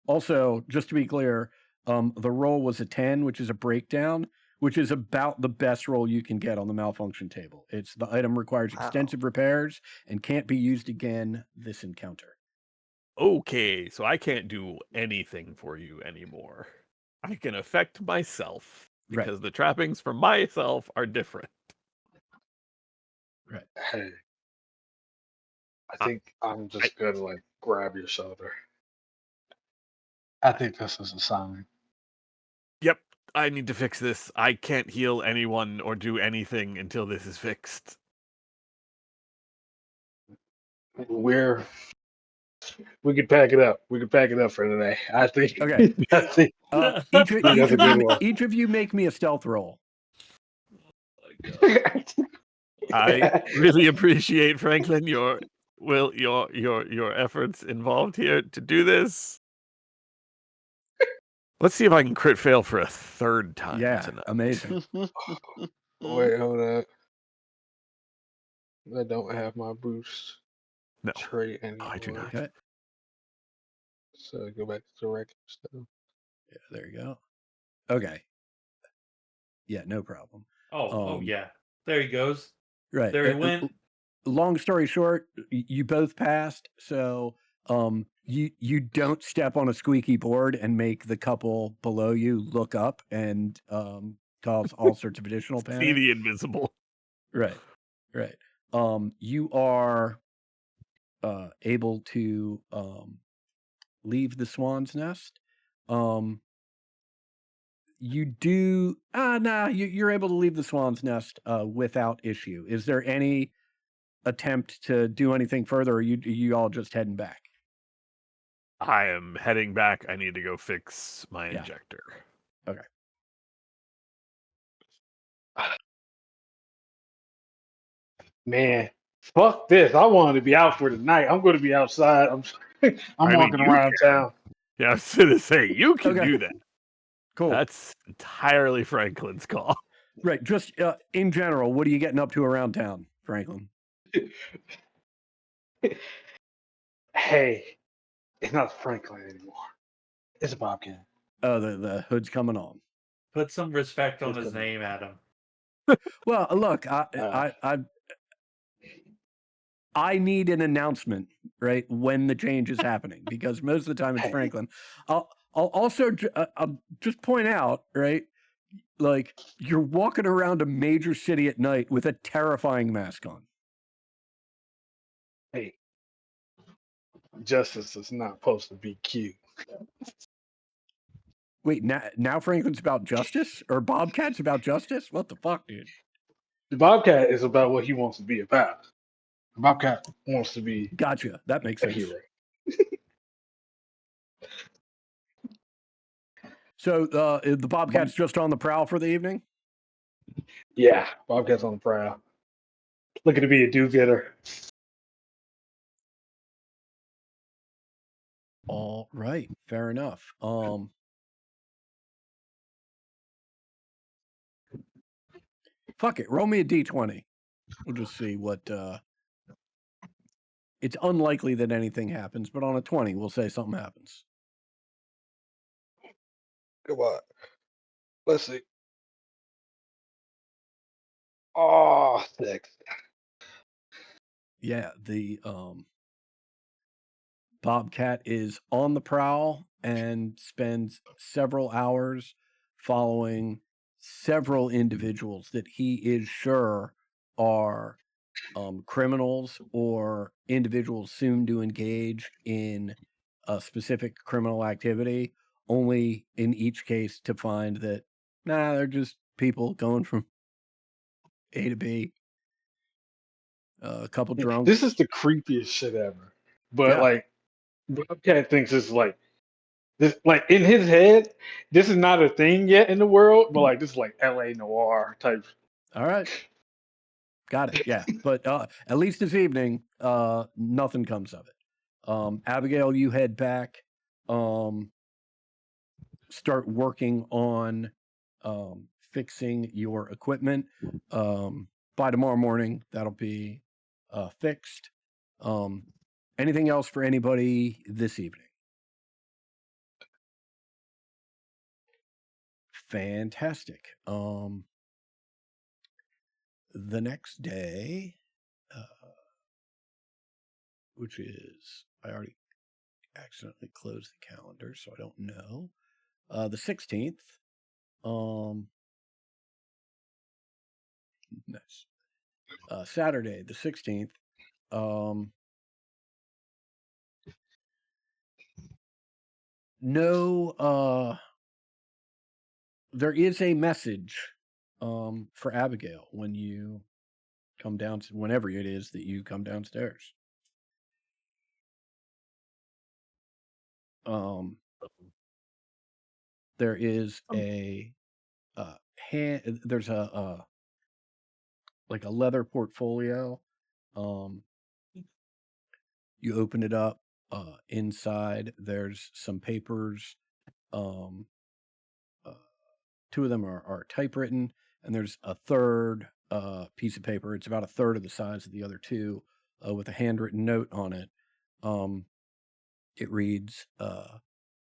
Also, just to be clear, the roll was a 10, which is a breakdown, which is about the best roll you can get on the malfunction table. It's the item requires Wow. extensive repairs and can't be used again this encounter. Okay, so I can't do anything for you anymore. I can affect myself Right. because the trappings for myself are different. Right. Hey, I think I'm just gonna like grab your shoulder. I think this is a sign. Yep, I need to fix this. I can't heal anyone or do anything until this is fixed. We could pack it up. We could pack it up for today. I think. Okay. I think Each of you make me a stealth roll. I really appreciate, Franklin, your efforts involved here to do this. Let's see if I can crit fail for a third time tonight. Amazing. Wait, hold up. I don't have my boost No, trait anymore. I do not. Okay. So go back to the regular stuff. Yeah, there you go. Okay. Yeah, no problem. Oh yeah. There he goes. Right. There he went. Long story short, you both passed, so you don't step on a squeaky board and make the couple below you look up and cause all sorts of additional See panic. the invisible. Right. You are able to leave the swan's nest. You do you're able to leave the swan's nest without issue. Is there any attempt to do anything further, or are you all just heading back? I am heading back. I need to go fix my Yeah. injector. Okay. Man, fuck this. I wanted to be out for tonight. I'm going to be outside. I'm I mean, walking you around town. Yeah, I was gonna say you can Okay. do that. Cool. That's entirely Franklin's call. Right. Just in general, what are you getting up to around town, Franklin? Hey, it's not Franklin anymore. It's a Bobcat. Oh, the hood's coming on. Put some respect on It's his coming. name, Adam. Well, look, I I need an announcement, right, when the change is happening, because most of the time it's Hey. Franklin. I'll also I'll just point out, right, like you're walking around a major city at night with a terrifying mask on. Hey, justice is not supposed to be cute. Wait, now Franklin's about justice, or Bobcat's about justice? What the fuck, dude? The Bobcat is about what he wants to be about. The Bobcat wants to be Gotcha. That makes a sense. hero. So the Bobcat's just on the prowl for the evening? Yeah, Bobcat's on the prowl. Looking to be a do-getter. All right, fair enough. Fuck it, roll me a d20. We'll just see what. It's unlikely that anything happens, but on a 20, we'll say something happens. Come on. Let's see. Oh, 6. Yeah, the Bobcat is on the prowl and spends several hours following several individuals that he is sure are criminals or individuals soon to engage in a specific criminal activity, only in each case to find that, nah, they're just people going from A to B. A couple drunks. This is the creepiest shit ever. But Yeah. like, Bobcat thinks it's like this. Like in his head, this is not a thing yet in the world. But like, this is like L.A. noir type. All right. Got it. Yeah. But at least this evening, nothing comes of it. Abigail, you head back, start working on fixing your equipment. By tomorrow morning, that'll be fixed. Anything else for anybody this evening? Fantastic. The next day, which is, I already accidentally closed the calendar, so I don't know. The 16th. Nice. Saturday, the 16th. No, there is a message for Abigail when you come down, whenever it is that you come downstairs. There is a there's a like a leather portfolio. You open it up. Inside, there's some papers. Two of them are typewritten, and there's a third piece of paper. It's about a third of the size of the other two, with a handwritten note on it. It reads,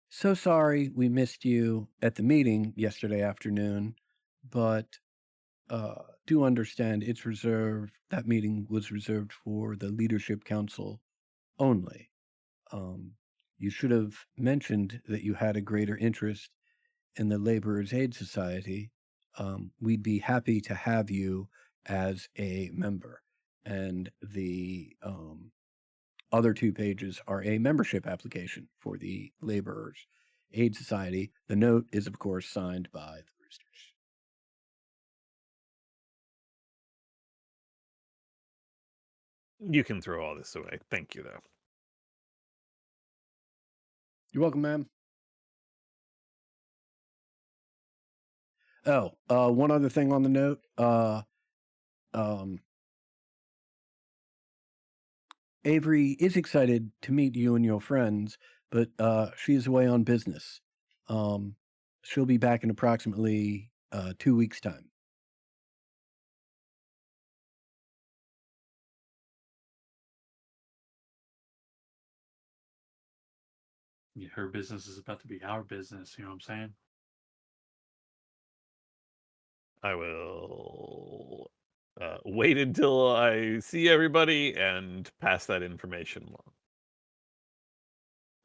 "So sorry we missed you at the meeting yesterday afternoon, but do understand it's reserved. That meeting was reserved for the leadership council only. You should have mentioned that you had a greater interest in the Laborers Aid Society. We'd be happy to have you as a member." And the other two pages are a membership application for the Laborers Aid Society. The note is, of course, signed by the Roosters. You can throw all this away. Thank you, though. You're welcome, ma'am. Oh, one other thing on the note. Avery is excited to meet you and your friends, but she is away on business. She'll be back in approximately 2 weeks' time. Yeah, her business is about to be our business. You know what I'm saying? I will wait until I see everybody and pass that information along.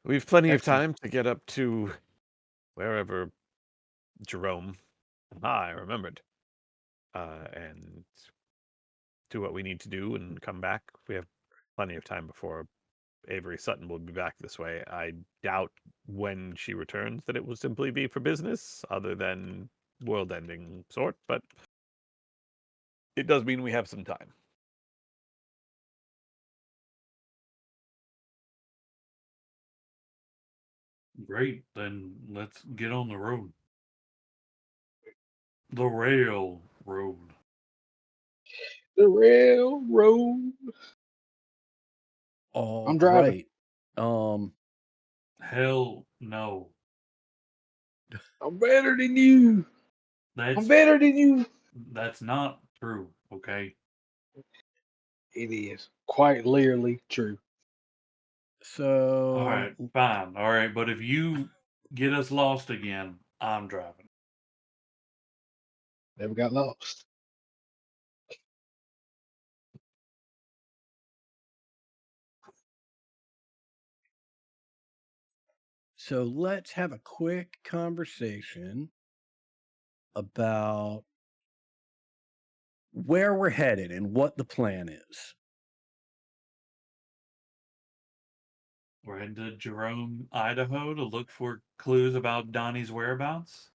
We've plenty of Excellent. time to get up to wherever Jerome. I remembered. And do what we need to do and come back. We have plenty of time before Avery Sutton will be back this way. I doubt when she returns that it will simply be for business, other than world-ending sort, but it does mean we have some time. Great, then let's get on the road. The railroad. The railroad. All I'm driving. right. Hell no. I'm better than you. I'm That's better than you. that's not true, okay? It is quite literally true. So Alright, fine. Alright, but if you get us lost again, I'm driving. Never got lost. So let's have a quick conversation about where we're headed and what the plan is. We're heading to Jerome, Idaho to look for clues about Donnie's whereabouts.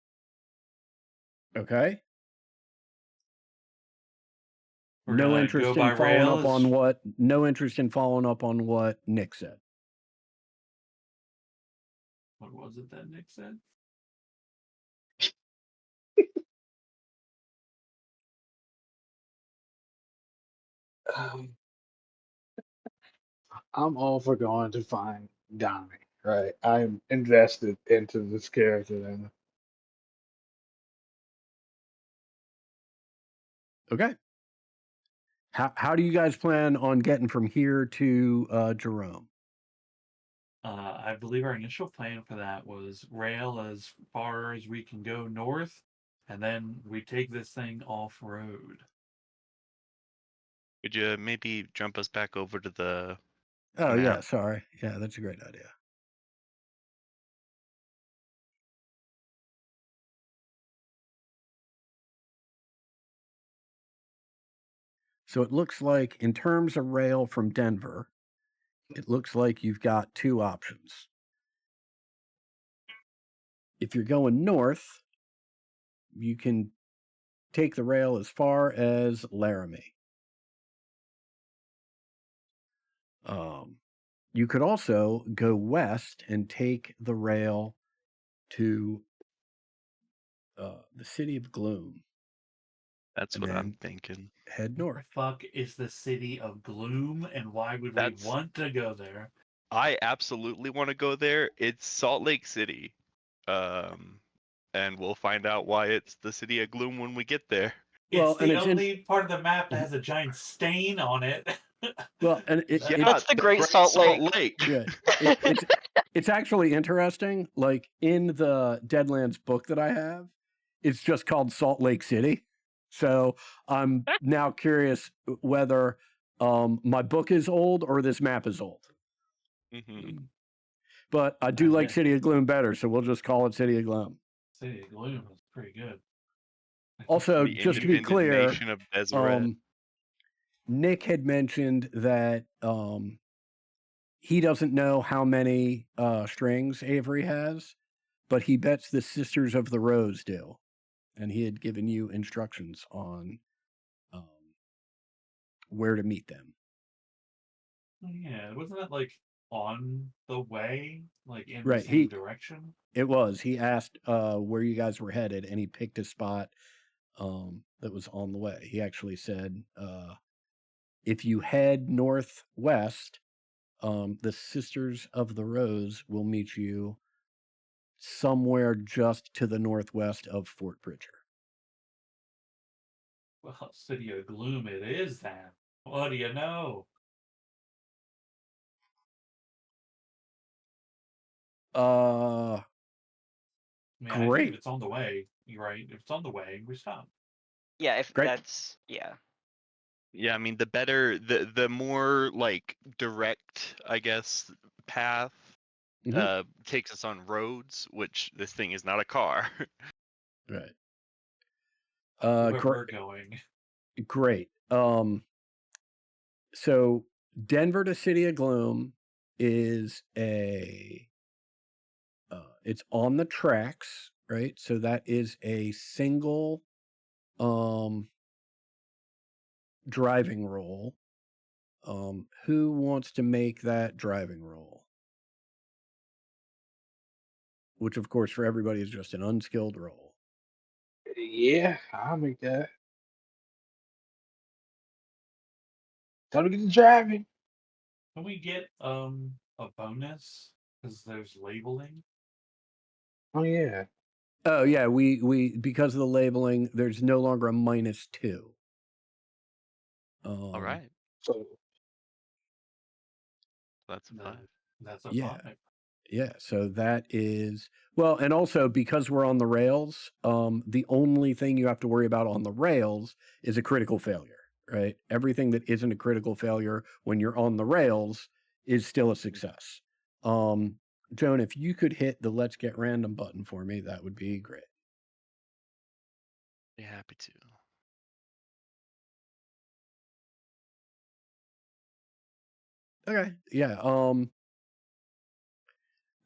Okay? We're No gonna interest go by in following rail up on what Nick said. What was it that Nick said? Um, I'm all for going to find Donnie. Right. I'm invested into this character now. Okay. How do you guys plan on getting from here to Jerome? I believe our initial plan for that was rail as far as we can go north, and then we take this thing off road. Could you maybe jump us back over to the Oh yeah, map? sorry. Yeah, that's a great idea. So it looks like in terms of rail from Denver, it looks like you've got two options. If you're going north, you can take the rail as far as Laramie. You could also go west and take the rail to the city of Gloom That's and what I'm then thinking. head What the north. fuck is the city of gloom, and why would we That's want to go there? I absolutely want to go there. It's Salt Lake City. Um, and we'll find out why it's the city of gloom when we get there. Well, It's and the it's in only part of the map that has a giant stain on it. well, and Yeah, That's the the Great Great Salt Salt Lake. Lake. yeah, it's actually interesting. Like in the Deadlands book that I have, it's just called Salt Lake City. So I'm now curious whether my book is old or this map is old. Hmm. But I do like Yeah. City of Gloom better, so we'll just call it City of Gloom. City of gloom is pretty good. Also, The just to be independent clear, nation of Deseret. Nick had mentioned that he doesn't know how many strings Avery has, but he bets the Sisters of the Rose do. And he had given you instructions on um, where to meet them. Yeah, wasn't that like on the way, like in the Right. same direction? It was. He asked where you guys were headed, and he picked a spot that was on the way. He actually said, if you head northwest, the Sisters of the Rose will meet you somewhere just to the northwest of Fort Bridger. Well, City of Gloom it is then. What do you know? Uh, I mean, I think if great. it's on the way, you're right. If it's on the way, we stop. Yeah, if Great. that's yeah. Yeah, I mean the better the more like direct, I guess, path Mhm. takes us on roads, which this thing is not a car. Right. Where Gr we're going. Great. So Denver to City of Gloom is it's on the tracks, right? So that is a single um driving roll. Who wants to make that driving roll? Which, of course, for everybody is just an unskilled roll. Yeah, I'll make that. Time to get to driving. Can we get a bonus because there's labeling? Oh yeah. Oh yeah, we because of the labeling, there's no longer a -2. All right, So that's a That, 5. that's a Yeah. 5. Yeah, so that is well, and also because we're on the rails, the only thing you have to worry about on the rails is a critical failure, right? Everything that isn't a critical failure when you're on the rails is still a success. Um, Joan, if you could hit the let's get random button for me, that would be great. Be happy to. Okay. Yeah.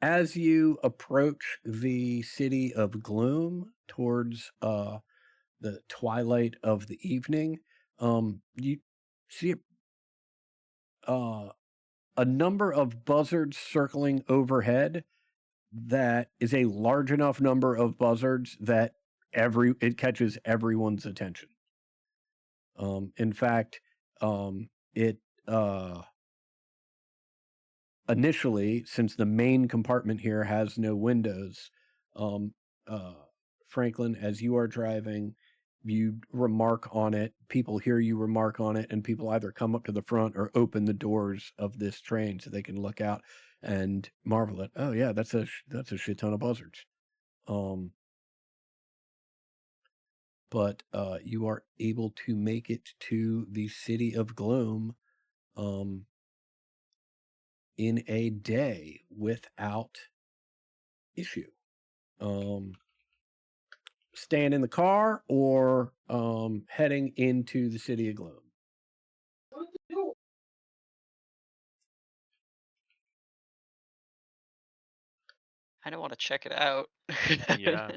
As you approach the city of gloom towards the twilight of the evening, you see uh, a number of buzzards circling overhead that is a large enough number of buzzards that it catches everyone's attention. In fact, it initially, since the main compartment here has no windows, um, uh, Franklin, as you are driving, you remark on it. People hear you remark on it, and people either come up to the front or open the doors of this train so they can look out and marvel at. Oh yeah, that's a shit ton of buzzards. Um, but you are able to make it to the city of Gloom um, in a day without issue. Um, staying in the car or heading into the city of Gloom. I don't want to check it out. Yeah,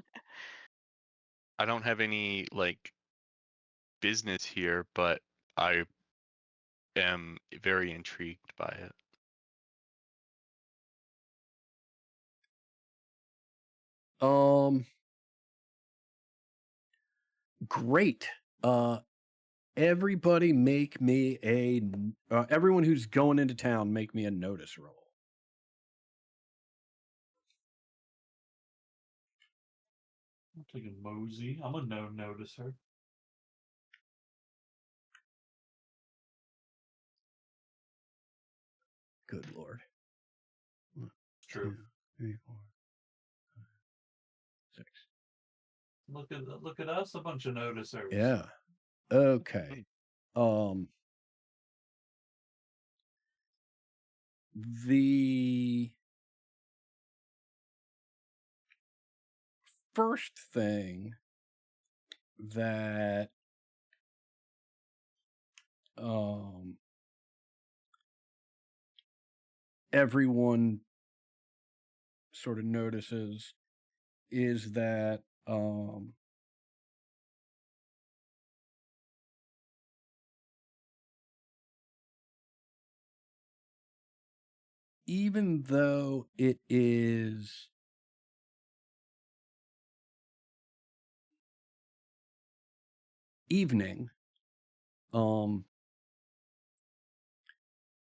I don't have any like business here, but I am very intrigued by it. Um, great. Everybody make me everyone who's going into town make me a notice roll. I'm taking Mosey. I'm a no noticer. Good Lord. One, It's true. 2, 3, 4, 6. Look at us, a bunch of noticers. Yeah. Okay. Um, the first thing that um everyone sort of notices is that even though it is evening, um,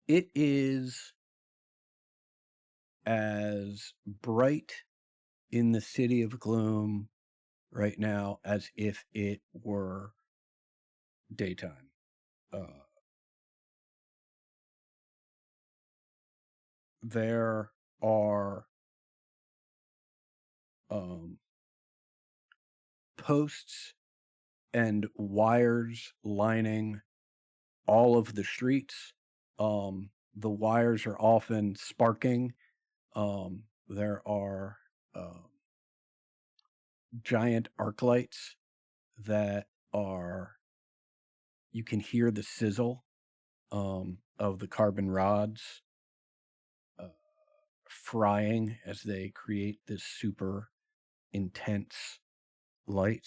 it is as bright in the city of gloom right now as if it were daytime. Uh, there are um, posts and wires lining all of the streets. The wires are often sparking. There are giant arc lights that are, you can hear the sizzle of the carbon rods uh, frying as they create this super intense light.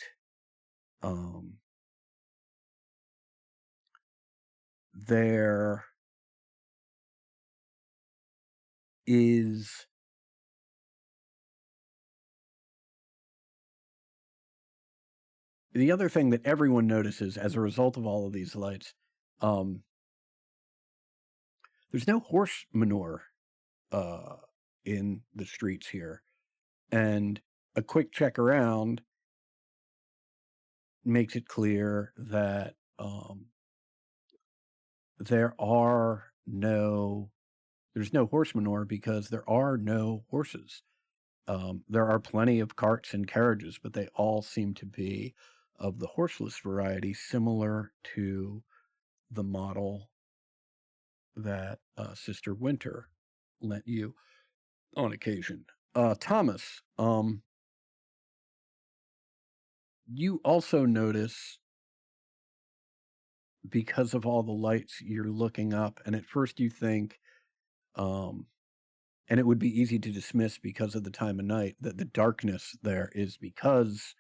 There is the other thing that everyone notices as a result of all of these lights. There's no horse manure in the streets here, and a quick check around makes it clear that there's no horse manure because there are no horses. There are plenty of carts and carriages, but they all seem to be of the horseless variety, similar to the model that Sister Winter lent you on occasion. Thomas, you also notice, because of all the lights, you're looking up, and at first you think, and it would be easy to dismiss because of the time of night, that the darkness there is because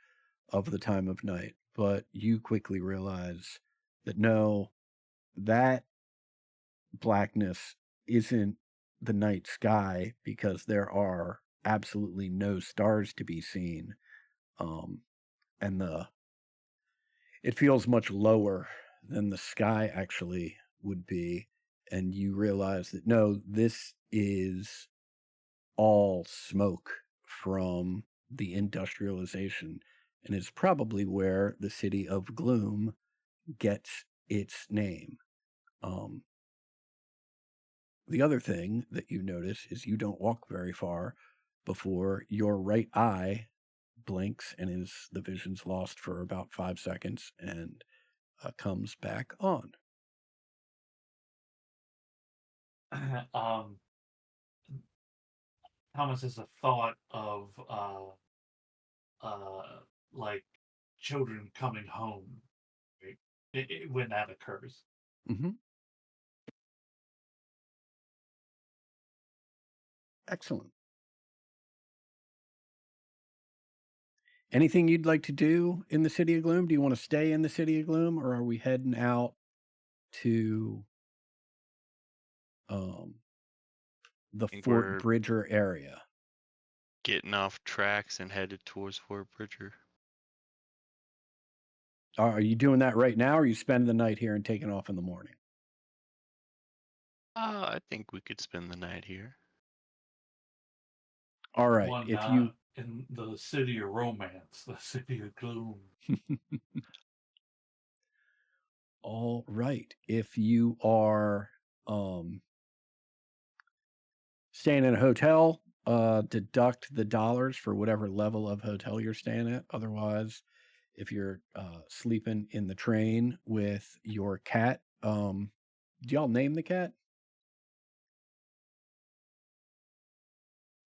of the time of night. But you quickly realize that no, that blackness isn't the night sky, because there are absolutely no stars to be seen. And it feels much lower than the sky actually would be. And you realize that no, this is all smoke from the industrialization, and is probably where the city of Gloom gets its name. The other thing that you notice is you don't walk very far before your right eye blinks, and the vision's lost for about 5 seconds, and comes back on. Thomas has a thought of like children coming home, right? When that occurs. Mm-hmm. Excellent. Anything you'd like to do in the City of Gloom? Do you want to stay in the City of Gloom, or are we heading out to the think Fort we're Bridger area? getting off tracks and headed towards Fort Bridger. Are you doing that right now, or are you spending the night here and taking off in the morning? I think we could spend the night here. All right. One If you in the city of romance, the city of gloom. all right. If you are staying in a hotel, deduct the dollars for whatever level of hotel you're staying at. Otherwise, if you're sleeping in the train with your cat, do y'all name the cat?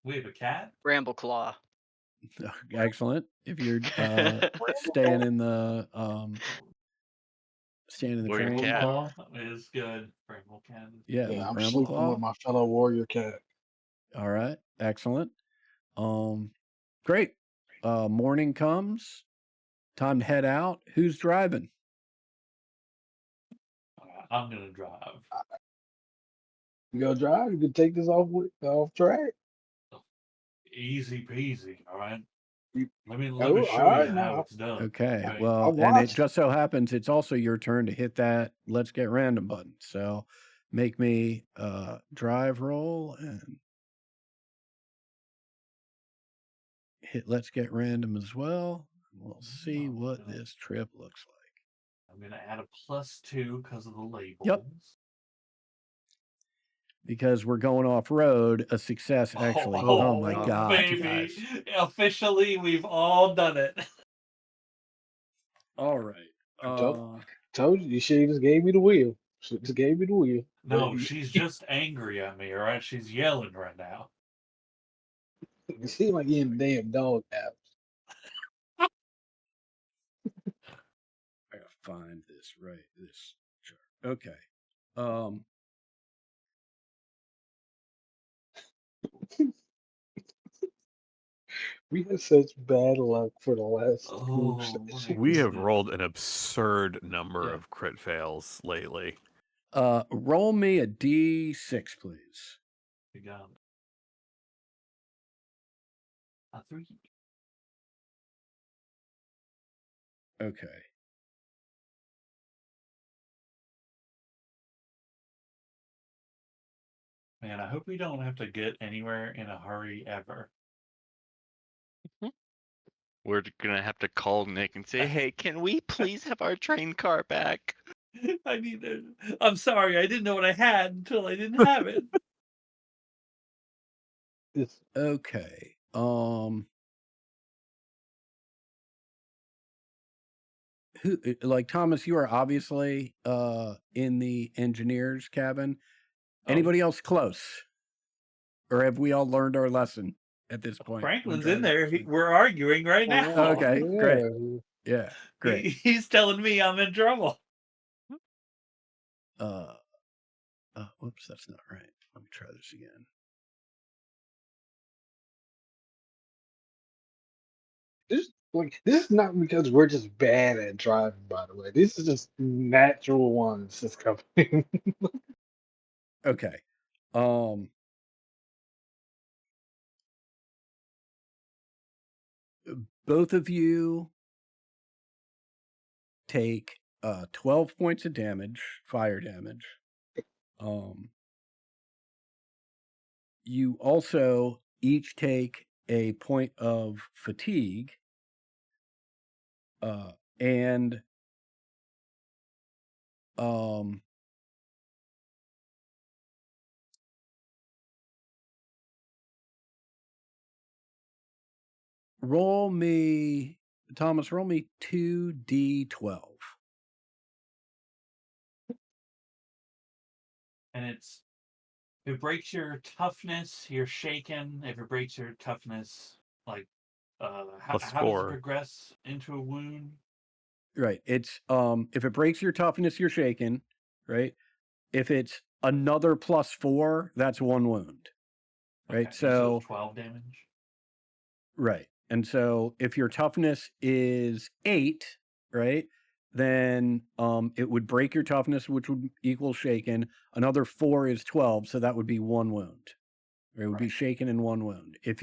We have a cat. Brambleclaw. Excellent. If you're staying in the Warrior train, cat. Paul. Is good. Bramble cat. Yeah, Yeah, the I'm sleeping with Brambleclaw. my fellow warrior cat. All right, excellent. Great. Morning comes. Time to head out. Who's driving? I'm gonna drive. You go drive. You can take this off track. Easy peasy. All right. You- Let me Oh, show all right you how now. it's done. Okay. Right? Well, I'm and it watching. just so happens it's also your turn to hit that let's get random button. So make me drive roll and hit let's get random as well. We'll see what this trip looks like. I'm gonna add a +2 because of the labels. Yep. Because we're going off road, a success actually. Oh my God, baby. guys. Officially, we've all done it. All right. Told you. You should have just gave me the wheel. She just gave me the wheel. No, she's just angry at me, all right? She's yelling right now. You seem like you're in the damn dog house. I gotta find this this chart. Okay. Um, We had such bad luck for the last two Oh my sessions. We have goodness. rolled an absurd number Yeah. of crit fails lately. roll me a d6, please. You got it. A 3. Okay. Man, I hope we don't have to get anywhere in a hurry ever. We're gonna have to call Nick and say, "Hey, can we please have our train car back?" I need it. I'm sorry, I didn't know what I had until I didn't have it. It's, Okay. Who like Thomas? You are obviously in the engineer's cabin. Oh, Anybody else close, or have we all learned our lesson at this point? Franklin's We're in there. driving. We're arguing right now. Okay, great. yeah. Yeah, great. He's telling me I'm in trouble. Whoops, that's not right. Let me try this again. This is not because we're just bad at driving, by the way. This is just natural ones that's coming. Okay. Both of you take 12 points of damage, fire damage. You also each take a point of fatigue, and roll me, Thomas, roll me 2d12. And if it breaks your toughness, you're shaken. If it breaks your toughness, like how does it +4. progress into a wound? Right. It's if it breaks your toughness, you're shaken, right? If it's another +4, that's 1 wound. Right. Okay, you said it was So 12 damage. right. And so if your toughness is 8, right, then it would break your toughness, which would equal shaken. Another 4 is 12, so that would be 1 wound. Or it would be Right. shaken in 1 wound. If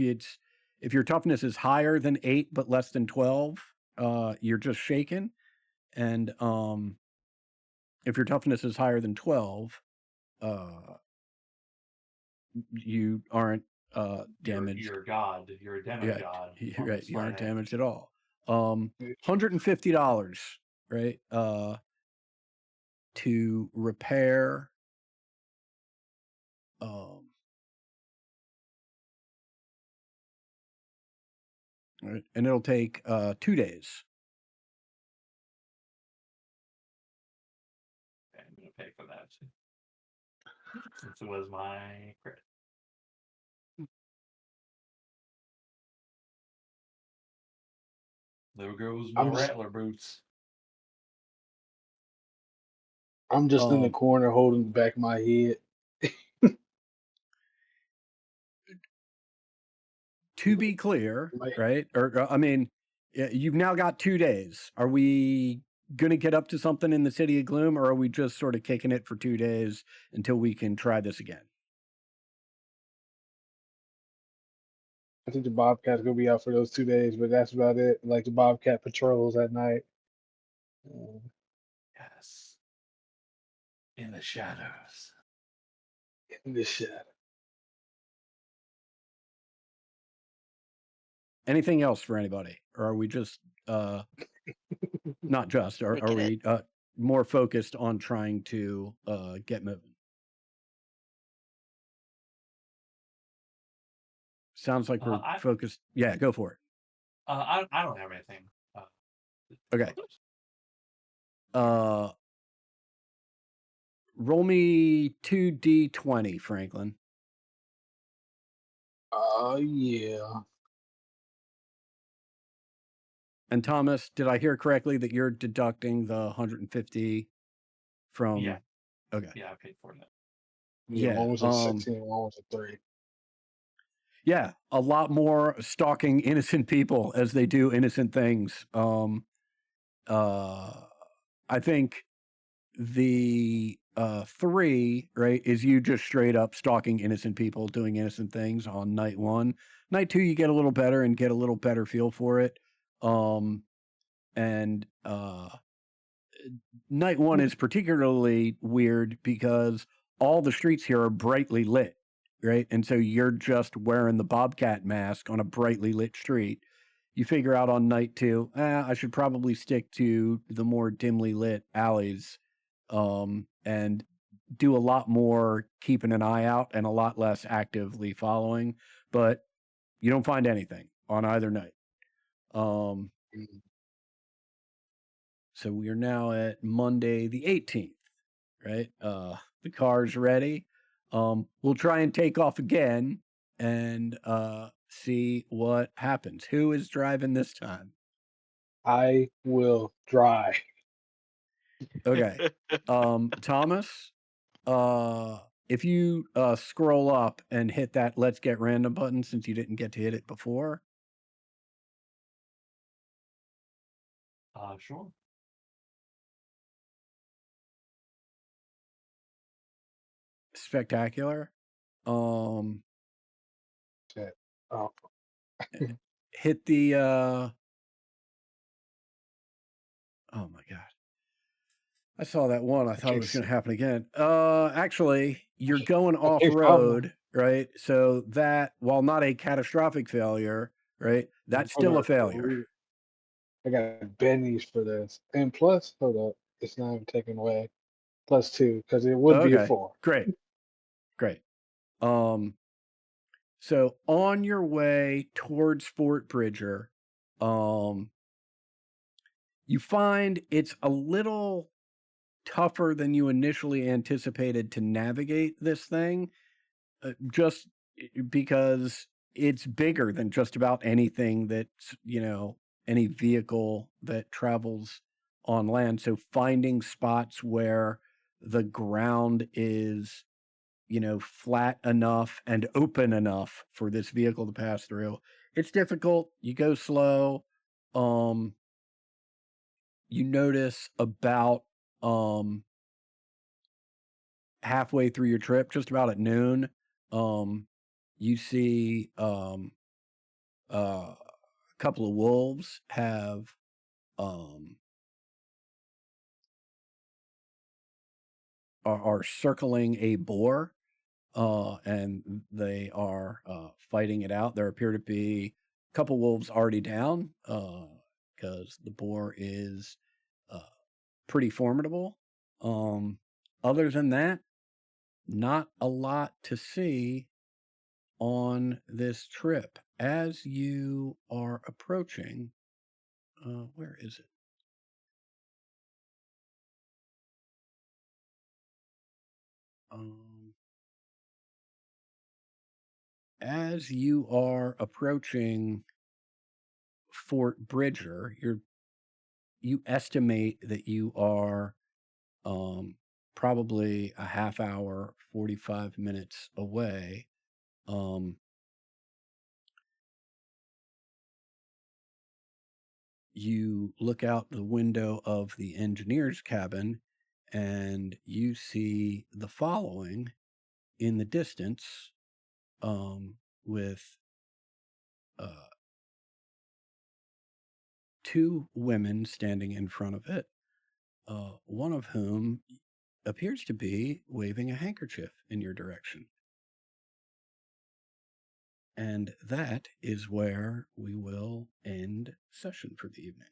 your toughness is higher than 8 but less than 12, you're just shaken. And if your toughness is higher than 12, you aren't damaged. You're a god. You're a Yeah, demigod. on right. this You aren't planet. damaged at all. $150, right? To repair. Right, and it'll take 2 days. Okay, I'm gonna pay for that since it was my credit. There goes my rattler boots. I'm just in the corner holding the back of my head. To be clear, Like, right? Or I mean, you've now got 2 days. Are we going to get up to something in the City of Gloom, or are we just sort of kicking it for 2 days until we can try this again? I think the Bobcat's gonna be out for those 2 days, but that's about it. Like the Bobcat patrols at night. Yes. In the shadows. In the shadow. Anything else for anybody, or are we just not just? Are Taking we more focused on trying to get moving? Sounds like we're focused. Yeah, go for it. I don't have anything. Okay. Roll me 2d20, Franklin. Yeah. And Thomas, did I hear correctly that you're deducting the 150 from? Yeah. Okay. Yeah, I paid for that. Yeah, Yeah. one was a 16, one was a 3. Yeah, a lot more stalking innocent people as they do innocent things. I think the 3, right, is you just straight up stalking innocent people doing innocent things on night 1. Night 2, you get a little better and get a little better feel for it. And night 1 is particularly weird because all the streets here are brightly lit, right? And so you're just wearing the Bobcat mask on a brightly lit street. You figure out on night 2, I should probably stick to the more dimly lit alleys, and do a lot more keeping an eye out and a lot less actively following. But you don't find anything on either night. Um, Mm. so we are now at Monday the 18th, right? The car's ready. We'll try and take off again and see what happens. Who is driving this time? I will drive. Okay. Thomas, if you scroll up and hit that let's get random button since you didn't get to hit it before. Sure. Spectacular. Shit. Oh, Hit the oh my god. I saw that one. I thought it was going to happen again. Actually, you're going off okay, fine. road, right? So that, while not a catastrophic failure, right, that's still a failure. I got bennies for this. And plus, hold up, it's not even taken away. +2, because it would be a Okay, 4. great. So on your way towards Fort Bridger, you find it's a little tougher than you initially anticipated to navigate this thing, just because it's bigger than just about anything that's, any vehicle that travels on land. So finding spots where the ground is, flat enough and open enough for this vehicle to pass through, it's difficult. You go slow. You notice about halfway through your trip, just about at noon, you see a couple of wolves have um, are circling a boar, and they are fighting it out. There appear to be a couple wolves already down because the boar is uh, pretty formidable. Other than that, not a lot to see on this trip. As you are approaching, where is it? As you are approaching Fort Bridger, you estimate that you are probably a half hour, 45 minutes away. You look out the window of the engineer's cabin and you see the following in the distance, with uh, 2 women standing in front of it, one of whom appears to be waving a handkerchief in your direction. And that is where we will end session for the evening.